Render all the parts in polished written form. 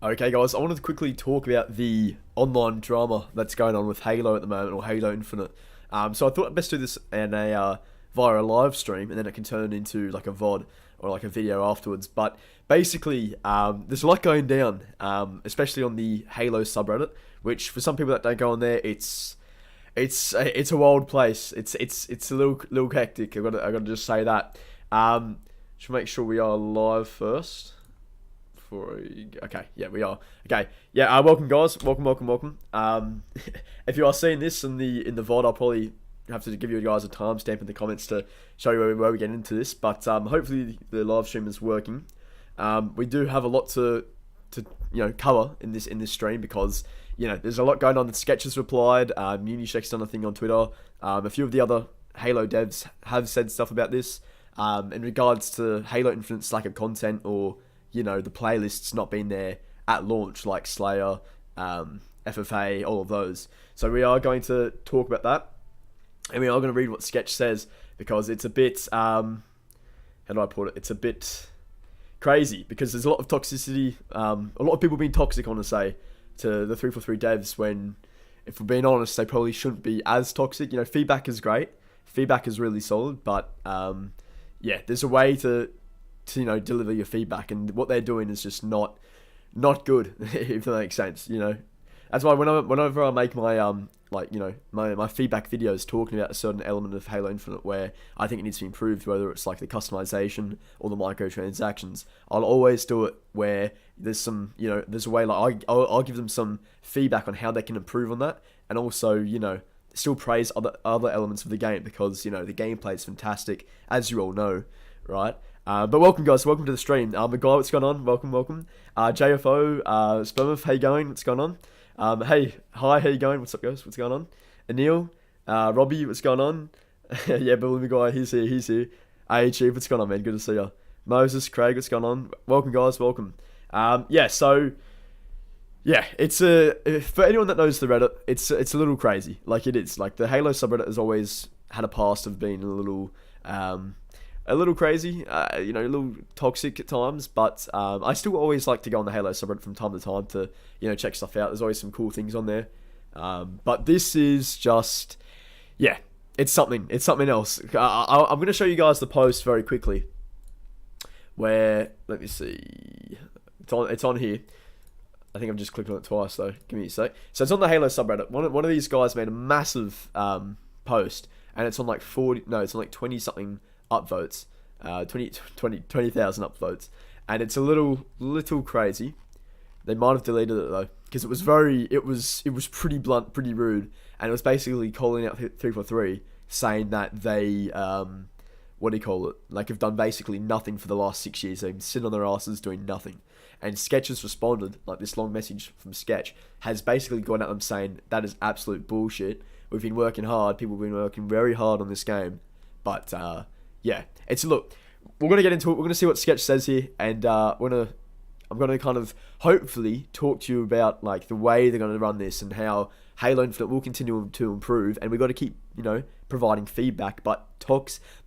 Okay, guys, I wanted to quickly talk about the online drama that's going on with Halo at the moment, or Halo Infinite. So I thought I'd best do this in via a live stream, and then it can turn into like a VOD or like a video afterwards. But basically, there's a lot going down, especially on the Halo subreddit, which for some people that don't go on there, it's a wild place. It's a little hectic. I gotta just say that. Should make sure we are live first. Okay, yeah, we are. Okay, yeah. Welcome, guys. Welcome. If you are seeing this in the VOD, I'll probably have to give you guys a timestamp in the comments to show you where we get into this. But hopefully the live stream is working. We do have a lot to cover in this stream because there's a lot going on. The Sketches replied. Munishek's done a thing on Twitter. A few of the other Halo devs have said stuff about this in regards to Halo Infinite's lack of content, or the playlists not being there at launch, like Slayer, FFA, all of those. So we are going to talk about that, and we are going to read what Sketch says, because it's a bit, how do I put it? It's a bit crazy, because there's a lot of toxicity, a lot of people being toxic, I want to say, to the 343 devs, when, if we're being honest, they probably shouldn't be as toxic. Feedback is great. Feedback is really solid, but, yeah, there's a way to deliver your feedback, and what they're doing is just not good, if that makes sense. That's why whenever I make my my feedback videos talking about a certain element of Halo Infinite where I think it needs to be improved, whether it's like the customization or the microtransactions, I'll always do it where there's some there's a way, like I'll give them some feedback on how they can improve on that, and also still praise other elements of the game, because the gameplay is fantastic, as you all know, right? But welcome, guys. Welcome to the stream. Miguel, what's going on? Welcome. JFO, Spermith, how you going? What's going on? Hey, hi, how you going? What's up, guys? What's going on? Anil, Robbie, what's going on? Yeah, Billy Miguel, he's here. Hey, Chief, what's going on, man? Good to see you. Moses, Craig, what's going on? Welcome, guys. Welcome. It's for anyone that knows the Reddit, it's a little crazy. Like, it is. Like, the Halo subreddit has always had a past of being a little crazy, a little toxic at times, but I still always like to go on the Halo subreddit from time to time to, check stuff out. There's always some cool things on there. But this is just, yeah, it's something else. I'm going to show you guys the post very quickly, where, let me see, it's on here. I think I've just clicked on it twice, though. Give me a sec. So it's on the Halo subreddit. One of these guys made a massive post, and it's on like 20-something upvotes, 20,000 upvotes, and it's a little crazy. They might have deleted it though, because it was pretty blunt, pretty rude, and it was basically calling out 343, saying that they have done basically nothing for the last 6 years. They've been sitting on their asses doing nothing. And Sketch has responded, like this long message from Sketch has basically gone at them saying that is absolute bullshit. We've been working hard, people have been working very hard on this game, but yeah, look, we're going to get into it. We're going to see what Sketch says here, and I'm going to kind of hopefully talk to you about like the way they're going to run this, and how Halo Infinite will continue to improve, and we've got to keep, providing feedback, but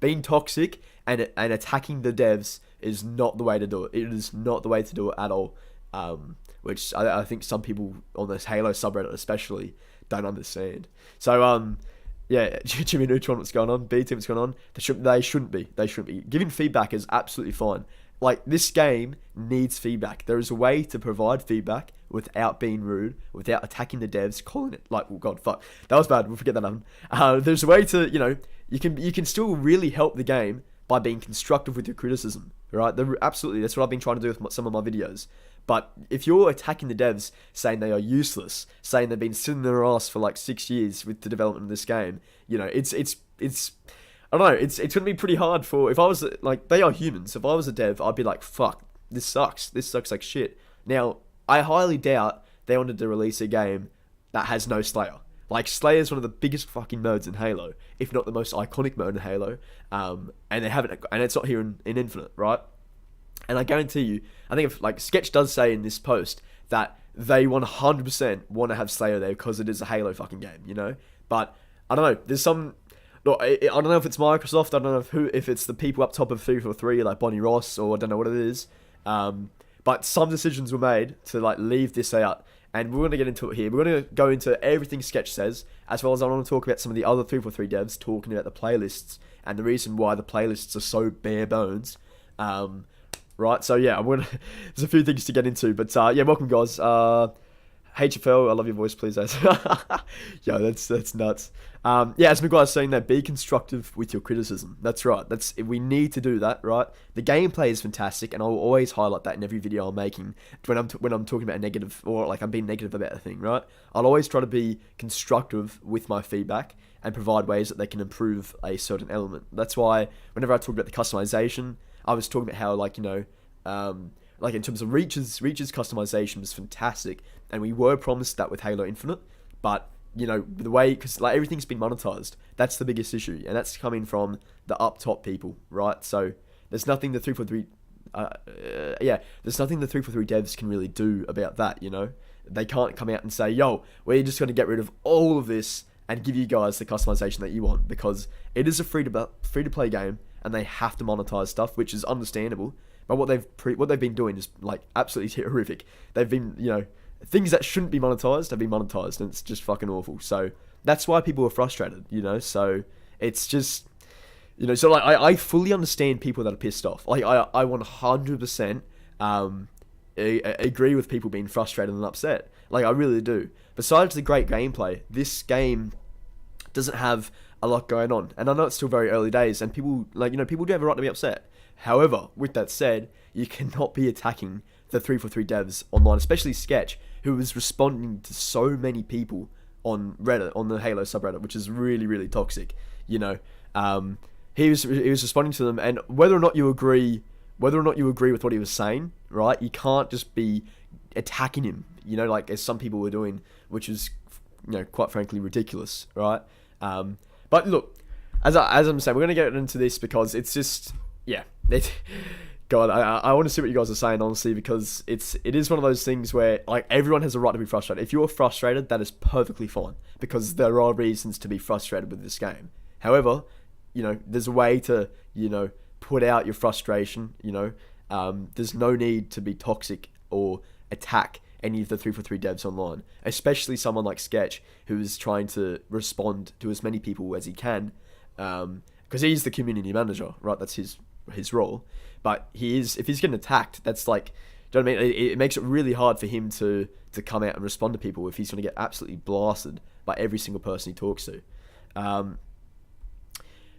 being toxic and attacking the devs is not the way to do it. It is not the way to do it at all, which I think some people on this Halo subreddit especially don't understand. So, yeah, Jimmy Neutron, what's going on? B-Team, what's going on? They shouldn't be. Giving feedback is absolutely fine. Like, this game needs feedback. There is a way to provide feedback without being rude, without attacking the devs, calling it, like, oh god, fuck. That was bad, we'll forget that happened. There's a way to, you can still really help the game by being constructive with your criticism, right? Absolutely, that's what I've been trying to do with some of my videos. But if you're attacking the devs, saying they are useless, saying they've been sitting their ass for like 6 years with the development of this game, it's I don't know, it's going to be pretty hard for, if I was, like, they are humans. If I was a dev, I'd be like, fuck, this sucks like shit. Now, I highly doubt they wanted to release a game that has no Slayer. Like, Slayer is one of the biggest fucking modes in Halo, if not the most iconic mode in Halo, and they haven't, and it's not here in Infinite, right? And I guarantee you, I think if, like, Sketch does say in this post that they 100% want to have Slayer there because it is a Halo fucking game, But, I don't know, there's some, look, I don't know if it's Microsoft, I don't know if it's the people up top of 343, like Bonnie Ross, or I don't know what it is, But some decisions were made to like leave this out. And we're going to get into it here. We're going to go into everything Sketch says, as well as I want to talk about some of the other 343 devs talking about the playlists and the reason why the playlists are so bare bones. Right, so yeah, there's a few things to get into, but yeah, welcome guys. HFL, I love your voice, please. Yeah, that's nuts. Yeah, as Miguel's saying that, be constructive with your criticism. That's right. We need to do that, right? The gameplay is fantastic, and I'll always highlight that in every video I'm making when I'm talking about a negative, or like I'm being negative about a thing, right? I'll always try to be constructive with my feedback and provide ways that they can improve a certain element. That's why whenever I talk about the customization, I was talking about how like like in terms of Reach's customization was fantastic, and we were promised that with Halo Infinite, but the way, because like everything's been monetized, that's the biggest issue, and that's coming from the up top people, right? So there's nothing the 343 there's nothing the 343 devs can really do about that. They can't come out and say, yo, we're just going to get rid of all of this and give you guys the customization that you want, because it is a free to play game and they have to monetize stuff, which is understandable. But what they've been doing is like absolutely horrific. They've been, things that shouldn't be monetized have been monetized, and it's just fucking awful. So that's why people are frustrated, So it's just, so like I fully understand people that are pissed off. Like I 100% agree with people being frustrated and upset. Like I really do. Besides the great gameplay, this game doesn't have a lot going on, and I know it's still very early days, and people people do have a right to be upset. However, with that said, you cannot be attacking the 343 devs online, especially Sketch, who is responding to so many people on Reddit, on the Halo subreddit, which is really, really toxic. He was responding to them, and whether or not you agree with what he was saying, right? You can't just be attacking him, like as some people were doing, which is, quite frankly ridiculous, right? But look, as I'm saying, we're gonna get into this because it's just, yeah. God, I want to see what you guys are saying, honestly, because it is one of those things where like everyone has a right to be frustrated. If you're frustrated, that is perfectly fine, because there are reasons to be frustrated with this game. However, there's a way to put out your frustration. There's no need to be toxic or attack any of the 343 devs online, especially someone like Sketch, who is trying to respond to as many people as he can, because he's the community manager, right? That's his role. But if he's getting attacked, that's like, do you know what I mean? It makes it really hard for him to come out and respond to people if he's going to get absolutely blasted by every single person he talks to.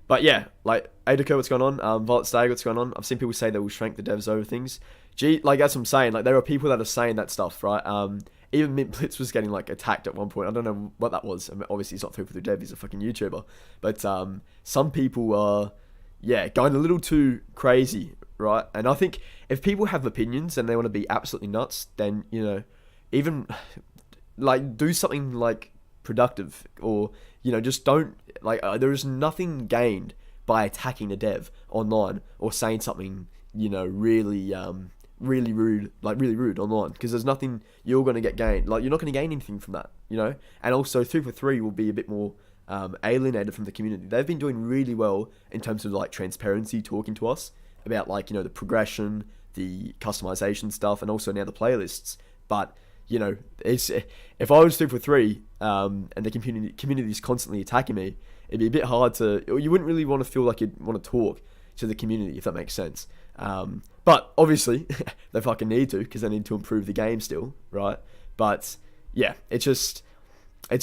But yeah, like Adaka, what's going on? Violet Stag, what's going on? I've seen people say they will shrank the devs over things. Gee, like that's what I'm saying. Like there are people that are saying that stuff, right? Even Mint Blitz was getting like attacked at one point. I don't know what that was. I mean, obviously he's not 343 dev, he's a fucking YouTuber. But some people are, going a little too crazy, right? And I think if people have opinions and they want to be absolutely nuts, then, even like do something like productive, or, just don't, like, there is nothing gained by attacking a dev online or saying something, really rude online, because there's nothing you're going to get gained. Like, you're not going to gain anything from that, And also 343 will be a bit more alienated from the community. They've been doing really well in terms of like transparency, talking to us about like, the progression, the customization stuff, and also now the playlists. But it's, if I was 343 and the community is constantly attacking me, it'd be a bit hard to, you wouldn't really want to feel like you'd want to talk to the community, if that makes sense. But obviously they fucking need to, because they need to improve the game still, right? But yeah, it's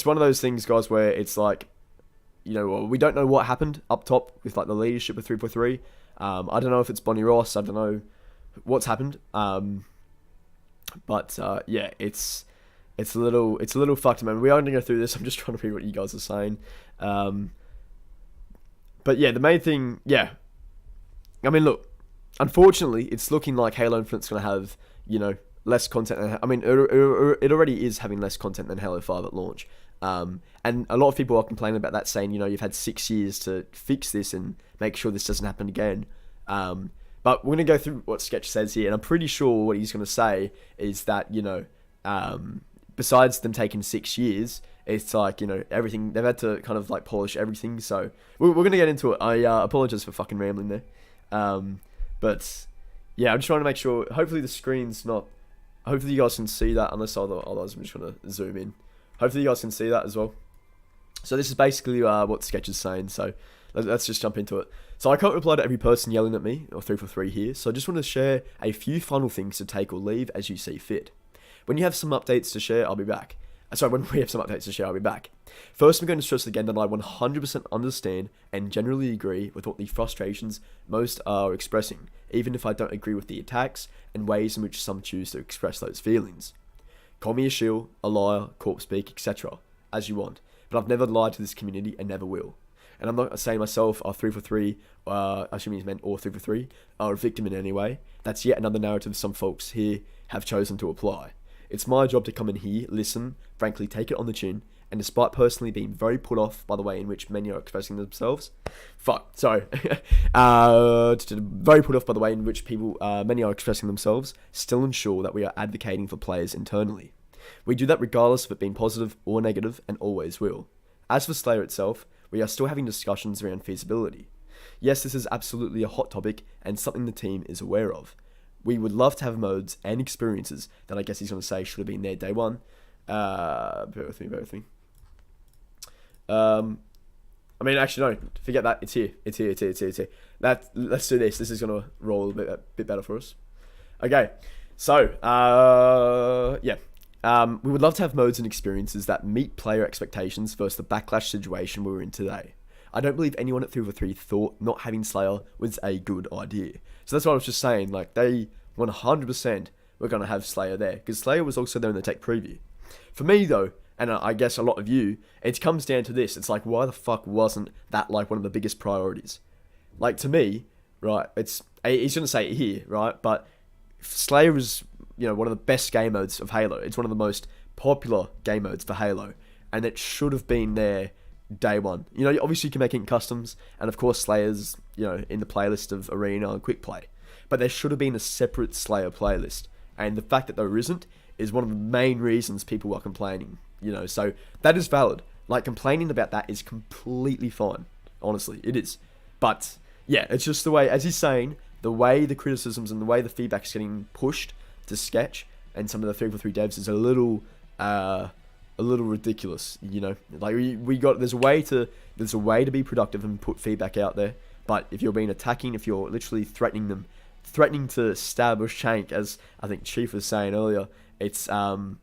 one of those things, guys, where it's like, we don't know what happened up top with like the leadership of 343. I don't know if it's Bonnie Ross. I don't know what's happened. But yeah, it's a little fucked, man. We are going to go through this. I'm just trying to figure what you guys are saying. But yeah, the main thing, I mean, look, unfortunately, it's looking like Halo Infinite's going to have, less content. I mean, it already is having less content than Halo 5 at launch. And a lot of people are complaining about that, saying, you've had 6 years to fix this and make sure this doesn't happen again. But we're going to go through what Sketch says here, and I'm pretty sure what he's going to say is that, besides them taking 6 years, it's like, everything, they've had to kind of like polish everything. So we're going to get into it. I apologize for fucking rambling there. But Yeah, I'm just trying to make sure. Hopefully the screen's not. Hopefully you guys can see that. Unless otherwise I'm just trying to zoom in. Hopefully you guys can see that as well. So this is basically what Sketch is saying. So let's just jump into it. So I can't reply to every person yelling at me, or 3 for 3 here. So I just want to share a few final things to take or leave as you see fit. When you have some updates to share, I'll be back. Sorry, when we have some updates to share, I'll be back. First, I'm going to stress again that I 100% understand and generally agree with what the frustrations most are expressing, even if I don't agree with the attacks and ways in which some choose to express those feelings. Call me a shill, a liar, corpse speak, etc., as you want, but I've never lied to this community and never will. And I'm not saying myself are 3 for 3, assuming he's meant or 3 for 3, are a victim in any way. That's yet another narrative some folks here have chosen to apply. It's my job to come in here, listen, frankly take it on the chin, and despite personally being very put off by the way in which many are expressing themselves, very put off by the way in which many are expressing themselves, still ensure that we are advocating for players internally. We do that regardless of it being positive or negative, and always will. As for Slayer itself, we are still having discussions around feasibility. Yes, this is absolutely a hot topic and something the team is aware of. We would love to have modes and experiences that I guess he's going to say should have been there day one. Bear with me. I mean, actually, no, forget that. It's here. Let's do this. This is going to roll a bit better for us. Okay, so, we would love to have modes and experiences that meet player expectations versus the backlash situation we're in today. I don't believe anyone at 3 for 3 thought not having Slayer was a good idea. So that's what I was just saying. Like, they 100% were going to have Slayer there, because Slayer was also there in the tech preview. For me, though, and I guess a lot of you, it comes down to this. It's like, why the fuck wasn't that, like, one of the biggest priorities? Like, to me, right, he's going to say it here, right, but Slayer is, one of the best game modes of Halo. It's one of the most popular game modes for Halo, and it should have been there day one. Obviously you can make it in customs, and of course Slayer's, in the playlist of Arena and Quick Play. But there should have been a separate Slayer playlist. And the fact that there isn't is one of the main reasons people are complaining. So that is valid. Like, complaining about that is completely fine. Honestly, it is. But, yeah, it's just the way, as he's saying, the way the criticisms and the way the feedback's getting pushed to Sketch and some of the 3 for 3 devs is a little ridiculous, like there's a way to be productive and put feedback out there. But if you're being attacking, if you're literally threatening to stab or shank, as I think Chief was saying earlier, it's nothing's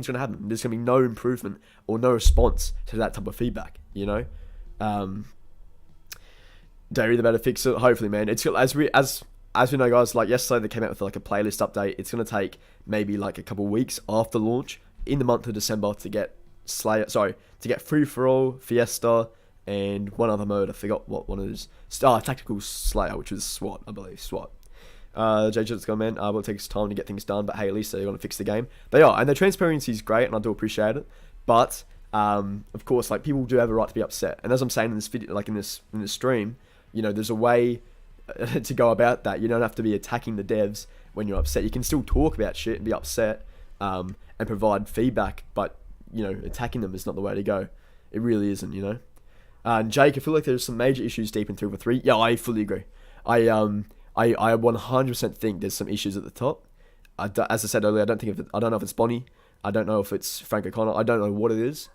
gonna happen. There's gonna be no improvement or no response to that type of feedback. They're either better fix it. Hopefully, man. It's as we know, guys. Like yesterday, they came out with like a playlist update. It's gonna take maybe like a couple of weeks after launch in the month of December to get Free For All, Fiesta, and one other mode. I forgot what one it is. Tactical Slayer, which is SWAT, I believe. SWAT. JJ, let's go, man. Will take us time to get things done, but hey, at least they're going to fix the game. They are, and the transparency is great, and I do appreciate it. But of course, like, people do have a right to be upset, and as I'm saying in this video, like in this stream, there's a way to go about that. You don't have to be attacking the devs when you're upset. You can still talk about shit and be upset, and provide feedback, but attacking them is not the way to go. It really isn't. And Jake, I feel like there's some major issues deep in 3 for 3. Yeah, I fully agree. I 100% think there's some issues at the top. As I said earlier, I don't know if it's Bonnie. I don't know if it's Frank O'Connor. I don't know what it is.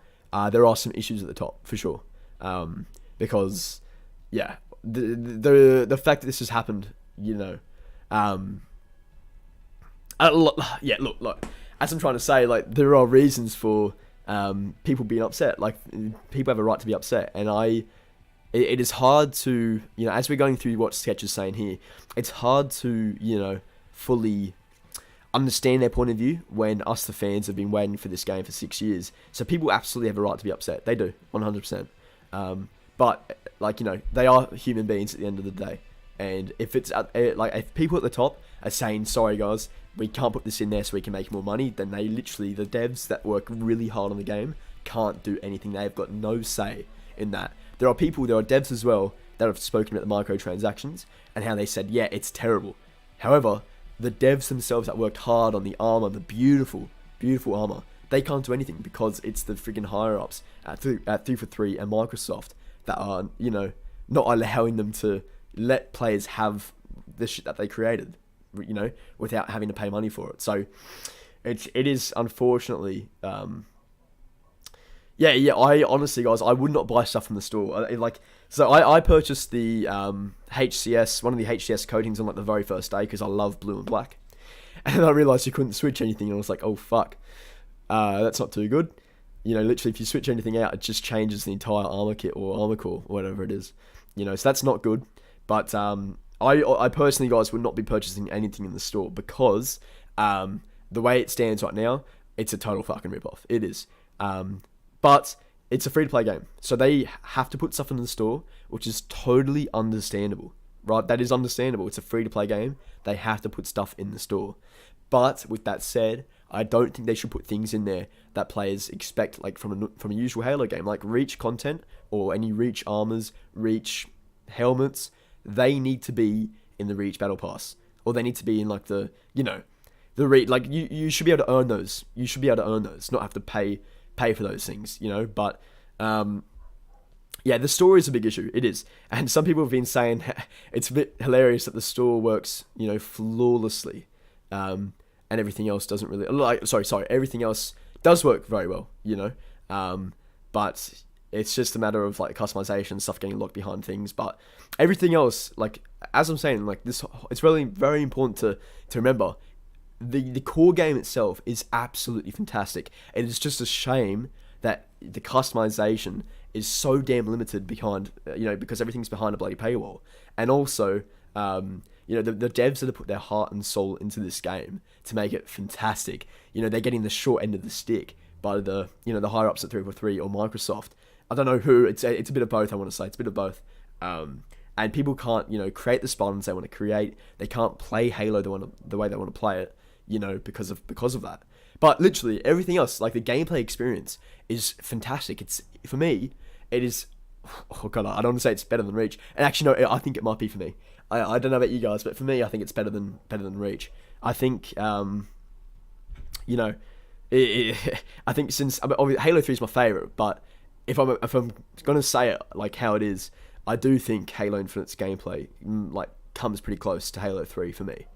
There are some issues at the top for sure. Because the fact that this has happened, look. As I'm trying to say, like, there are reasons for people being upset. Like, people have a right to be upset, and it is hard to, as we're going through what Sketch is saying here, it's hard to, fully understand their point of view when us, the fans, have been waiting for this game for 6 years. So people absolutely have a right to be upset. They do, 100%. But, like, they are human beings at the end of the day. And if it's, if people at the top are saying, sorry guys, we can't put this in there so we can make more money, then they literally, the devs that work really hard on the game, can't do anything. They've got no say in that. There are devs as well that have spoken about the microtransactions and how they said, yeah, it's terrible. However, the devs themselves that worked hard on the armor, the beautiful, beautiful armor, they can't do anything because it's the friggin' higher ups at 3 for 3 and Microsoft that are, not allowing them to let players have the shit that they created, without having to pay money for it. So it is unfortunately, I honestly, guys, I would not buy stuff from the store. I purchased the HCS, one of the HCS coatings on like the very first day because I love blue and black, and then I realized you couldn't switch anything, and I was like, oh fuck, that's not too good. Literally, if you switch anything out, it just changes the entire armor kit or armor core, or whatever it is. So that's not good. But I personally, guys, would not be purchasing anything in the store because the way it stands right now, it's a total fucking ripoff. It is. But it's a free-to-play game, so they have to put stuff in the store, which is totally understandable, right? That is understandable. It's a free-to-play game. They have to put stuff in the store. But with that said, I don't think they should put things in there that players expect, like from a usual Halo game, like Reach content or any Reach armors, Reach helmets. They need to be in the Reach Battle Pass, or they need to be in like the Reach. Like you should be able to earn those. You should be able to earn those, not have to pay for those things, but the store is a big issue. It is. And some people have been saying it's a bit hilarious that the store works, flawlessly, and everything else doesn't really, everything else does work very well, but it's just a matter of like customization, stuff getting locked behind things. But everything else, like as I'm saying, like this, it's really very important to remember. The core game itself is absolutely fantastic. It is just a shame that the customization is so damn limited behind, because everything's behind a bloody paywall. And also, the devs that have put their heart and soul into this game to make it fantastic, they're getting the short end of the stick by the higher ups at 343 or Microsoft. I don't know who. It's a bit of both. I want to say it's a bit of both. And people can't, create the spawns they want to create. They can't play Halo the way they want to play it. Because of that. But literally everything else, like the gameplay experience, is fantastic. It's, for me, it is. Oh god, I don't want to say it's better than Reach. And actually, no, I think it might be for me. I don't know about you guys, but for me, I think it's better than Reach. I think, I think since Halo 3 is my favorite, but if I'm gonna say it like how it is, I do think Halo Infinite's gameplay comes pretty close to Halo 3 for me.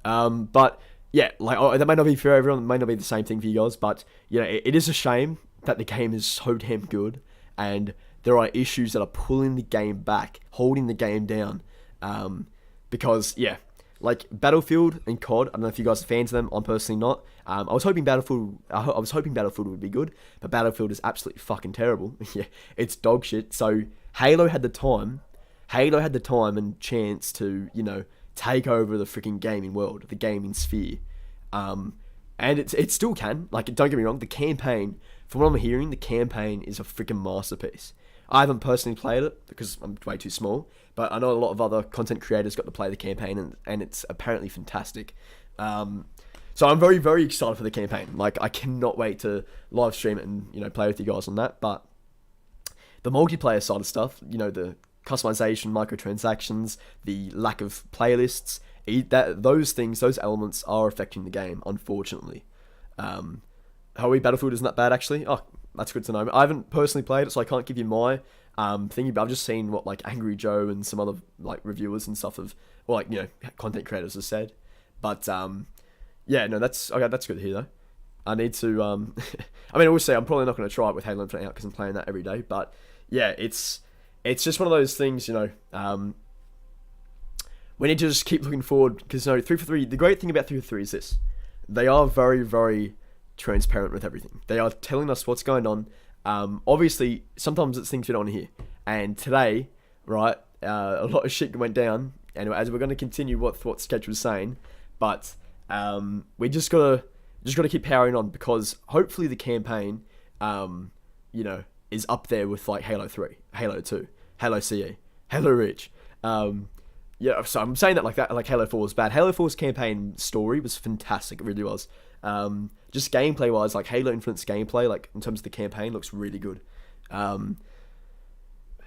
But yeah, that may not be for everyone, it may not be the same thing for you guys, but it is a shame that the game is so damn good, and there are issues that are pulling the game back, holding the game down, because like Battlefield and COD, I don't know if you guys are fans of them. I'm personally not. I was hoping Battlefield would be good, but Battlefield is absolutely fucking terrible. Yeah, it's dog shit. So Halo had the time and chance to take over the freaking gaming world, the gaming sphere, and it still can. Like, don't get me wrong, the campaign, from what I'm hearing, the campaign is a freaking masterpiece. I haven't personally played it because I'm way too small, but I know a lot of other content creators got to play the campaign, and it's apparently fantastic. So I'm very, very excited for the campaign. Like, I cannot wait to live stream it and play with you guys on that. But the multiplayer side of stuff, the customization, microtransactions, the lack of playlists, those elements are affecting the game, unfortunately. Battlefield isn't that bad, actually. Oh, that's good to know. I haven't personally played it, so I can't give you my thingy, but I've just seen what Angry Joe and some other reviewers and stuff content creators have said. But that's okay. That's good to hear though. I need to I will say I'm probably not going to try it with Halo Infinite out because I'm playing that every day. But yeah, it's just one of those things, we need to just keep looking forward, because 343, the great thing about 343 is this: they are very, very transparent with everything. They are telling us what's going on. Obviously, sometimes it's things we don't want to hear. And today, right, a lot of shit went down, and as we're going to continue what Sketch was saying, but we just gotta keep powering on, because hopefully the campaign, is up there with Halo 3, Halo 2, Halo CE, Halo Reach. So I'm saying that like that, like Halo 4 was bad. Halo 4's campaign story was fantastic, it really was. Just gameplay wise, Halo Infinite's gameplay, in terms of the campaign, looks really good.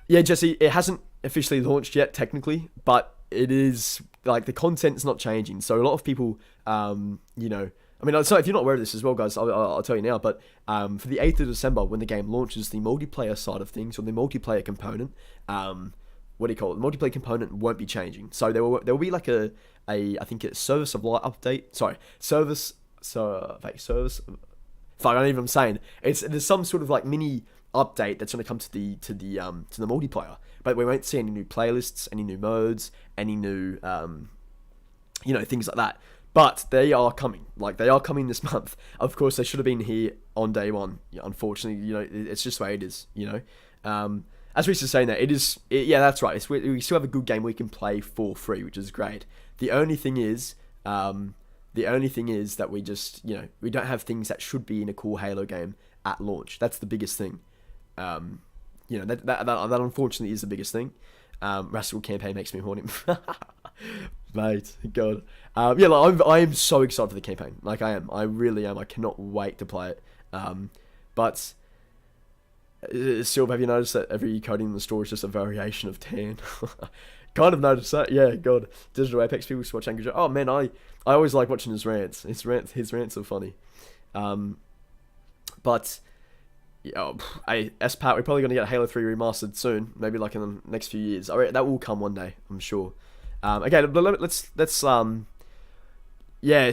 Jesse, it hasn't officially launched yet, technically, but it is, the content's not changing. So a lot of people, so if you're not aware of this as well, guys, I'll tell you now, but for the 8th of December, when the game launches, the multiplayer side of things, or the multiplayer component, what do you call it? The multiplayer component won't be changing. So there will be like a I think it's service of light update. Sorry, service. Fuck, I don't even know what I'm saying. There's some sort of like mini update that's going to come to the multiplayer, but we won't see any new playlists, any new modes, any new things like that. But they are coming. Like, they are coming this month. Of course, they should have been here on day one. Unfortunately, it's just the way it is. As Reese is saying that, yeah, that's right. We still have a good game we can play for free, which is great. The only thing is that we just, we don't have things that should be in a cool Halo game at launch. That's the biggest thing. That unfortunately is the biggest thing. Rascal campaign makes me horny. Mate, God. I am so excited for the campaign. Like, I am. I really am. I cannot wait to play it. But still, have you noticed that every coding in the store is just a variation of tan? Kind of noticed that. Yeah, God. Digital Apex people used to watch Angry Joe. Oh man, I always like watching his rants. His rants are funny. But SPAT, we're probably going to get Halo 3 remastered soon, maybe like in the next few years. That will come one day, I'm sure. Okay, let's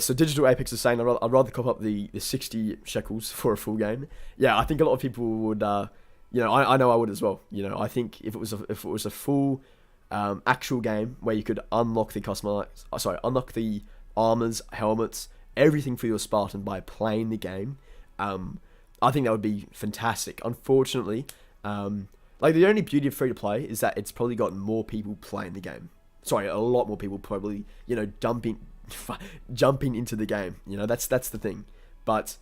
so Digital Apex is saying I'd rather cop up the 60 shekels for a full game. Yeah, I think a lot of people would, I know I would as well. I think if it was a full actual game where you could unlock the armors, helmets, everything for your Spartan by playing the game, I think that would be fantastic. Unfortunately, the only beauty of free to play is that it's probably got more people playing the game. Sorry, a lot more people probably, jumping into the game. That's the thing. But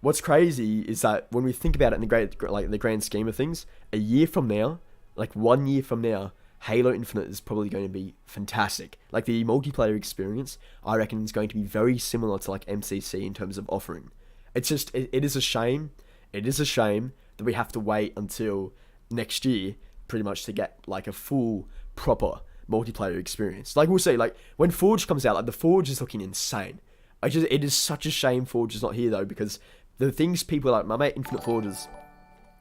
what's crazy is that when we think about it in the grand scheme of things, a year from now, 1 year from now, Halo Infinite is probably going to be fantastic. Like, the multiplayer experience, I reckon, is going to be very similar to MCC in terms of offering. It's just, it is a shame. It is a shame that we have to wait until next year, pretty much, to get a full, proper multiplayer experience. We'll see. When Forge comes out, the Forge is looking insane. It is such a shame Forge is not here though, because the things people like my mate Infinite Forges,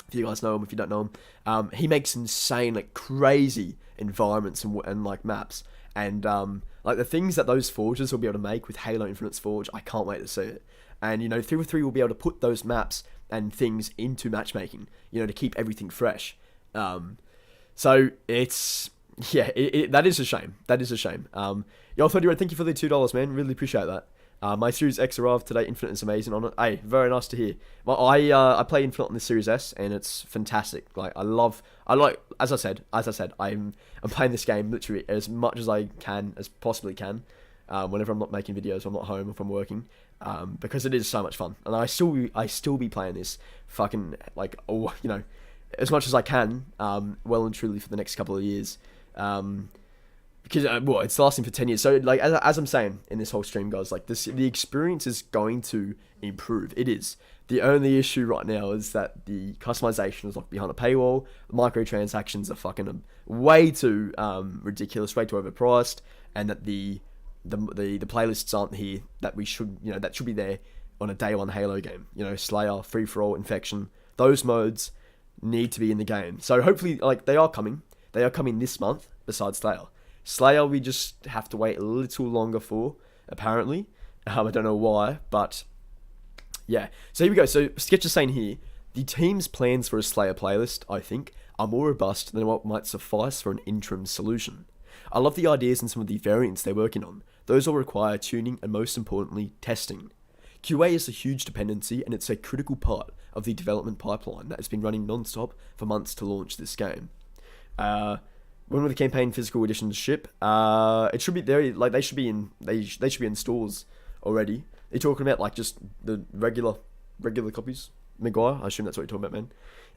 if you guys know him, if you don't know him, he makes insane, crazy environments and maps, and the things that those forges will be able to make with Halo Infinite's Forge, I can't wait to see it. And 343 will be able to put those maps and things into matchmaking, to keep everything fresh. So it's that is a shame. That is a shame. Yo, 30 Red, thank you for the $2, man. Really appreciate that. My Series X arrived today. Infinite is amazing on it. Hey, very nice to hear. Well, I play Infinite on the Series S, and it's fantastic. As I said, I'm playing this game literally as much as I can, as possibly can. Whenever I'm not making videos, I'm not home, if I'm working, because it is so much fun, and I still be playing this fucking as much as I can, well and truly for the next couple of years. Because it's lasting for 10 years. So as I'm saying in this whole stream, guys, the experience is going to improve. It is. The only issue right now is that the customization is locked behind a paywall. The microtransactions are fucking way too ridiculous, way too overpriced, and that the playlists aren't here that we should that should be there on a day one Halo game. Slayer, free for all, infection. Those modes need to be in the game. So hopefully, they are coming. They are coming this month. Besides Slayer, we just have to wait a little longer for, apparently. I don't know why, but yeah. So here we go. So Sketch is saying here, the team's plans for a Slayer playlist, I think, are more robust than what might suffice for an interim solution. I love the ideas and some of the variants they're working on. Those will require tuning and, most importantly, testing. QA is a huge dependency, and it's a critical part of the development pipeline that has been running non-stop for months to launch this game. When will the campaign physical editions ship? It should be there. They should be in stores already. They're talking about just the regular copies. Maguire, I assume that's what you're talking about,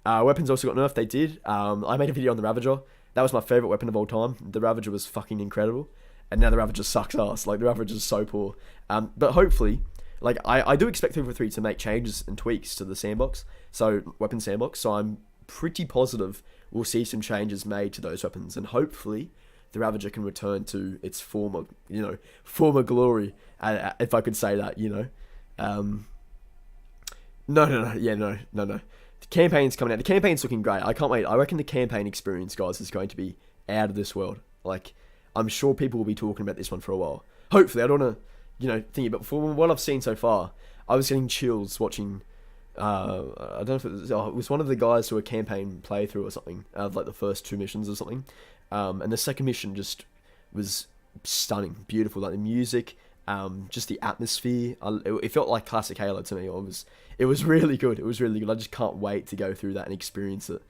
man. Weapons also got nerfed. They did. I made a video on the Ravager. That was my favorite weapon of all time. The Ravager was fucking incredible, and now the Ravager sucks ass. The Ravager is so poor. But hopefully, I do expect 343 to make changes and tweaks to the sandbox. So weapon sandbox. So I'm pretty positive we'll see some changes made to those weapons, and hopefully the Ravager can return to its former glory, if I could say that, No. The campaign's coming out. The campaign's looking great. I can't wait. I reckon the campaign experience, guys, is going to be out of this world. Like, I'm sure people will be talking about this one for a while. Hopefully, I don't want to, think about, from what I've seen so far, I was getting chills watching. I don't know if it was one of the guys who were campaign playthrough or something of like the first 2 missions or something, and the second mission just was stunning, beautiful. Like the music, just the atmosphere. It felt like classic Halo to me. It was really good. It was really good. I just can't wait to go through that and experience it.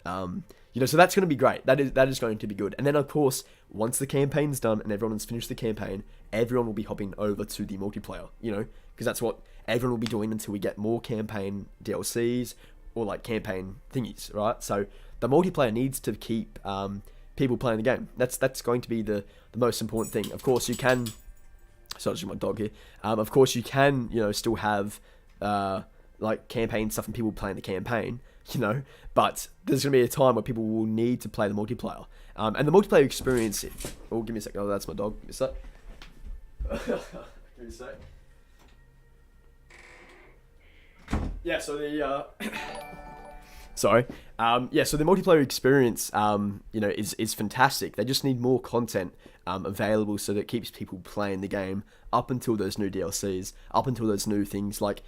So that's going to be great. That is going to be good. And then of course, once the campaign's done and everyone's finished the campaign, everyone will be hopping over to the multiplayer. Because that's what everyone will be doing until we get more campaign DLCs or like campaign thingies, right? So the multiplayer needs to keep people playing the game. That's going to be the most important thing. Of course, you can. Sorry, just my dog here. Of course, you can still have like campaign stuff and people playing the campaign. But there's going to be a time where people will need to play the multiplayer. And the multiplayer experience. Oh, give me a sec. Oh, that's my dog. Give me a sec. Give me a sec. Yeah, so the sorry. So the multiplayer experience, is fantastic. They just need more content available so that it keeps people playing the game up until those new DLCs, up until those new things. Like,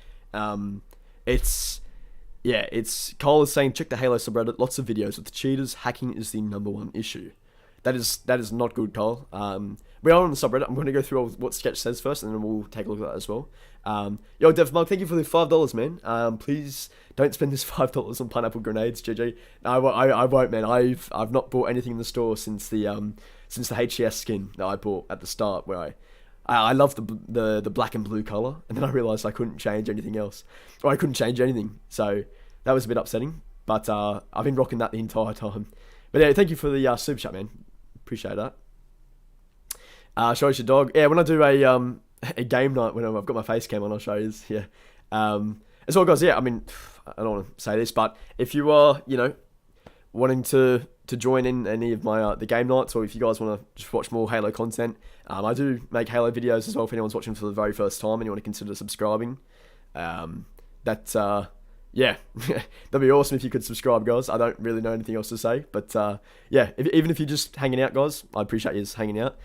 it's Cole is saying, check the Halo subreddit. Lots of videos with the cheaters. Hacking is the #1 issue. That is not good, Cole. We are on the subreddit. I'm going to go through what Sketch says first, and then we'll take a look at that as well. Yo, DevMug, thank you for the $5, man. Please don't spend this $5 on pineapple grenades, GG. No, I won't, man. I've not bought anything in the store since the HCS skin that I bought at the start, where I love the black and blue color, and then I realized I couldn't change anything else, or I couldn't change anything. So that was a bit upsetting. But I've been rocking that the entire time. But yeah, thank you for the super chat, man. Appreciate that. Show us your dog. Yeah, when I do a game night, when I've got my face cam on, I'll show you. Yeah. As well, guys. Yeah, I mean, I don't want to say this, but if you are, wanting to join in any of my the game nights, or if you guys want to just watch more Halo content, I do make Halo videos as well. If anyone's watching for the very first time and you want to consider subscribing, yeah, that'd be awesome if you could subscribe, guys. I don't really know anything else to say, but yeah, even if you're just hanging out, guys, I appreciate you just hanging out,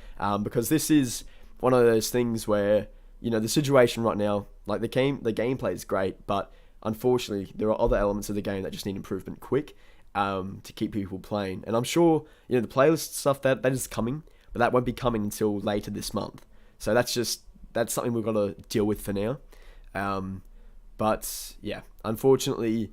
because this is one of those things where, the situation right now, like the gameplay is great, but unfortunately there are other elements of the game that just need improvement quick, to keep people playing. And I'm sure, the playlist stuff that is coming, but that won't be coming until later this month. So that's something we've got to deal with for now. But yeah, unfortunately,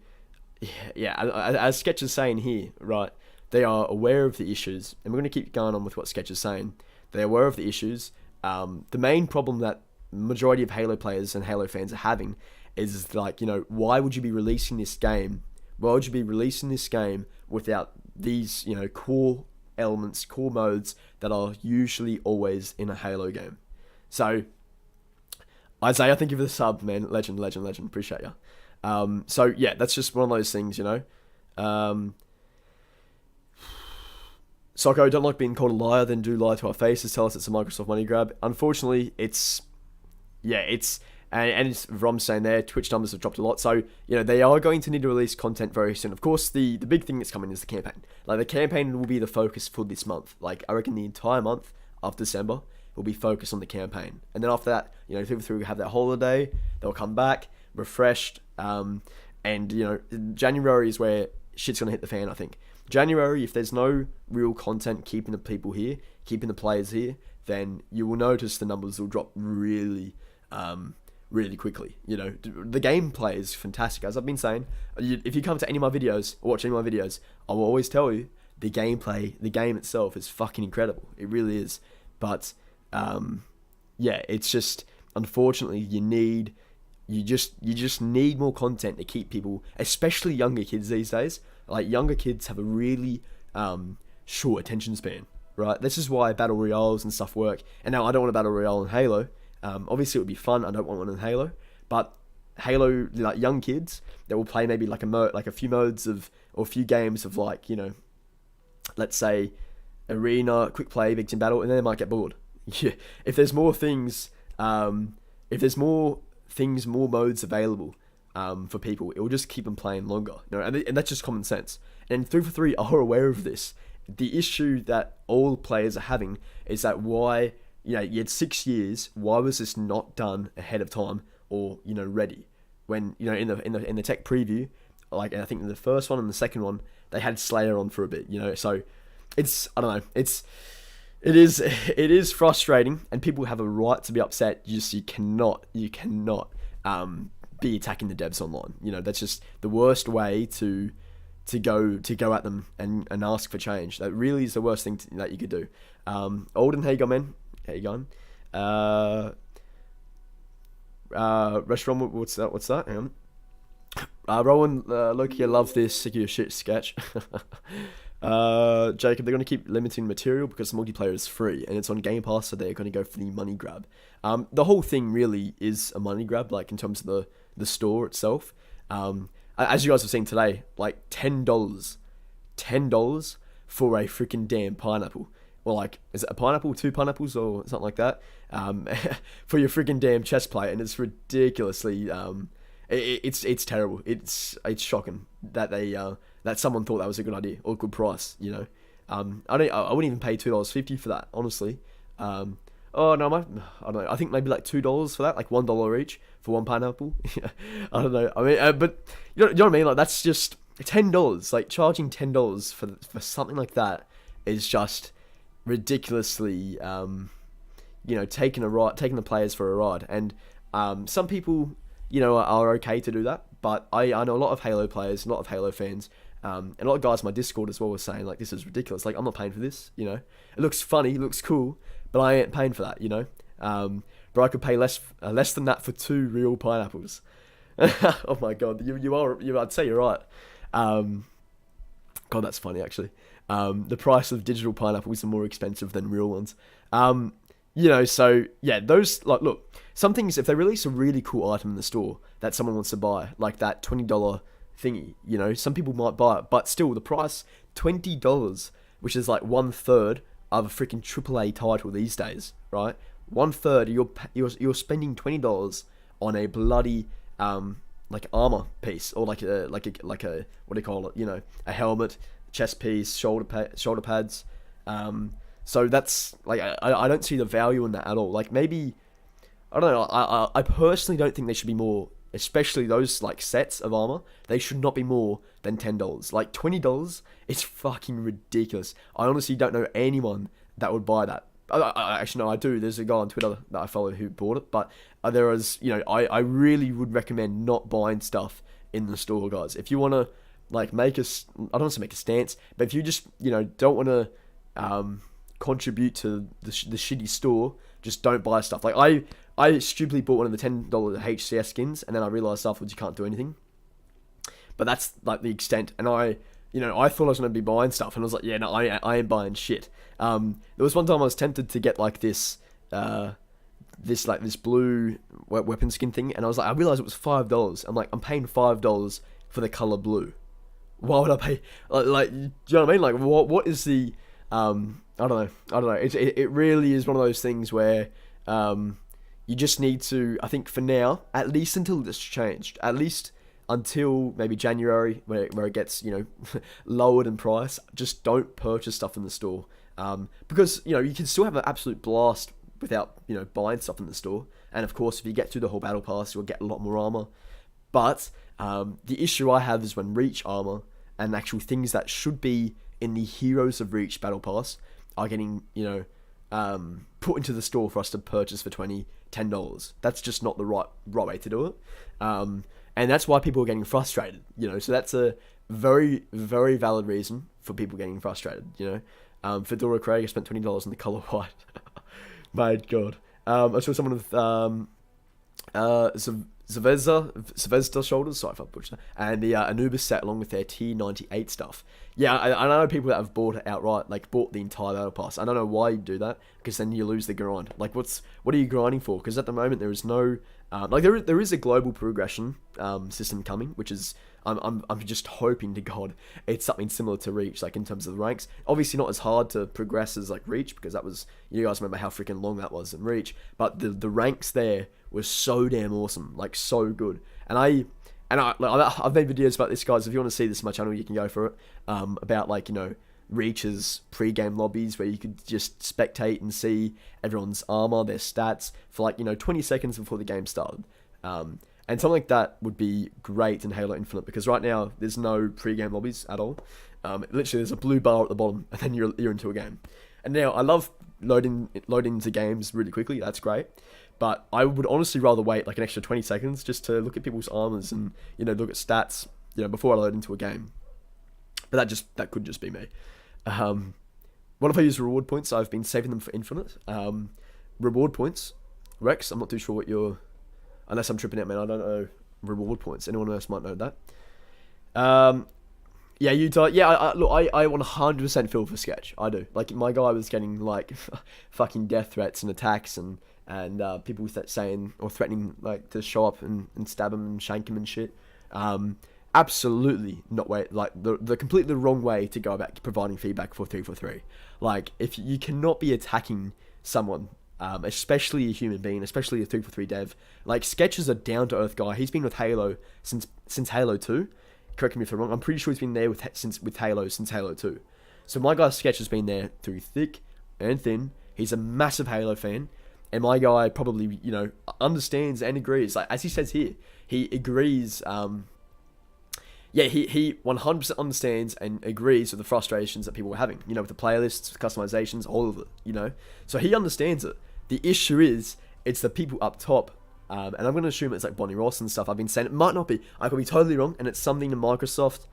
as Sketch is saying here, right, they are aware of the issues, and we're going to keep going on with what Sketch is saying. They're aware of the issues. The main problem that majority of Halo players and Halo fans are having is like, why would you be releasing this game? Why would you be releasing this game without these, core elements, core modes that are usually always in a Halo game? So, Isaiah, thank you for the sub, man. Legend. Appreciate you. So yeah, that's just one of those things, Socko, don't like being called a liar, then do lie to our faces, tell us it's a Microsoft money grab. Unfortunately, it's and it's Rom saying there, Twitch numbers have dropped a lot. So, they are going to need to release content very soon. Of course, the big thing that's coming is the campaign. Like, the campaign will be the focus for this month. Like, I reckon the entire month of December will be focused on the campaign. And then after that, people through have that holiday, they'll come back, refreshed, and, January is where shit's going to hit the fan, I think. January, if there's no real content keeping the people here, keeping the players here, then you will notice the numbers will drop really quickly. The gameplay is fantastic. As I've been saying, if you come to any of my videos or watch any of my videos, I will always tell you the gameplay, the game itself is fucking incredible. It really is. But it's just, unfortunately, you just need more content to keep people, especially younger kids these days. Like, younger kids have a really short attention span, right? This is why battle royales and stuff work. And now I don't want a battle royale in Halo. Obviously it would be fun. I don't want one in Halo, but Halo, like, young kids that will play maybe like a few modes of, or a few games of, like, let's say arena, quick play, big team battle, and then they might get bored. Yeah. If there's more things, more modes available for people, it will just keep them playing longer. And that's just common sense. And 343 are aware of this, the issue that all players are having is that why, you had 6 years. Why was this not done ahead of time or ready? When in the tech preview, like I think in the first one and the second one, they had Slayer on for a bit. So it's I don't know. It is frustrating, and people have a right to be upset. You cannot be attacking the devs online. That's just the worst way to go at them and ask for change. That really is the worst thing that you could do. Alden, how you going, man? How you going? Restaurant, what's that? Hang on. Rowan, Loki, I love this. Sick of your shit sketch. Jacob, they're going to keep limiting material because the multiplayer is free and it's on Game Pass, so they're going to go for the money grab. The whole thing really is a money grab, like in terms of the store itself. As you guys have seen today, like $10 for a freaking damn pineapple. Or like, is it a pineapple, 2 pineapples, or something like that? For your freaking damn chest plate, and it's ridiculously, it's terrible. It's shocking that that someone thought that was a good idea or a good price. I wouldn't even pay $2.50 for that, honestly. I don't know. I think maybe like $2 for that, like $1 each for 1 pineapple. I don't know. I mean, but you know what I mean? Like, that's just $10. Like, charging $10 for something like that is just ridiculously, taking the players for a ride. And some people, are okay to do that. But I know a lot of Halo players, a lot of Halo fans, and a lot of guys in my Discord as well were saying, like, this is ridiculous. Like, I'm not paying for this. It looks funny, it looks cool, but I ain't paying for that. But I could pay less than that for 2 real pineapples. Oh my god, I'd say you're right. God, that's funny actually. The price of digital pineapples are more expensive than real ones. So yeah, those, like, look, some things, if they release a really cool item in the store that someone wants to buy, like that $20 thingy, some people might buy it, but still the price, $20, which is like 1/3 of a freaking AAA title these days, right? 1/3, you're spending $20 on a bloody like armor piece, or like a what do you call it? A helmet, chest piece, shoulder pads. So that's like, I don't see the value in that at all. Like, maybe, I don't know. I personally don't think they should be more, especially those like sets of armor. They should not be more than $10. Like, $20 is fucking ridiculous. I honestly don't know anyone that would buy that. Actually, no, I do. There's a guy on Twitter that I follow who bought it, but there is, I really would recommend not buying stuff in the store, guys. If you want to, like, I don't want to make a stance, but if you just, don't want to contribute to the shitty store, just don't buy stuff. Like, I stupidly bought one of the $10 HCS skins, and then I realized afterwards you can't do anything. But that's like the extent, and I thought I was going to be buying stuff, and I was like, yeah, no, I ain't buying shit. There was one time I was tempted to get like this blue weapon skin thing, and I realized it was $5. I'm like, I'm paying $5 for the color blue. Why would I pay? Like, do you know what I mean? Like, what is the I don't know. It really is one of those things where you just need to, I think for now, at least until this changed, at least until maybe January, where it gets, lowered in price, just don't purchase stuff in the store. Because, you can still have an absolute blast without, buying stuff in the store. And of course, if you get through the whole battle pass, you'll get a lot more armor. But the issue I have is when Reach armor and actual things that should be in the Heroes of Reach battle pass are getting, put into the store for us to purchase for $10. That's just not the right way to do it. And that's why people are getting frustrated, so that's a very, very valid reason for people getting frustrated, Fedora Craig, I spent $20 on the color white. My god. I saw someone with Zvezda shoulders, sorry if I butchered that, and the Anubis set along with their T98 stuff. Yeah, I know people that have bought it outright, like bought the entire battle pass. I don't know why you do that, because then you lose the grind. Like, what are you grinding for? Because at the moment there is no there is a global progression system coming, which is I'm just hoping to God it's something similar to Reach, like in terms of the ranks. Obviously not as hard to progress as like Reach, because that was, you guys remember how freaking long that was in Reach, but the ranks there was so damn awesome, like so good. And I've made videos about this, guys. If you want to see this on my channel, you can go for it. About like, Reach's pre-game lobbies where you could just spectate and see everyone's armor, their stats for like, 20 seconds before the game started. And something like that would be great in Halo Infinite, because right now there's no pre-game lobbies at all. Literally, there's a blue bar at the bottom, and then you're into a game. And now I love loading into games really quickly. That's great, but I would honestly rather wait like an extra 20 seconds just to look at people's armors and look at stats before I load into a game. But that could just be me. What if I use reward points? I've been saving them for Infinite. Reward points, Rex. I'm not too sure what you're. Unless I'm tripping out, man. I don't know reward points. Anyone else might know that. Yeah, Utah. Yeah, look, I 100% feel for Sketch. I do. Like, my guy was getting, like, fucking death threats and attacks and people saying or threatening, like, to show up and stab him and shank him and shit. Absolutely not way. Like, the completely wrong way to go about providing feedback for 343. Like, if you cannot be attacking someone, especially a human being, especially a 343 dev. Like, Sketch is a down-to-earth guy. He's been with Halo since Halo 2. Correct me if I'm wrong. I'm pretty sure he's been there with Halo since Halo 2. So my guy Sketch has been there through thick and thin. He's a massive Halo fan. And my guy probably, understands and agrees. Like, as he says here, he agrees. He 100% understands and agrees with the frustrations that people were having. With the playlists, customizations, all of it, So he understands it. The issue is, it's the people up top. And I'm going to assume it's like Bonnie Ross and stuff. I've been saying it might not be. I could be totally wrong, and it's something in Microsoft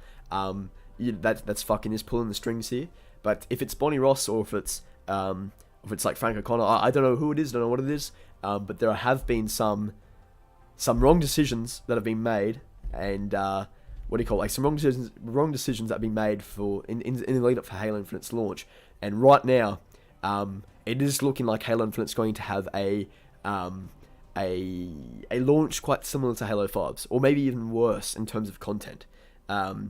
that's fucking is pulling the strings here. But if it's Bonnie Ross or if it's like Frank O'Connor, I don't know who it is. Don't know what it is. But there have been some wrong decisions that have been made, and some wrong decisions that have been made for in the lead up for Halo Infinite's launch. And right now, it is looking like Halo Infinite's going to have a launch quite similar to Halo 5's, or maybe even worse in terms of content. The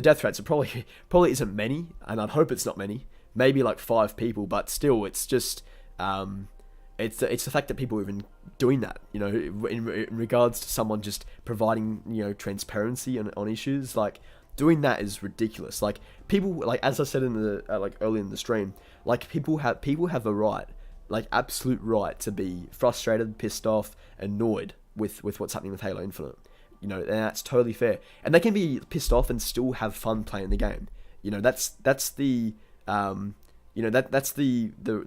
death threats are probably isn't many, and I'd hope it's not many. Maybe like 5 people, but still, it's just it's the fact that people are even doing that. In regards to someone just providing transparency on issues, like doing that is ridiculous. Like people, like as I said in the early in the stream, like people have a right. Like, absolute right to be frustrated, pissed off, annoyed with what's happening with Halo Infinite. And that's totally fair. And they can be pissed off and still have fun playing the game. That's the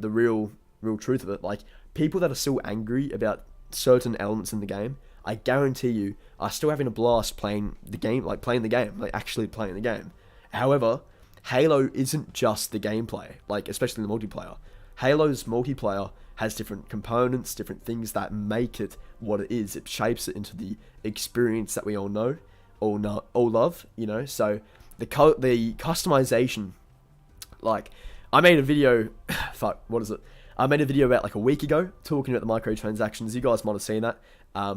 real truth of it. Like, people that are still angry about certain elements in the game, I guarantee you, are still having a blast playing the game, like actually playing the game. However, Halo isn't just the gameplay, like, especially the multiplayer. Halo's multiplayer has different components, different things that make it what it is. It shapes it into the experience that we all know, all love, So the customization, like, I made a video, I made a video about like a week ago talking about the microtransactions. You guys might have seen that.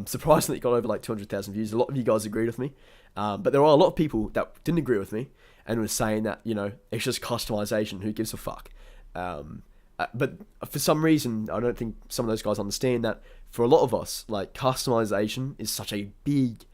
Surprisingly, it got over like 200,000 views. A lot of you guys agreed with me, but there are a lot of people that didn't agree with me and was saying that it's just customization. Who gives a fuck? But for some reason, I don't think some of those guys understand that for a lot of us, like, customization is such a big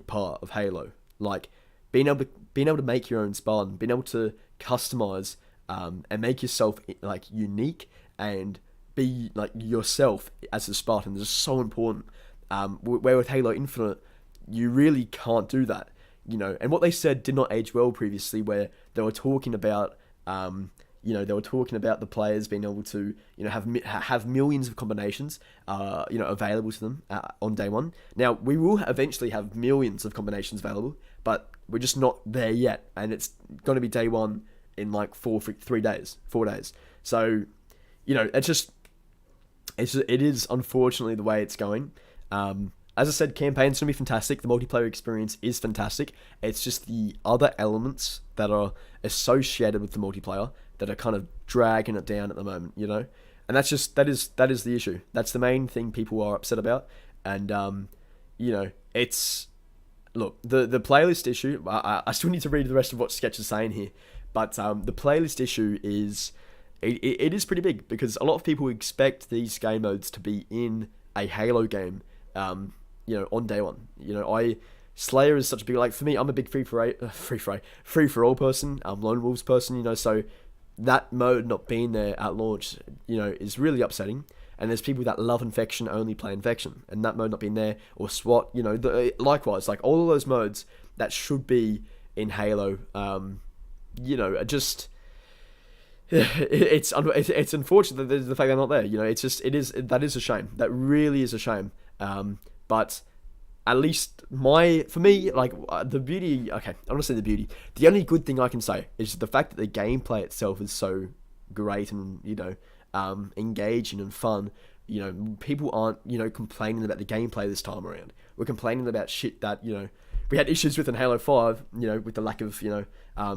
part of Halo. Like, being able to make your own spawn, being able to customize and make yourself like unique and be like yourself as a Spartan is so important. Where with Halo Infinite, you really can't do that. And what they said did not age well previously, where they were talking about the players being able to, have millions of combinations, available to them on day one. Now, we will eventually have millions of combinations available, but we're just not there yet. And it's going to be day one in like 4 days. So, it is unfortunately the way it's going. As I said, campaign's going to be fantastic. The multiplayer experience is fantastic. It's just the other elements that are associated with the multiplayer that are kind of dragging it down at the moment, And that is the issue. That's the main thing people are upset about. And, it's... Look, the playlist issue... I still need to read the rest of what Sketch is saying here. But the playlist issue is... It is pretty big, because a lot of people expect these game modes to be in a Halo game, on day one. Slayer is such a big, like, for me, I'm a big free for all person, Lone Wolves person, so that mode not being there at launch, is really upsetting. And there's people that love Infection only play Infection, and that mode not being there, or SWAT, likewise, like all of those modes that should be in Halo, just it's unfortunate that the fact they're not there. That is a shame. That really is a shame. But at least for me, like the beauty. Okay, I want to say the beauty. The only good thing I can say is the fact that the gameplay itself is so great and engaging and fun. People aren't complaining about the gameplay this time around. We're complaining about shit that we had issues with in Halo 5. With the lack of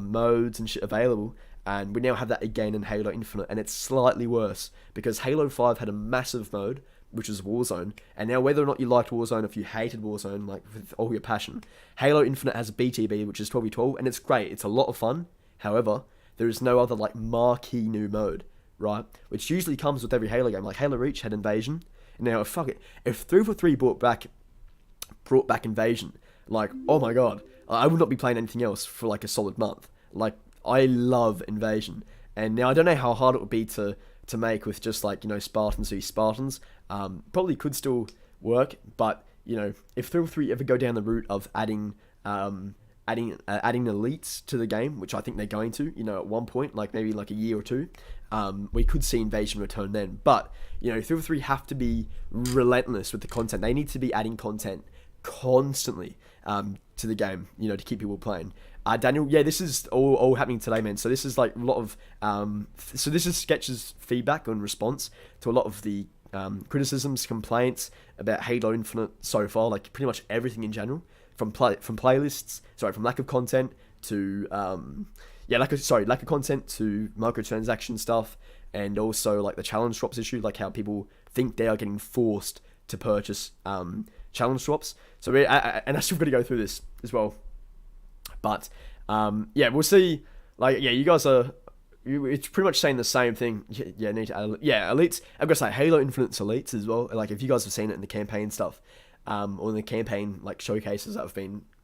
modes and shit available. And we now have that again in Halo Infinite, and it's slightly worse because Halo 5 had a massive mode, which was Warzone, and now whether or not you liked Warzone, if you hated Warzone, like with all your passion, Halo Infinite has BTB, which is 12v12, and it's great, it's a lot of fun. However, there is no other like marquee new mode, right? Which usually comes with every Halo game, like Halo Reach had Invasion, and now fuck it, if 343 brought back Invasion, like, oh my god, I would not be playing anything else for like a solid month. Like, I love Invasion, and now I don't know how hard it would be to make with just like Spartans v Spartans. Probably could still work, but if 343 ever go down the route of adding elites to the game, which I think they're going to, at one point, like maybe like a year or two, we could see Invasion return then. But 343 have to be relentless with the content. They need to be adding content constantly to the game, to keep people playing. Daniel, yeah, this is all happening today, man. So this is like a lot of, so this is Sketch's feedback and response to a lot of the criticisms, complaints about Halo Infinite so far, like pretty much everything in general, from playlists, from lack of content to, lack of content to microtransaction stuff, and also like the challenge drops issue, like how people think they are getting forced to purchase challenge drops. So and I still got to go through this as well. But, we'll see. Like, you guys are... It's pretty much saying the same thing. Need to add... Elites. I've got to say, Halo Infinite's Elites as well. Like, if you guys have seen it in the campaign stuff, or in the campaign, like, showcases that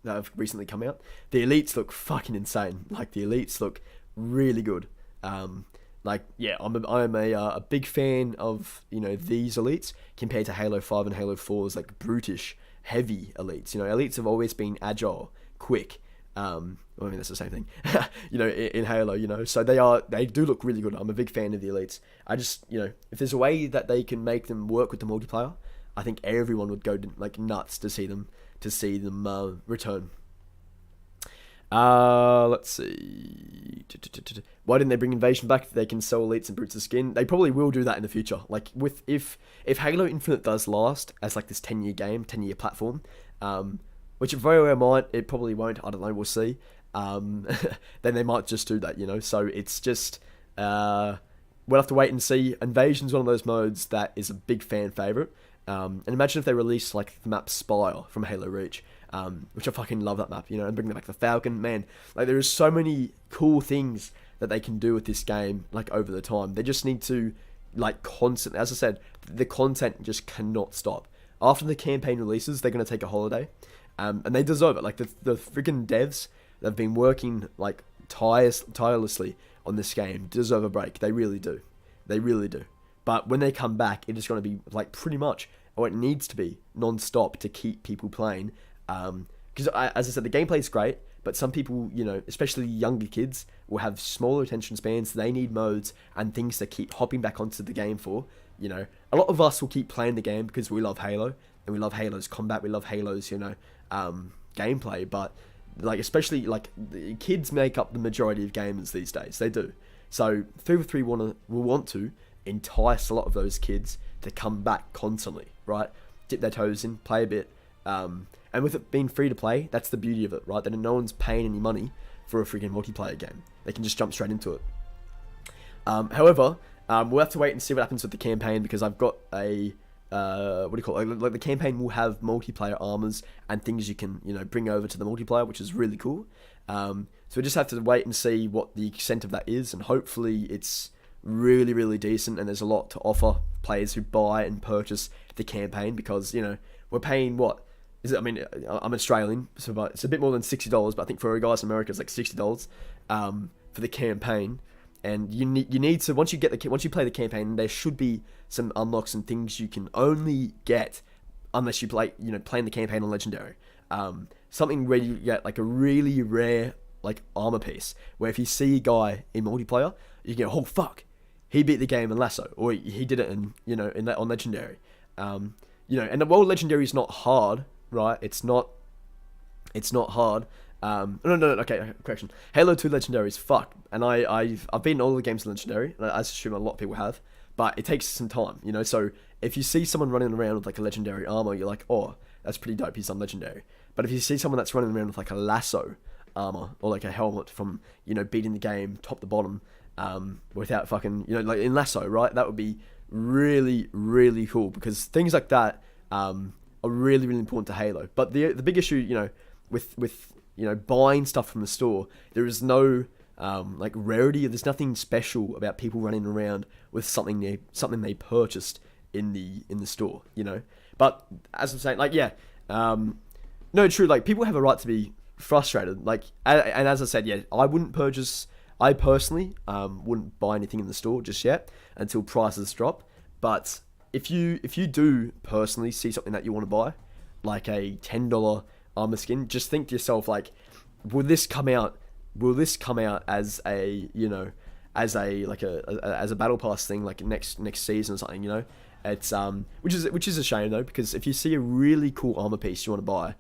have recently come out, the Elites look fucking insane. Like, the Elites look really good. I'm a big fan of, these Elites compared to Halo 5 and Halo 4's, like, brutish, heavy Elites. Elites have always been agile, quick, that's the same thing, in Halo, so they do look really good. I'm a big fan of the Elites. I just, if there's a way that they can make them work with the multiplayer, I think everyone would go like nuts to see them return. Let's see. Why didn't they bring Invasion back if they can sell Elites and Brutes of Skin? They probably will do that in the future. Like, if Halo Infinite does last as like this 10-year game, 10-year platform, which it very well might, it probably won't, I don't know, we'll see. Then they might just do that, So it's just, we'll have to wait and see. Invasion's one of those modes that is a big fan favourite. And imagine if they released, like, the map Spire from Halo Reach, which I fucking love that map, and bring back the Falcon. Man, like, there is so many cool things that they can do with this game, like, over the time. They just need to, like, constantly, as I said, the content just cannot stop. After the campaign releases, they're going to take a holiday. And they deserve it. Like, the freaking devs that have been working, like, tirelessly on this game deserve a break. They really do. They really do. But when they come back, it is going to be, like, pretty much, or it needs to be, non-stop to keep people playing. Because, as I said, the gameplay is great, but some people, especially younger kids, will have smaller attention spans. They need modes and things to keep hopping back onto the game for. A lot of us will keep playing the game because we love Halo, and we love Halo's combat, we love Halo's, gameplay, but like, especially like the kids make up the majority of gamers these days. They do. So 343 will want to entice a lot of those kids to come back constantly, right? Dip their toes in, play a bit, and with it being free to play, that's the beauty of it, right? That no one's paying any money for a freaking multiplayer game. They can just jump straight into it. However, we'll have to wait and see what happens with the campaign, because I've got a like the campaign will have multiplayer armors and things you can bring over to the multiplayer, which is really cool. So we just have to wait and see what the extent of that is, and hopefully it's really, really decent, and there's a lot to offer players who buy and purchase the campaign, because we're paying what, is it? I mean, I'm Australian, so but it's a bit more than $60. But I think for a guys in America, it's like $60 for the campaign. And you need to once you play the campaign, there should be some unlocks and things you can only get unless you playing the campaign on legendary. Something where you get like a really rare like armor piece, where if you see a guy in multiplayer, you can go, oh fuck, he beat the game in lasso, or he did it on legendary. And while legendary is not hard, right? It's not hard. No, okay, correction. Halo 2 Legendary is fucked, and I've beaten all the games Legendary, and I assume a lot of people have, but it takes some time, so if you see someone running around with like a Legendary armor, you're like, oh, that's pretty dope, he's on Legendary. But if you see someone that's running around with like a lasso armor, or like a helmet from, beating the game top to bottom, without fucking, like in lasso, right, that would be really, really cool, because things like that, are really, really important to Halo. But the big issue, with buying stuff from the store, there is no like rarity. There's nothing special about people running around with something they purchased in the store, But as I'm saying, like, yeah, no, true. Like, people have a right to be frustrated. Like, and as I said, yeah, I personally wouldn't buy anything in the store just yet until prices drop. But if you do personally see something that you want to buy, like a $10 armor skin, just think to yourself, like, will this come out as a as a battle pass thing, like next season or something, it's which is a shame though, because if you see a really cool armor piece you want to buy,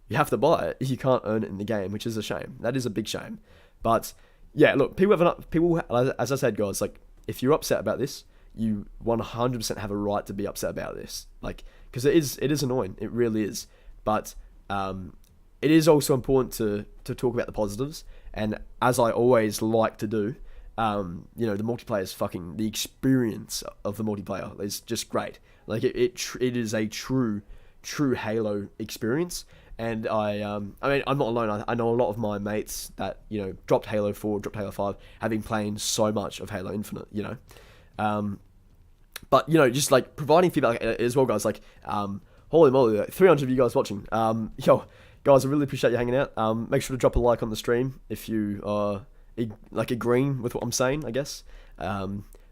you have to buy it. You can't earn it in the game, which is a shame. That is a big shame. But yeah, look, people, as I said, guys, like, if you're upset about this, you 100% have a right to be upset about this, like, because it is annoying, it really is. But it is also important to talk about the positives, and as I always like to do, the multiplayer is the experience of the multiplayer is just great. Like, it is a true Halo experience, and I mean, I'm not alone. I know a lot of my mates that dropped Halo 4, dropped Halo 5, have been playing so much of Halo Infinite, but just like providing feedback as well, guys. Like, holy moly, like 300 of you guys watching. Yo, guys, I really appreciate you hanging out. Make sure to drop a like on the stream if you are like agreeing with what I'm saying, I guess.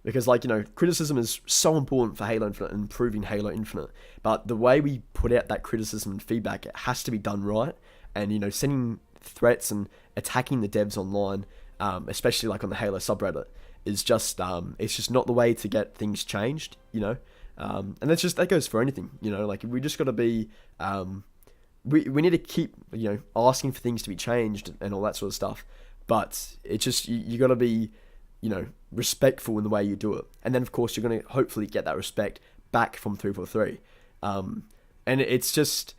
Because, like, criticism is so important for Halo Infinite and improving Halo Infinite. But the way we put out that criticism and feedback, it has to be done right. And, sending threats and attacking the devs online, especially like on the Halo subreddit, is just it's just not the way to get things changed, and that goes for anything, like, we just got to be we need to keep asking for things to be changed and all that sort of stuff, but it's just you got to be respectful in the way you do it, and then of course you're going to hopefully get that respect back from 343, and it's just,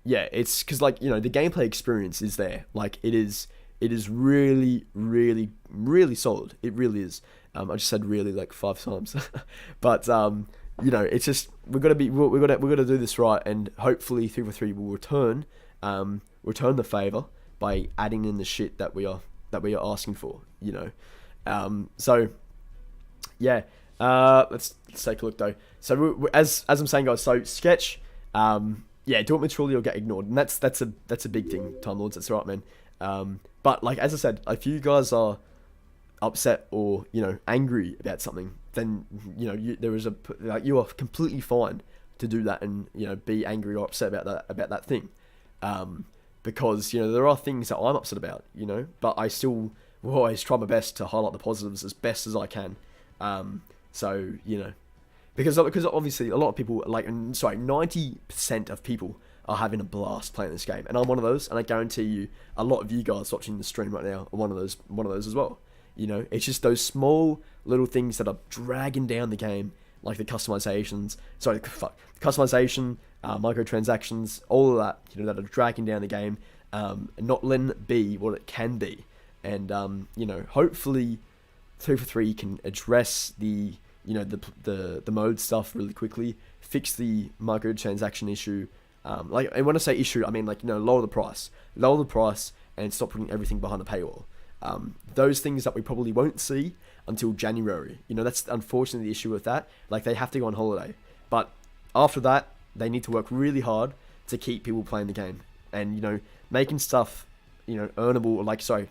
yeah, it's because, like, the gameplay experience is there, like, it is really, really, really solid. It really is. I just said really like 5 times, but it's just we're gonna do this right, and hopefully 343 will return the favor by adding in the shit that we are asking for. So yeah, let's take a look though. So as I'm saying, guys, so Sketch, yeah, do it maturely or get ignored, and that's a big thing, Time Lords. That's right, man. But, like, as I said, if you guys are upset or angry about something, then you are completely fine to do that, and be angry or upset about that thing, because there are things that I'm upset about, but I still will always try my best to highlight the positives as best as I can. So because obviously a lot of people, 90% of people are having a blast playing this game, and I'm one of those, and I guarantee you a lot of you guys watching the stream right now are one of those as well. It's just those small little things that are dragging down the game, like the customization, microtransactions, all of that, that are dragging down the game, and not letting it be what it can be. And hopefully 343 can address the mode stuff really quickly, fix the microtransaction issue. And when I say issue, I mean, lower the price, and stop putting everything behind a paywall. Those things that we probably won't see until January. That's unfortunately the issue with that. Like, they have to go on holiday, but after that, they need to work really hard to keep people playing the game, and making stuff earnable,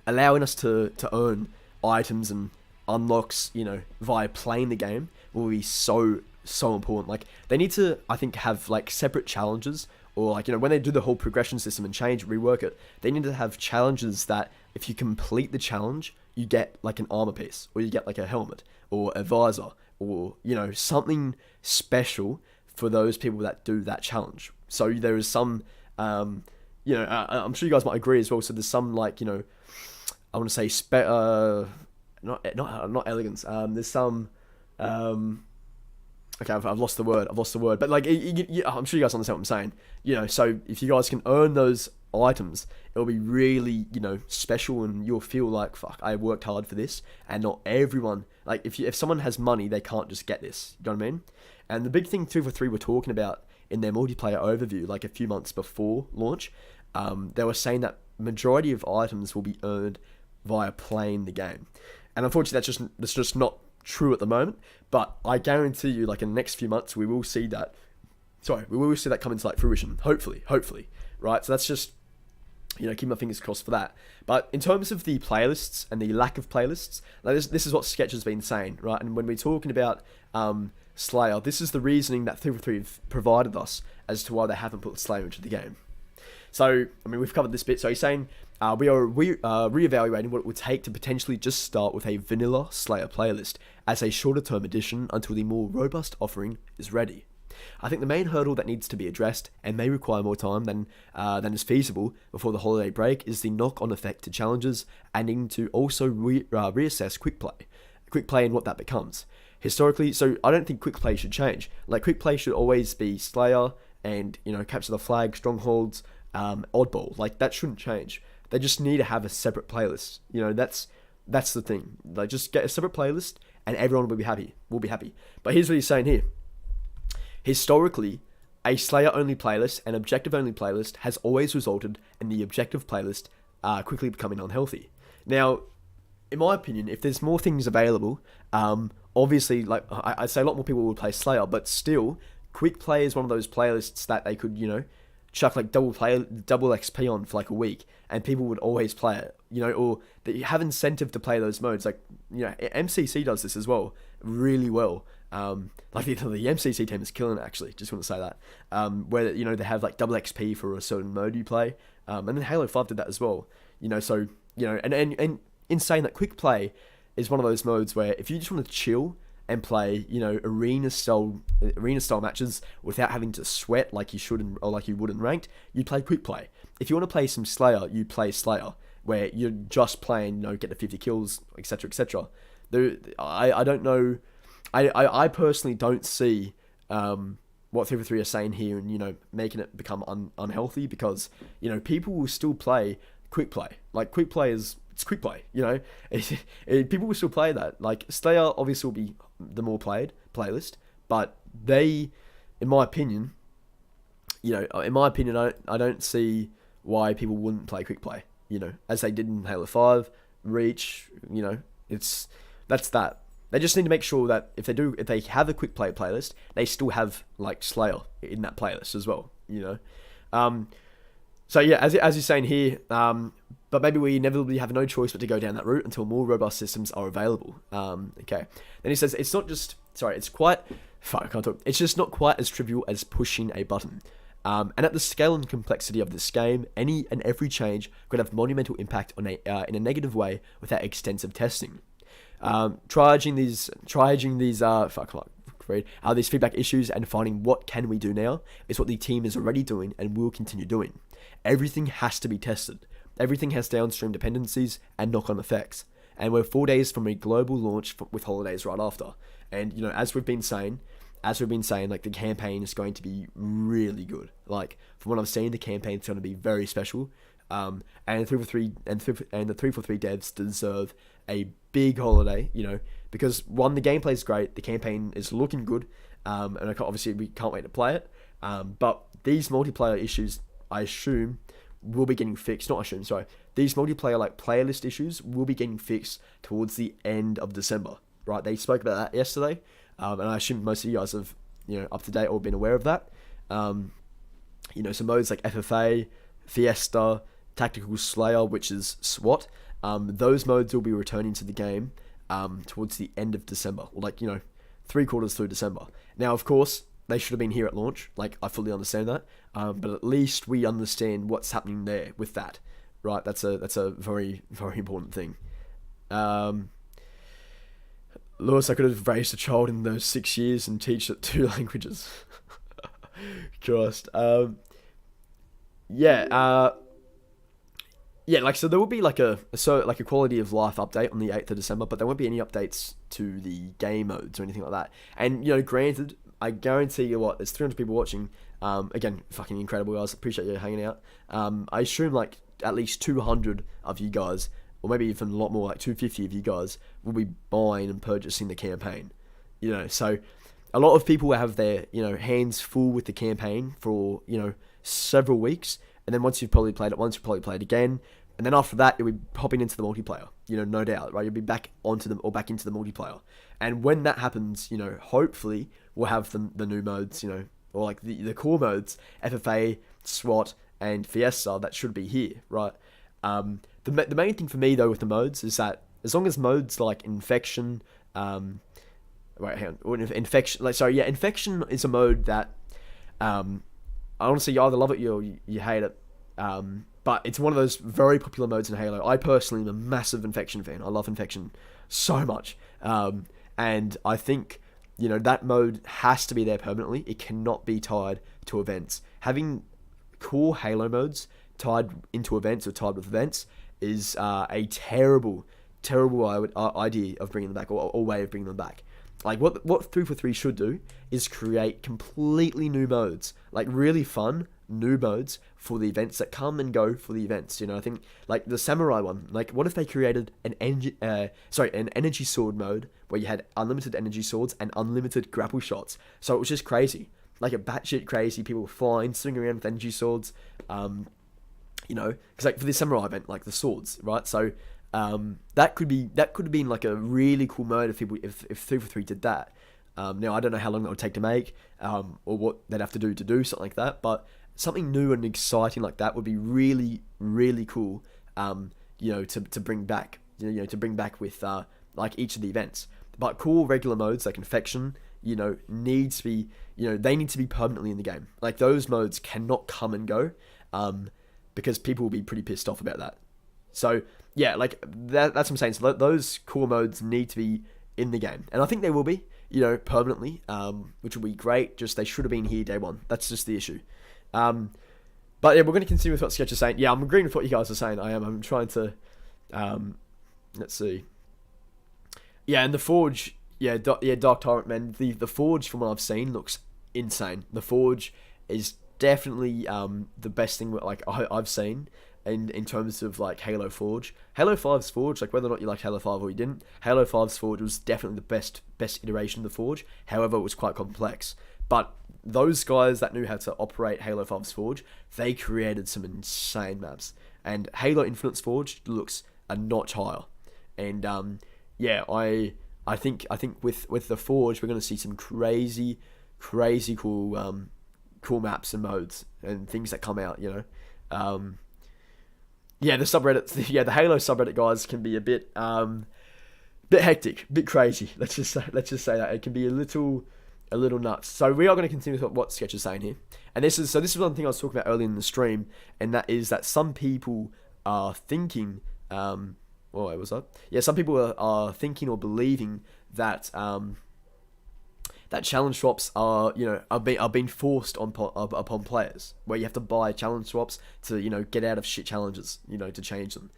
allowing us to earn items and unlocks via playing the game will be so important. Like, they need to, I think, have like separate challenges, or when they do the whole progression system and rework it, they need to have challenges that if you complete the challenge, you get like an armor piece, or you get like a helmet or a visor, or something special for those people that do that challenge. So there is some I'm sure you guys might agree as well. So there's some I want to say not elegance. There's some okay, I've lost the word. But I'm sure you guys understand what I'm saying. So if you guys can earn those items, it'll be really special, and you'll feel like, fuck, I worked hard for this. And not everyone, like, if someone has money, they can't just get this. You know what I mean? And the big thing 343 were talking about in their multiplayer overview, like a few months before launch, they were saying that majority of items will be earned via playing the game. And unfortunately, that's just not true at the moment. But I guarantee you, like, in the next few months, we will see that. We will see that come into like fruition. Hopefully, right? So that's just keep my fingers crossed for that. But in terms of the playlists and the lack of playlists, like this is what Sketch has been saying, right? And when we're talking about Slayer, this is the reasoning that 343 have provided us as to why they haven't put Slayer into the game. So, I mean, we've covered this bit. So he's saying we are reevaluating what it would take to potentially just start with a vanilla Slayer playlist as a shorter-term addition until the more robust offering is ready. I think the main hurdle that needs to be addressed, and may require more time than is feasible before the holiday break, is the knock-on effect to challenges, and needing to also reassess quick play and what that becomes. Historically, so I don't think quick play should change. Like, quick play should always be Slayer and capture the flag, strongholds, oddball. Like, that shouldn't change. They just need to have a separate playlist. That's the thing. Like, just get a separate playlist, and everyone will be happy. But here's what he's saying here. Historically, a Slayer-only playlist and objective-only playlist has always resulted in the objective playlist quickly becoming unhealthy. Now, in my opinion, if there's more things available, obviously, like, I'd say a lot more people would play Slayer, but still, quick play is one of those playlists that they could, chuck like double XP on for like a week, and people would always play it, or that you have incentive to play those modes. Like, MCC does this as well, really well. Like the MCC team is killing it, actually. Just want to say that. Where they have like double XP for a certain mode you play, and then Halo 5 did that as well. So and in saying that, quick play is one of those modes where if you just want to chill and play, arena style matches without having to sweat like you should or like you would in ranked, you play quick play. If you want to play some Slayer, you play Slayer, where you're just playing, get the 50 kills, etc., etc. I don't know. I personally don't see what 343 are saying here, and making it become unhealthy, because people will still play quick play. Like, quick play it's quick play. People will still play that. Like, Slayer obviously will be the more played playlist, but they, in my opinion, I don't see why people wouldn't play quick play. As they did in Halo 5, Reach. That's that. They just need to make sure that if they have a quick play playlist, they still have like Slayer in that playlist as well. So yeah, as you're saying here, but maybe we inevitably have no choice but to go down that route until more robust systems are available. Okay. Then he says it's just not quite as trivial as pushing a button. And at the scale and complexity of this game, any and every change could have monumental impact on in a negative way without extensive testing. Triaging these feedback issues and finding what can we do now is what the team is already doing and will continue doing. Everything has to be tested. Everything has downstream dependencies and knock-on effects. And we're 4 days from a global launch with holidays right after. And as we've been saying, like, the campaign is going to be really good. Like, from what I've seen, the campaign is going to be very special. And the 343 devs deserve a big holiday, because one, the gameplay is great, the campaign is looking good, and obviously we can't wait to play it. But these multiplayer issues, I assume, will be getting fixed. These multiplayer like playlist issues will be getting fixed towards the end of December. Right? They spoke about that yesterday, and I assume most of you guys have up to date or been aware of that. some modes like FFA, Fiesta, Tactical Slayer, which is SWAT. Those modes will be returning to the game towards the end of December, or 3/4 through December. Now, of course, they should have been here at launch. I fully understand that, but at least we understand what's happening there with that, right? That's a very, very important thing. Lewis, I could have raised a child in those 6 years and teach it 2 languages. Christ. So there will be a quality of life update on the 8th of December, but there won't be any updates to the game modes or anything like that. And, granted, I guarantee you what, there's 300 people watching. Again, fucking incredible, guys. Appreciate you hanging out. I assume, at least 200 of you guys, or maybe even a lot more, 250 of you guys, will be buying and purchasing the campaign. So a lot of people will have their, hands full with the campaign for, several weeks. And then once you've probably played it once, you'll probably play it again. And then after that, you'll be hopping into the multiplayer, no doubt, right? You'll be back into the multiplayer. And when that happens, hopefully we'll have the new modes, or the core modes, FFA, SWAT, and Fiesta, that should be here, right? The main thing for me, though, with the modes is that as long as modes like Infection, Infection is a mode that, honestly, you either love it or you hate it. But it's one of those very popular modes in Halo. I personally am a massive Infection fan. I love Infection so much. And I think, that mode has to be there permanently. It cannot be tied to events. Having core Halo modes tied into events or tied with events is a terrible idea of bringing them back, or way of bringing them back. What 343 should do is create completely new modes, really fun new modes for the events that come and go for the events. I think the Samurai one. What if they created an energy sword mode where you had unlimited energy swords and unlimited grapple shots? So it was just crazy, a batshit crazy. People were flying, swinging around with energy swords. Because for the Samurai event, the swords, right? So that could have been a really cool mode if 343 did that. Now I don't know how long that would take to make, or what they'd have to do something like that, but something new and exciting like that would be really, really cool. To bring back, with each of the events. But cool regular modes like Infection, needs to be, they need to be permanently in the game. Those modes cannot come and go, because people will be pretty pissed off about that. So yeah, that's what I'm saying. So those core modes need to be in the game, and I think they will be, permanently, which will be great. Just they should have been here day one. That's just the issue. But yeah, we're going to continue with what Sketch is saying. Yeah, I'm agreeing with what you guys are saying. I'm trying to, let's see. Yeah, and the Forge, Dark Tyrant, man. The Forge, from what I've seen, looks insane. The Forge is definitely the best thing I've seen in terms of Halo Forge. Halo 5's Forge, whether or not you liked Halo 5 or you didn't, Halo 5's Forge was definitely the best iteration of the Forge. However, it was quite complex. But those guys that knew how to operate Halo 5's Forge, they created some insane maps. And Halo Infinite's Forge looks a notch higher. And I think with the Forge, we're going to see some crazy cool maps and modes and things that come out. The subreddits, the Halo subreddit guys can be a bit hectic, a bit crazy. Let's just say that it can be a little nuts. So we are going to continue with what Sketch is saying here, and this is one thing I was talking about earlier in the stream, and that is that some people are thinking, some people are thinking or believing that that challenge swaps are being forced upon players, where you have to buy challenge swaps to get out of shit challenges, to change them.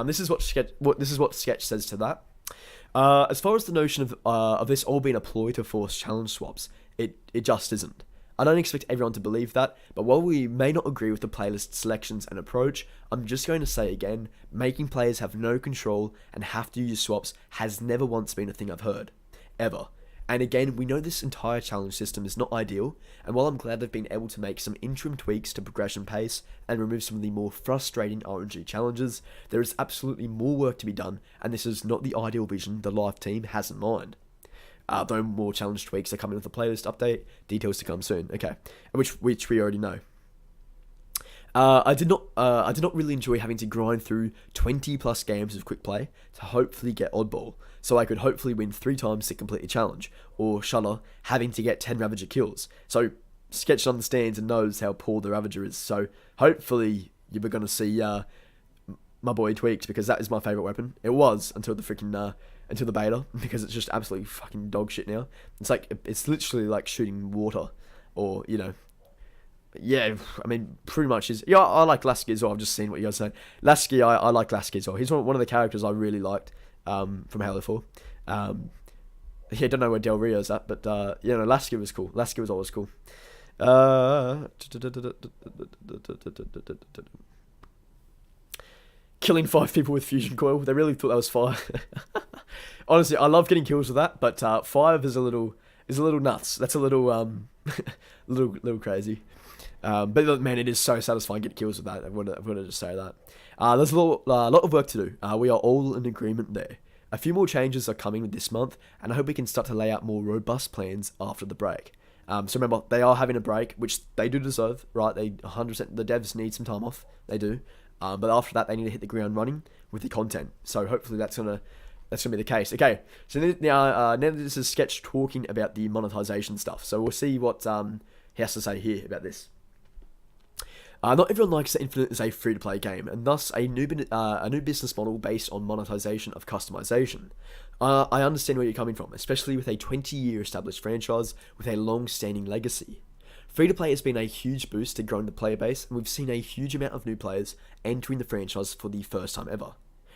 This is what Sketch says to that. As far as the notion of this all being a ploy to force challenge swaps, it just isn't. I don't expect everyone to believe that, but while we may not agree with the playlist selections and approach, I'm just going to say again, making players have no control and have to use swaps has never once been a thing I've heard. Ever. And again, we know this entire challenge system is not ideal, and while I'm glad they've been able to make some interim tweaks to progression pace and remove some of the more frustrating RNG challenges, there is absolutely more work to be done, and this is not the ideal vision the live team has in mind. Though more challenge tweaks are coming with the playlist update, details to come soon. Okay, which we already know. I did not. I did not really enjoy having to grind through 20 plus games of quick play to hopefully get oddball, so I could hopefully win 3 times to complete a challenge, or Shudder having to get 10 Ravager kills. So Sketch understands and knows how poor the Ravager is. So hopefully you were gonna see my boy Tweaked, because that is my favorite weapon. It was until the freaking until the beta, because it's just absolutely fucking dog shit now. It's literally like shooting water, or yeah, I mean, pretty much is. Yeah, I like Lasky as well. I've just seen what you guys saying. Lasky, I like Lasky as well. He's one of the characters I really liked from Halo 4. Yeah, I don't know where Del Rio's at, but Lasky was cool. Lasky was always cool. Killing 5 people with fusion coil. They really thought that was fire. Honestly, I love getting kills with that, but 5 is a little nuts. That's a little little crazy. But man, it is so satisfying to get kills with that. I've got to just say that. There's a lot of work to do. We are all in agreement there. A few more changes are coming this month, and I hope we can start to lay out more robust plans after the break. So remember, they are having a break, which they do deserve, right? They 100%, the devs need some time off. They do. But after that, they need to hit the ground running with the content. So hopefully that's gonna be the case. Okay, so now this is Sketch talking about the monetization stuff. So we'll see what he has to say here about this. Not everyone likes that Infinite is a free-to-play game, and thus a new business model based on monetization of customization. I understand where you're coming from, especially with a 20-year established franchise with a long-standing legacy. Free-to-play has been a huge boost to growing the player base, and we've seen a huge amount of new players entering the franchise for the first time ever.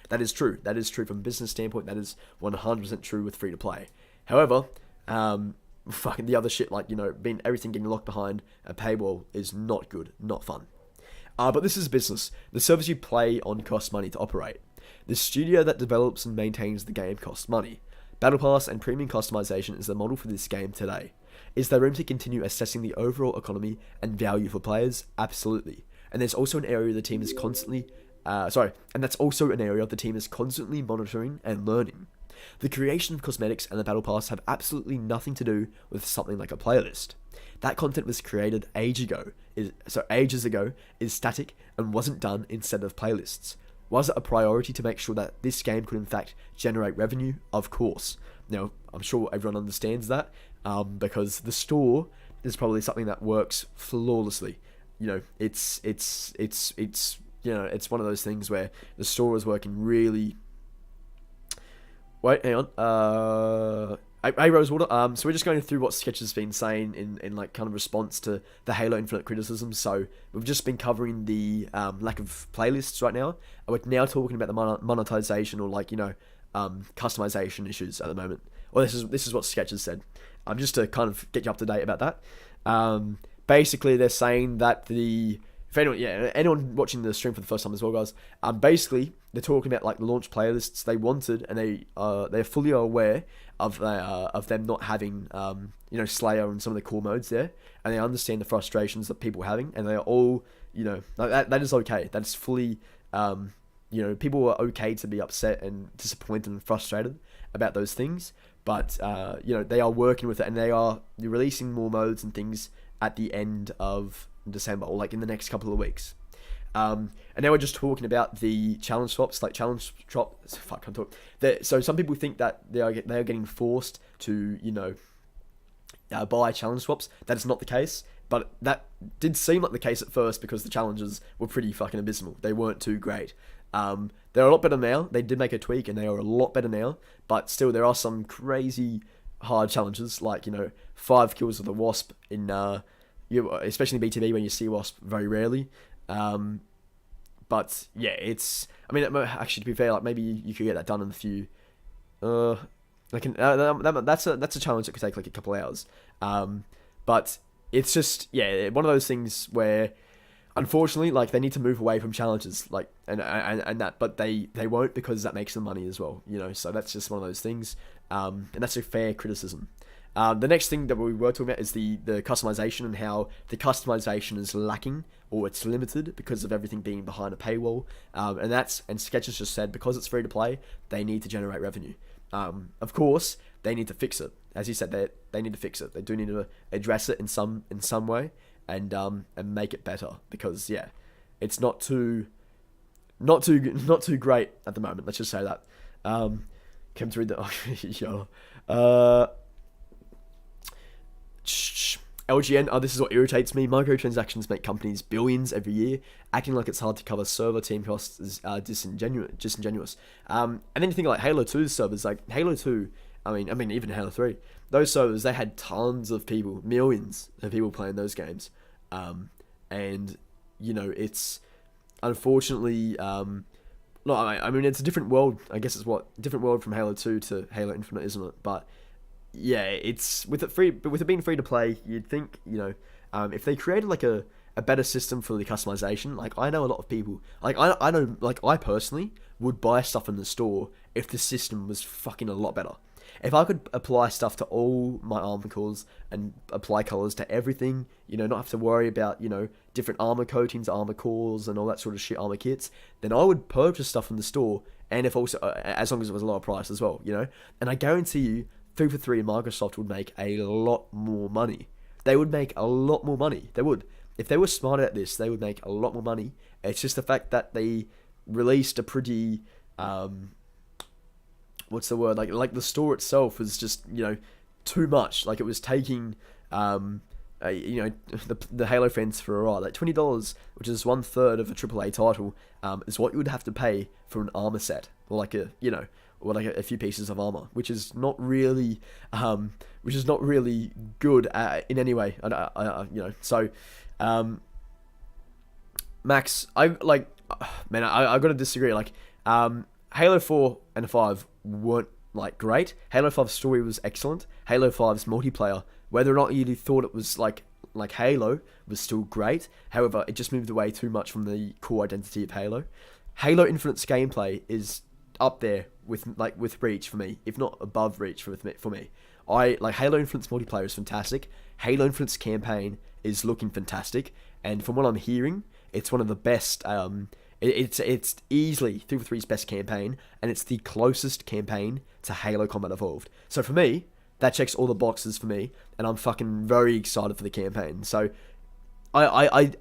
That is true. That is true from a business standpoint. That is 100% true with free-to-play. However, fucking the other shit, like, everything getting locked behind a paywall is not good, not fun. But this is business. The service you play on costs money to operate. The studio that develops and maintains the game costs money. Battle Pass and premium customization is the model for this game today. Is there room to continue assessing the overall economy and value for players? Absolutely. And there's also an area the team is constantly monitoring and learning. The creation of cosmetics and the Battle Pass have absolutely nothing to do with something like a playlist. That content was created ages ago, is static and wasn't done instead of playlists. Was it a priority to make sure that this game could in fact generate revenue? Of course. Now, I'm sure everyone understands that, because the store is probably something that works flawlessly. It's one of those things where the store is working really. Wait, hang on. Hey, Rosewater. So we're just going through what Sketch has been saying in like kind of response to the Halo Infinite criticism. So we've just been covering the lack of playlists right now. And we're now talking about the monetization or customization issues at the moment. Well, this is what Sketch has said. Just to kind of get you up to date about that. Basically, they're saying that anyone watching the stream for the first time as well, guys. Basically, they're talking about like the launch playlists they wanted, and they're fully aware of them not having Slayer and some of the core modes there, and they understand the frustrations that people are having, and they are all that is okay. That's fully people are okay to be upset and disappointed and frustrated about those things, but they are working with it, and they're releasing more modes and things at the end of December, or like in the next couple of weeks. And now we're just talking about the challenge swaps, like challenge drop. Fuck, I can't talk. So some people think that they are getting forced to buy challenge swaps. That is not the case, but that did seem like the case at first because the challenges were pretty fucking abysmal. They weren't too great. They're a lot better now. They did make a tweak, and they are a lot better now. But still, there are some crazy hard challenges, like 5 kills with a wasp in especially in BTB when you see wasp very rarely. But yeah, actually, to be fair, like maybe you could get that done in a few. That's a challenge that could take like a couple hours. But it's just one of those things where, unfortunately, like they need to move away from challenges, like and that, but they won't, because that makes them money as well. So that's just one of those things. And that's a fair criticism. The next thing that we were talking about is the customization, and how the customization is lacking, or it's limited because of everything being behind a paywall. And Sketch has just said, because it's free to play, they need to generate revenue. Of course, they need to fix it. As he said, they need to fix it. They do need to address it in some way, and make it better, because it's not too great at the moment. Let's just say that. Come to read the LGN. Oh, this is what irritates me. Microtransactions make companies billions every year. Acting like it's hard to cover server team costs is disingenuous. And then you think like Halo 2 servers, like Halo 2. I mean even Halo 3. Those servers, they had tons of people, millions of people playing those games. And it's unfortunately, no, I mean it's a different world. I guess it's different world from Halo 2 to Halo Infinite, isn't it? But yeah, it's with it being free to play, you'd think if they created like a better system for the customization. Like I know a lot of people, like I know, like I personally would buy stuff in the store if the system was fucking a lot better. If I could apply stuff to all my armor cores and apply colors to everything, not have to worry about, different armor coatings, armor cores, and all that sort of shit, armor kits, then I would purchase stuff from the store, and if also, as long as it was a lower price as well, And I guarantee you, 343 and Microsoft would make a lot more money. They would make a lot more money. They would. If they were smart at this, they would make a lot more money. It's just the fact that they released a pretty... what's the word? Like the store itself was just too much. Like it was taking the Halo fans for a ride. Like $20, which is 1/3 of a AAA title, is what you would have to pay for an armor set, or like a few pieces of armor, which is not really good in any way. So Max, I got to disagree. Like Halo 4 and 5 weren't like great. Halo 5's story was excellent. Halo 5's multiplayer, whether or not you thought it was like Halo, was still great. However, it just moved away too much from the core identity of Halo. Halo Infinite's gameplay is up there with Reach for me, if not above Reach for me. I like Halo Infinite's multiplayer is fantastic. Halo Infinite's campaign is looking fantastic, and from what I'm hearing, it's one of the best. It's easily 343's best campaign, and it's the closest campaign to Halo Combat Evolved. So for me, that checks all the boxes for me, and I'm fucking very excited for the campaign. So I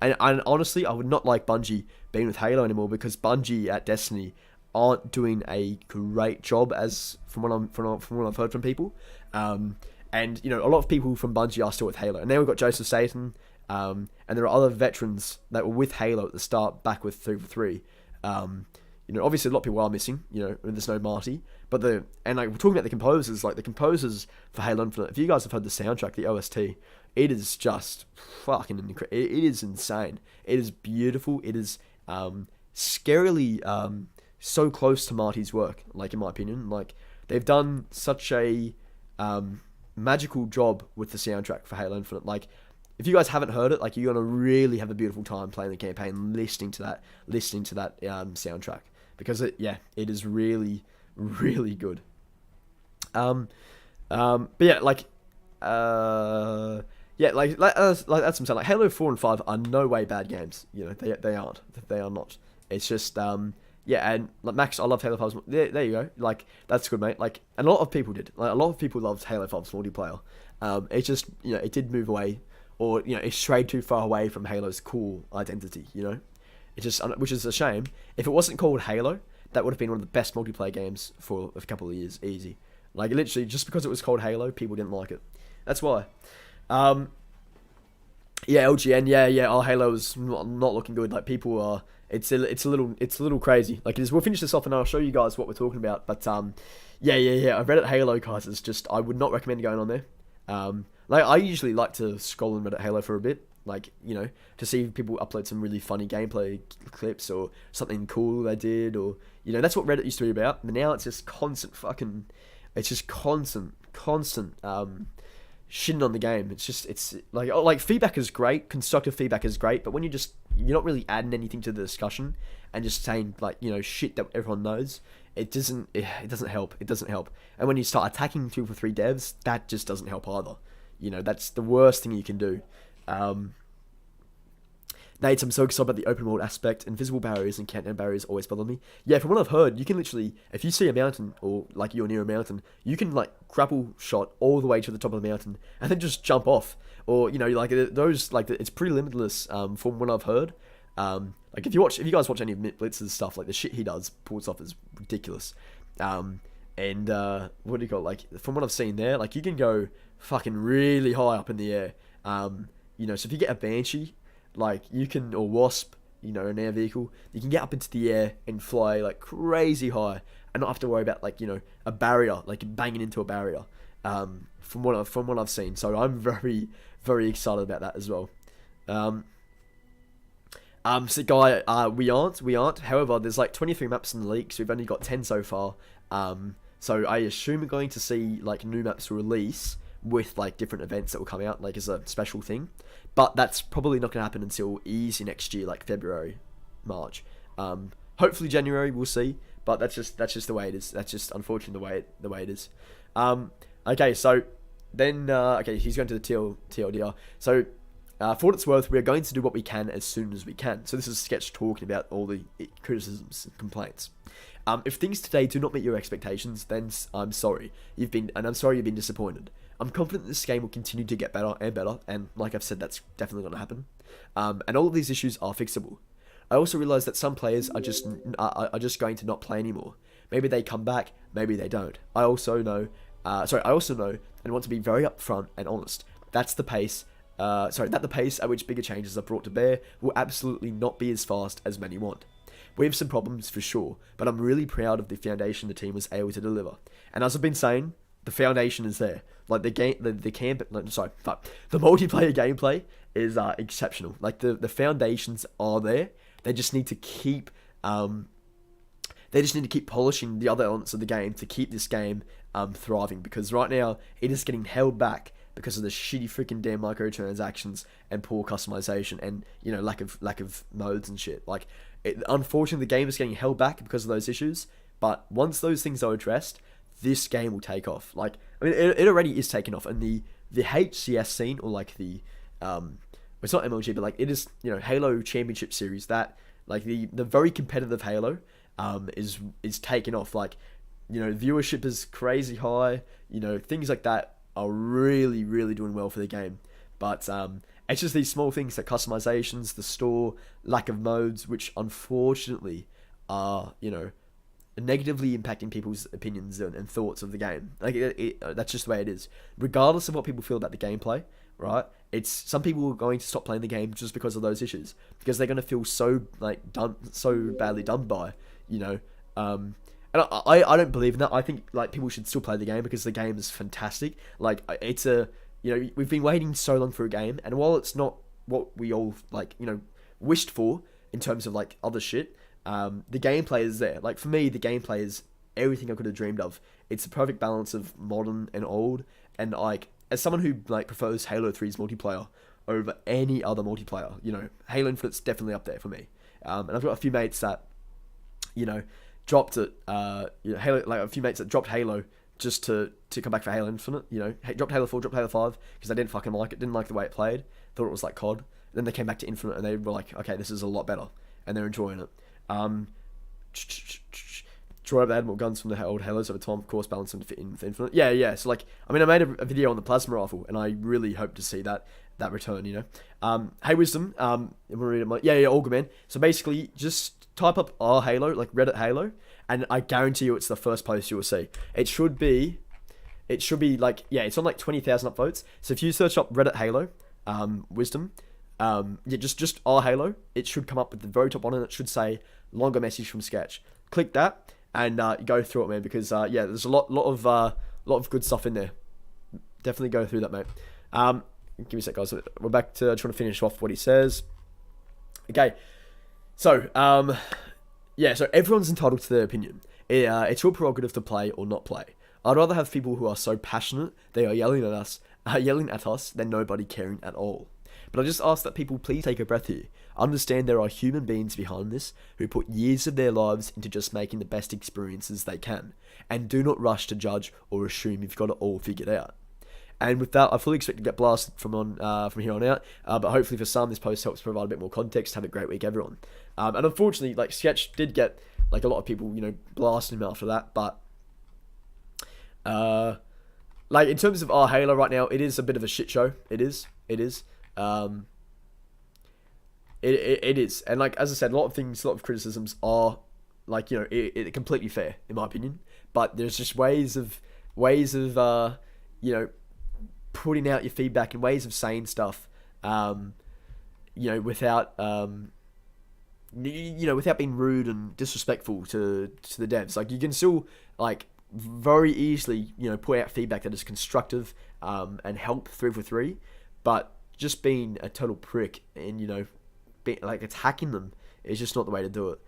honestly, I would not like Bungie being with Halo anymore, because Bungie at Destiny aren't doing a great job, as from what I've heard from people. And a lot of people from Bungie are still with Halo, and now we've got Joseph Staten. And there are other veterans that were with Halo at the start, back with 343. Obviously a lot of people are missing, there's no Marty. But we're talking about the composers, like the composers for Halo Infinite. If you guys have heard the soundtrack, the OST, it is just fucking incredible. It is insane. It is beautiful. It is scarily so close to Marty's work, like in my opinion. Like they've done such a magical job with the soundtrack for Halo Infinite. Like, if you guys haven't heard it, like, you're gonna really have a beautiful time playing the campaign, listening to that soundtrack, because it is really, really good. But yeah, that's what I'm saying. Like Halo 4 and 5 are no way bad games. They aren't. They are not. It's just and like Max, I love Halo 5's. There you go. Like that's good, mate. Like, and a lot of people did. Like a lot of people loved Halo 5's multiplayer. It's just it did move away. Or, it strayed too far away from Halo's cool identity, It just, which is a shame. If it wasn't called Halo, that would have been one of the best multiplayer games for a couple of years, easy. Like, literally, just because it was called Halo, people didn't like it. That's why. LGN, oh, Halo is not looking good. Like, people are, it's a little crazy. Like, it is. We'll finish this off and I'll show you guys what we're talking about. But, I Reddit Halo, guys, is just, I would not recommend going on there. I usually like to scroll on Reddit Halo for a bit, to see people upload some really funny gameplay clips or something cool they did, or, that's what Reddit used to be about. But now it's just constant shitting on the game. It's like feedback is great, constructive feedback is great, but when you're not really adding anything to the discussion and just saying shit that everyone knows, it doesn't help. It doesn't help. And when you start attacking 343 devs, that just doesn't help either. That's the worst thing you can do. Nate, I'm so excited about the open world aspect. Invisible barriers and countdown barriers always bother me. Yeah, from what I've heard, you can literally, if you see a mountain, or you're near a mountain, you can grapple shot all the way to the top of the mountain and then just jump off. Or, it's pretty limitless, from what I've heard. Like if you guys watch any of Blitz's stuff, like the shit he pulls off is ridiculous. And what do you call it? Like from what I've seen there, like you can go fucking really high up in the air. You know, so if you get a Banshee, like you can, or Wasp, you know, an air vehicle, you can get up into the air and fly like crazy high and not have to worry about like, you know, a barrier, like banging into a barrier. From what I've seen, so I'm very, very excited about that as well. So guy, we aren't. However, there's like 23 maps in the league, so we've only got 10 so far. So I assume we're going to see like new maps release with like different events that will come out like as a special thing, but that's probably not going to happen until easy next year, like February, March. Hopefully January, we'll see. But that's just the way it is. That's just unfortunately the way it is. Okay, so then okay, he's going to the TLDR. So for what it's worth, we are going to do what we can as soon as we can. So this is Sketch talking about all the criticisms and complaints. If things today do not meet your expectations, then I'm sorry. I'm sorry you've been disappointed. I'm confident this game will continue to get better and better, and like I've said, that's definitely going to happen. And all of these issues are fixable. I also realize that some players are just going to not play anymore. Maybe they come back, maybe they don't. I also know and want to be very upfront and honest. That the pace at which bigger changes are brought to bear will absolutely not be as fast as many want. We have some problems for sure, but I'm really proud of the foundation the team was able to deliver. And as I've been saying, the foundation is there. Like the multiplayer gameplay is exceptional. Like the foundations are there. They just need to keep polishing the other elements of the game to keep this game thriving, because right now it is getting held back because of the shitty freaking damn microtransactions and poor customization and, you know, lack of modes and shit. Like, unfortunately, the game is getting held back because of those issues. But once those things are addressed, this game will take off. Like, I mean, it already is taking off, and the HCS scene, or like the it's not MLG, but like it is, you know, Halo Championship Series, that like the very competitive Halo is taking off. Like, you know, viewership is crazy high. You know, things like that are really, really doing well for the game. But it's just these small things, like customizations, the store, lack of modes, which unfortunately are, you know, negatively impacting people's opinions and thoughts of the game. Like that's just the way it is. Regardless of what people feel about the gameplay, right? It's some people are going to stop playing the game just because of those issues, because they're going to feel so badly done by, you know. And I don't believe in that. I think like people should still play the game because the game is fantastic. Like it's you know, we've been waiting so long for a game, and while it's not what we all like, you know, wished for in terms of like other shit, the gameplay is there. Like for me, the gameplay is everything I could have dreamed of. It's a perfect balance of modern and old, and like as someone who like prefers Halo 3's multiplayer over any other multiplayer, you know, Halo Infinite's definitely up there for me. And I've got a few mates that, you know, dropped it, you know, Halo, like a few mates that dropped Halo just to come back for Halo Infinite, you know, dropped Halo 4, dropped Halo 5, because they didn't fucking like it, didn't like the way it played, thought it was like COD. Then they came back to Infinite and they were like, okay, this is a lot better, and they're enjoying it. Draw up the Admiral guns from the old Halos over time, of course, balance them to fit in with Infinite. Yeah, so like, I mean, I made a video on the plasma rifle, and I really hope to see that return, you know. Hey Wisdom, I'm gonna read it. Yeah, all good, man. So basically, just type up R Halo, like Reddit Halo, and I guarantee you it's the first post you will see. It should be like, yeah, it's on like 20,000 upvotes. So if you search up Reddit Halo, Wisdom, yeah, just R Halo, it should come up at the very top one, and it should say longer message from Sketch. Click that and go through it, man, because yeah, there's a lot of good stuff in there. Definitely go through that, mate. Give me a sec, guys. We're back to trying to finish off what he says. Okay, so yeah, so everyone's entitled to their opinion. It's your prerogative to play or not play. I'd rather have people who are so passionate they are yelling at us than nobody caring at all. But I just ask that people please take a breath here. Understand there are human beings behind this who put years of their lives into just making the best experiences they can. And do not rush to judge or assume you've got it all figured out. And with that, I fully expect to get blasted from here on out. But hopefully for some, this post helps provide a bit more context. Have a great week, everyone. And unfortunately, like, Sketch did get like a lot of people, you know, blasting him after that. But like in terms of our Halo right now, it is a bit of a shit show. It is. It is, and like as I said, a lot of criticisms are like completely fair in my opinion. But there's just ways of putting out your feedback and ways of saying stuff, without without being rude and disrespectful to the devs. Like you can still like very easily put out feedback that is constructive and help 343, but just being a total prick and like attacking them is just not the way to do it.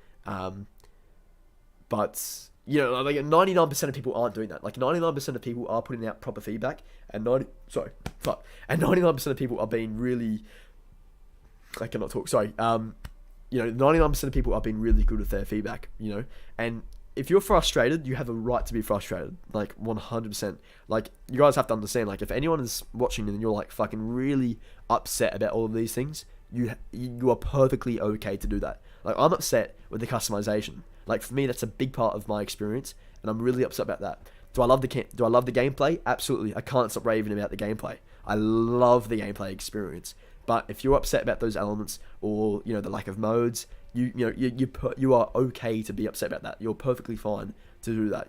But like 99% of people aren't doing that. Like 99% of people are putting out proper feedback, and 99% of people are being really. I cannot talk. Sorry. 99% of people are being really good with their feedback. And if you're frustrated, you have a right to be frustrated. Like 100%. Like you guys have to understand. Like if anyone is watching and you're like fucking really upset about all of these things, you are perfectly okay to do that. Like I'm upset with the customization. Like for me, that's a big part of my experience, and I'm really upset about that. Do I love the gameplay? Absolutely. I can't stop raving about the gameplay. I love the gameplay experience. But if you're upset about those elements or the lack of modes, you are okay to be upset about that. You're perfectly fine to do that.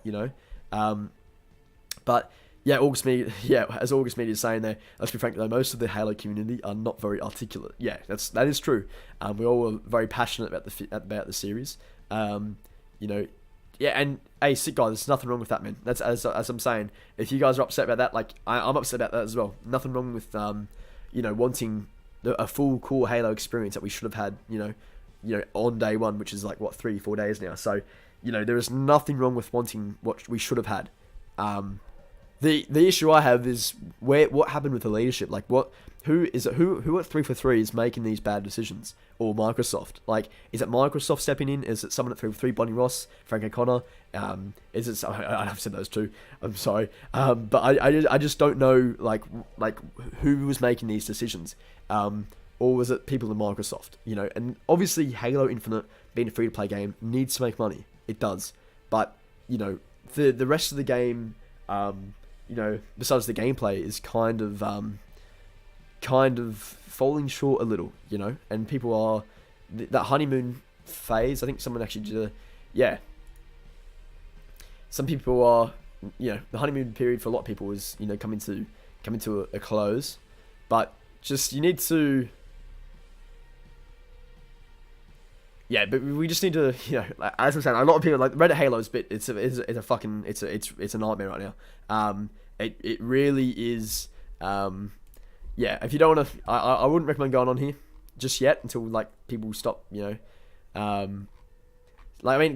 But yeah, as August Media is saying there, let's be frank though, most of the Halo community are not very articulate. Yeah, that is true. We all were very passionate about the series. Yeah, and hey, sick guy, there's nothing wrong with that, man. That's as I'm saying. If you guys are upset about that, like I'm upset about that as well. Nothing wrong with wanting a full core Halo experience that we should have had, on day one, which is like what 3-4 days now. So, there is nothing wrong with wanting what we should have had. The issue I have is what happened with the leadership. Like who at 343 is making these bad decisions, or Microsoft? Like, is it Microsoft stepping in? Is it someone at 343, Bonnie Ross, Frank O'Connor? Is it? I've said those two. I'm sorry. But I just don't know like who was making these decisions. Or was it people in Microsoft? And obviously Halo Infinite, being a free to play game, needs to make money. It does. But the rest of the game, besides the gameplay, is kind of falling short a little, and people are that honeymoon phase. I think someone actually did some people are, the honeymoon period for a lot of people is, coming to a close, but just you need to. Yeah, but we just need to, as I'm saying, a lot of people like Reddit Halo's bit. It's a nightmare right now. It really is. Yeah, if you don't want to, I wouldn't recommend going on here just yet until like people stop.